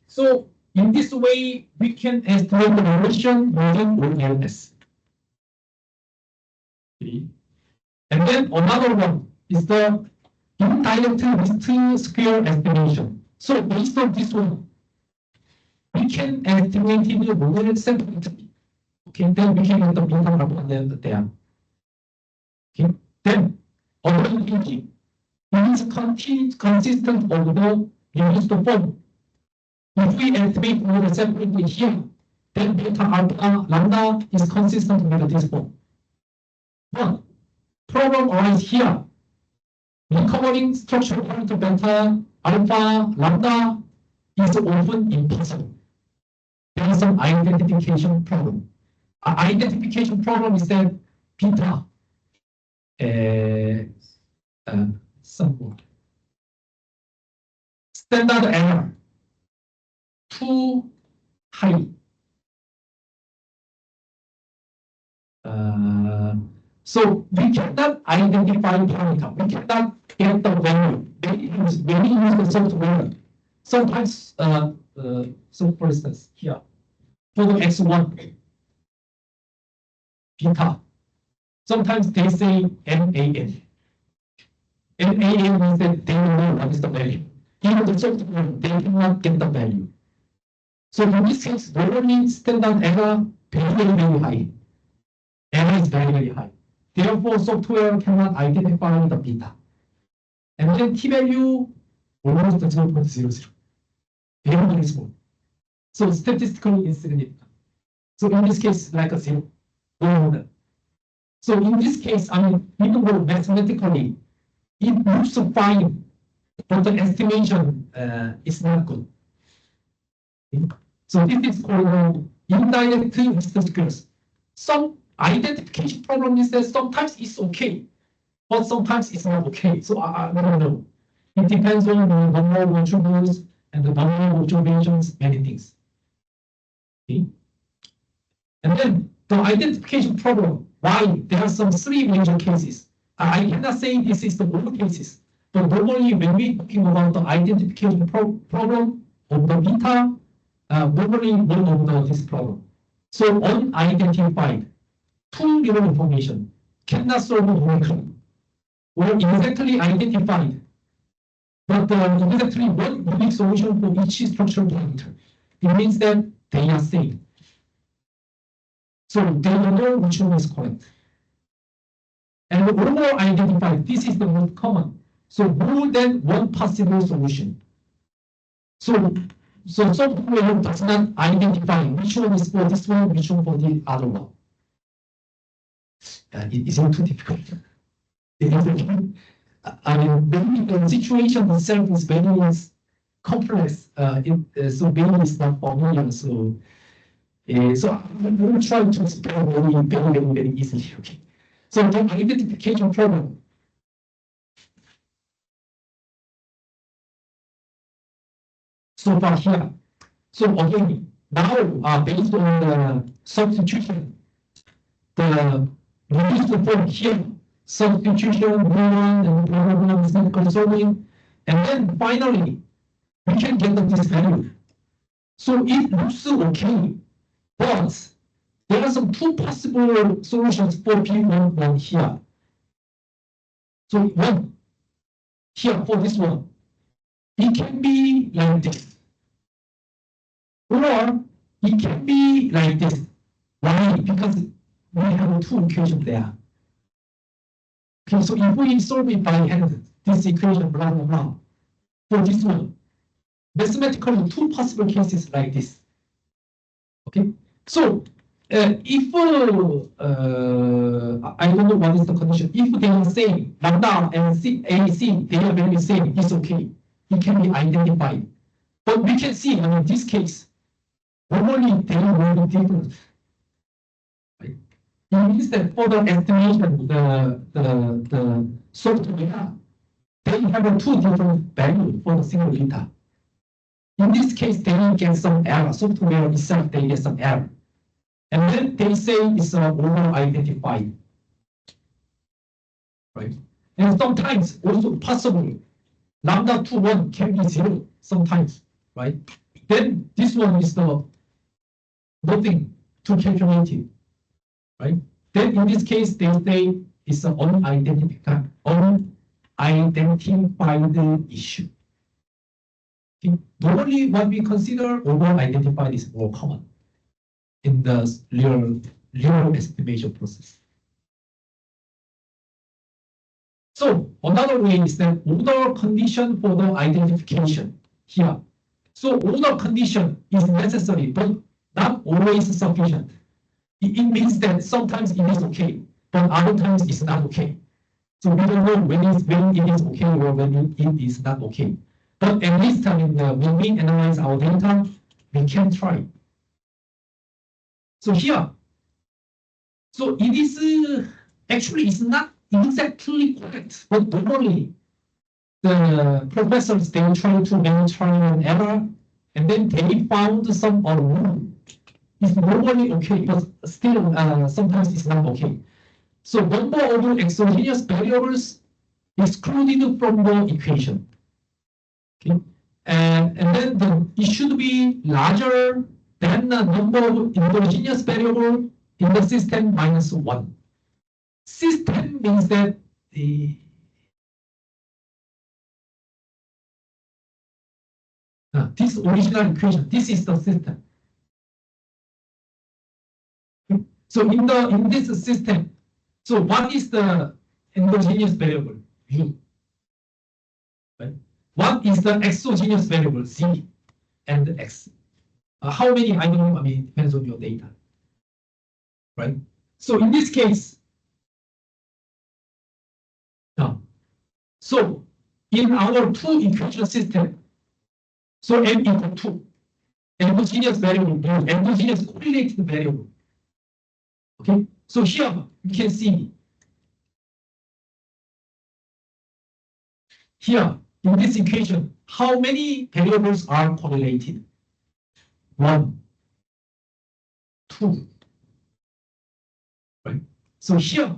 So in this way, we can estimate the relation using OLS. And then another one is the indirect least square estimation. So based on this one, we can estimate the model separately. Okay, then we can get the beta component there. Okay, then another thinking, it is consistent of the reduced form. If we estimate model separately here, then beta alpha lambda is consistent with this form. But problem arises here. Recovering structural parameter beta alpha lambda is often impossible. There is some identification problem. Identification problem is that beta somewhat standard error too high. So we cannot identify parameter. We cannot get the value. When we use the software, sometimes so for instance here for the x1 beta, sometimes they say NaN. NaN means that they don't know what is the value. Even the software, they cannot get the value. So in this case, normally standard error very high. Error is very high. Therefore, software cannot identify the beta. And then t-value almost 0.00. Very small. So statistically insignificant. So in this case, like a 0. So in this case, I mean, even though mathematically it looks fine, but the estimation is not good. So this is called indirect least squares. Some identification problem is that sometimes it's okay, but sometimes it's not okay. So I don't know. It depends on the number of attributes and the number of observations, many things. Okay. And then the identification problem, why? There are some three major cases. I cannot say this is the all cases, but normally when we're talking about the identification problem of the beta, normally one of this problem. So unidentified, too little information, cannot solve uniquely, or exactly identified, but exactly one unique solution for each structural parameter. It means that they are same. So they don't know which one is correct. And the overall identified, this is the most common. So more than one possible solution. So So software does not identify which one is for this one, which one for the other one. It isn't too difficult. It isn't. I mean, the situation itself is very complex. So maybe it's not familiar. So I will try to explain very easily. Okay. So the identification problem. So far here. So again, now based on the substitution, the reduced form here, substitution, one, and blah, blah, blah, consoliding, and then finally, we can get this value. So it looks okay, but there are some two possible solutions for P11 here. So one, here for this one, it can be like this. Or it can be like this. Why? Because we have two equations there. Okay, so if we solve it by hand, this equation, blah, blah, blah, for this one, mathematically, two possible cases like this. Okay, so if I don't know what is the condition. If they are same, lambda and AC, they are very same, it's okay. It can be identified. But we can see, in this case, normally they are very different. Right? It means that for the estimation, the software, they have two different values for the single beta. In this case, they get some error. Software itself, they get some error. And then they say it's over-identified. Right? And sometimes also possible, lambda 2, 1 can be 0 sometimes. Right? Then this one is nothing to calculate it. Right? Then in this case, they say it's an unidentified issue. Okay. Normally, what we consider over-identified is more common in the real estimation process. So another way is that order condition for the identification here. So order condition is necessary, but not always sufficient. It means that sometimes it is okay, but other times it's not okay. So we don't know when it is okay or when it is not okay. But at least when we analyze our data, we can try. So here, so it is actually it's not exactly correct, but normally the professors they try to maintain an error, and then they found some rule. It's normally okay, but still sometimes it's not okay. So number of exogenous variables excluded from the equation. Okay, and then it should be larger than the number of endogenous variables in the system minus 1. System means that this original equation, this is the system. So in this system, so what is the endogenous variable? U. Right? What is the exogenous variable? Z and X. How many? I don't know. I mean, it depends on your data. Right? So in this case, so in our two equation system, so M equal to endogenous variable, endogenous correlated variable. Okay, so here you can see here in this equation, how many variables are correlated? 1, 2. Right? So here,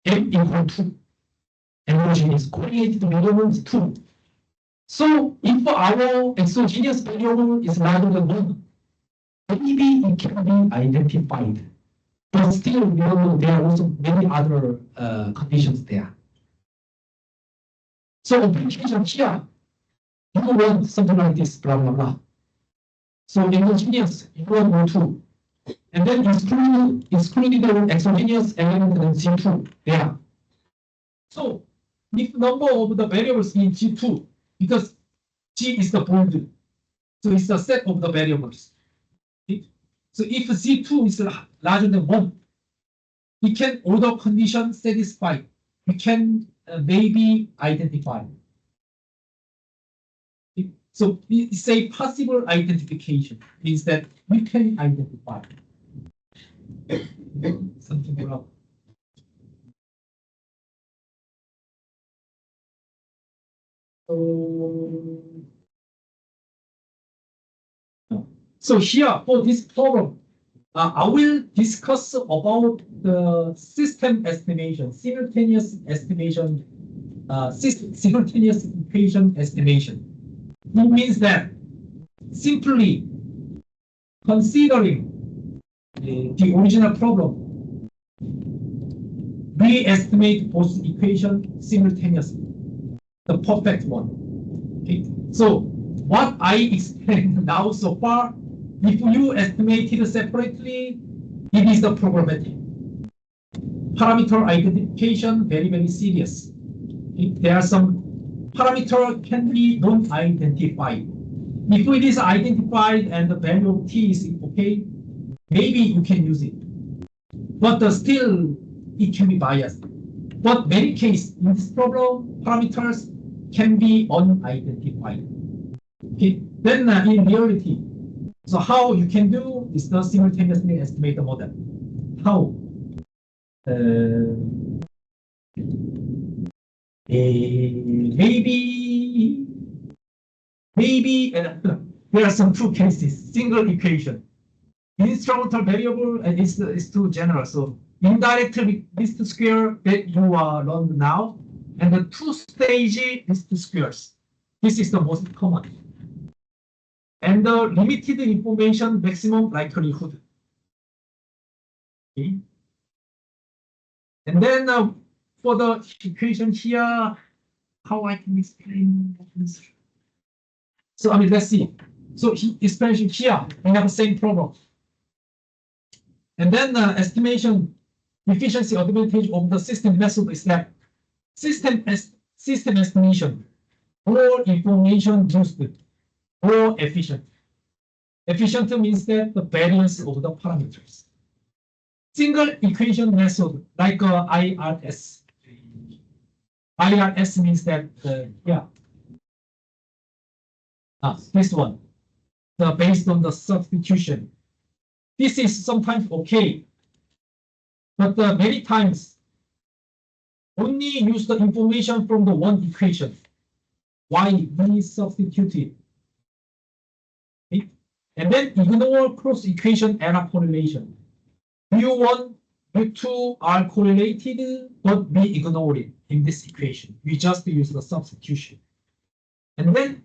M equal to endogenous correlated variable is 2. So if our exogenous variable is larger than 1, maybe it can be identified. But still, we don't know there are also many other conditions there. So application here, you want something like this, blah, blah, blah. So endogenous, you want 2. And then excluded the exogenous element in G2 there. So if number of the variables in G2, because G is the bold So it's a set of the variables. Okay? So if Z2 is larger than 1, we can order condition satisfied. We can maybe identify. Okay? So it's a possible identification, means that we can identify something wrong. So here for this problem, I will discuss about the system estimation, simultaneous estimation, simultaneous equation estimation. It means that simply considering the original problem, we estimate both equations simultaneously, the perfect one. Okay. So what I explained now so far, if you estimate it separately, it is the problematic. Parameter identification, very, very serious. If there are some parameter can be non-identified. If it is identified and the value of t is okay, maybe you can use it. But still, it can be biased. But many cases in this problem, parameters can be unidentified. Okay. Then in reality, so how you can do is the simultaneously estimate the model. How? Maybe there are some two cases. Single equation, instrumental variable, and it's too general. So indirect least square that you are learned now, and the two-stage least squares. This is the most common. And the limited information maximum likelihood. Okay. And then for the equation here, how I can explain this? So I mean, let's see. So especially here, we have the same problem. And then estimation efficiency advantage of the system method is that system estimation, more information boosted, more efficient. Efficient means that the variance of the parameters. Single equation method like IRS. IRS means that this one, based on the substitution. This is sometimes okay, but many times only use the information from the one equation. Why we substitute it? Okay? And then ignore cross equation error correlation. U1, U2 are correlated, but we ignore it in this equation. We just use the substitution. And then,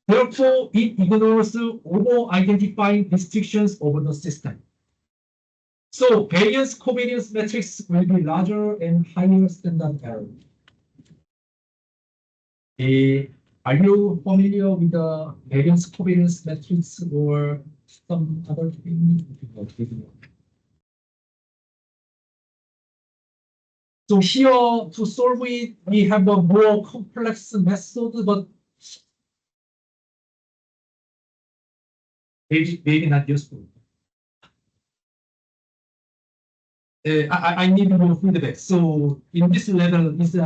therefore, it ignores over-identifying restrictions over the system. So variance covariance matrix will be larger and higher standard error. Are you familiar with the variance covariance matrix or some other thing? So here to solve it, we have a more complex method, but maybe not useful. I need more feedback. So in this level, is it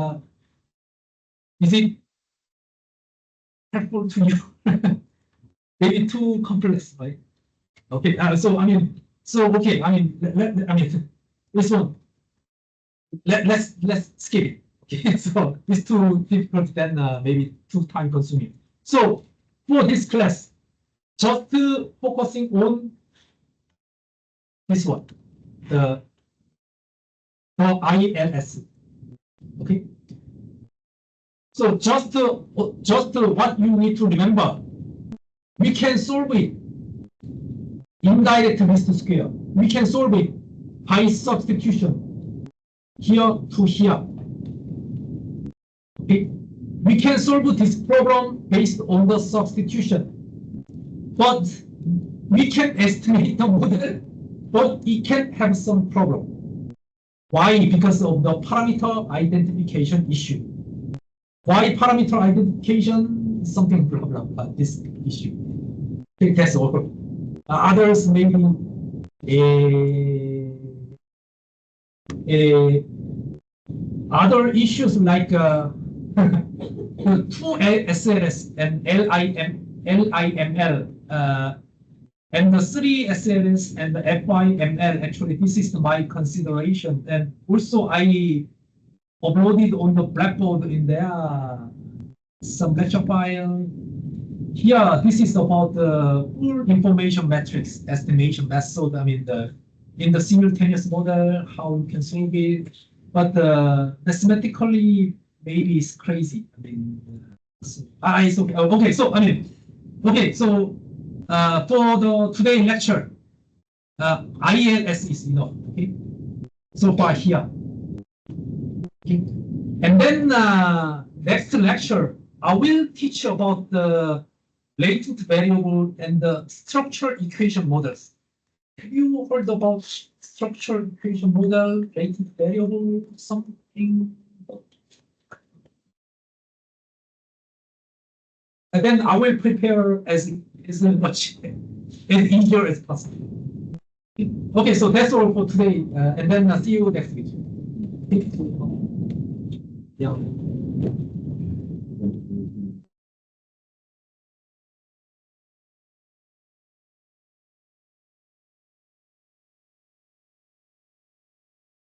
helpful to you? Maybe too complex, right? Okay. This one. Let's skip it. Okay. So it's too difficult, then maybe too time consuming. So for this class, just focusing on this one, the ILS. Okay. So just what you need to remember, we can solve it indirect least square. We can solve it by substitution here to here. Okay. We can solve this problem based on the substitution, but we can estimate the model, but it can have some problem. Why? Because of the parameter identification issue. Why parameter identification? Something blah blah blah. This issue. Okay, that's all. Others maybe other issues like the two SLS and LIML and the three SLS and the FIML. Actually, this is my consideration, and also I uploaded on the Blackboard in there some lecture file. Here, this is about the full information matrix estimation method. I mean, in the simultaneous model, how you can solve it. But mathematically, maybe it's crazy. I mean, okay. So I mean, okay. So for the today lecture, ILS is enough. Okay. So far here. Okay. And then next lecture, I will teach about the latent variable and the structure equation models. Have you heard about structure equation model, latent variable, something? And then I will prepare as much as easier as possible. Okay, so that's all for today, and then see you next week. Yeah.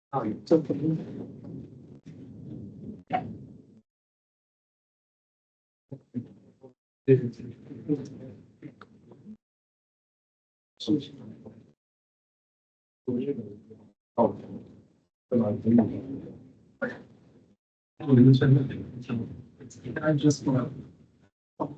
I just want to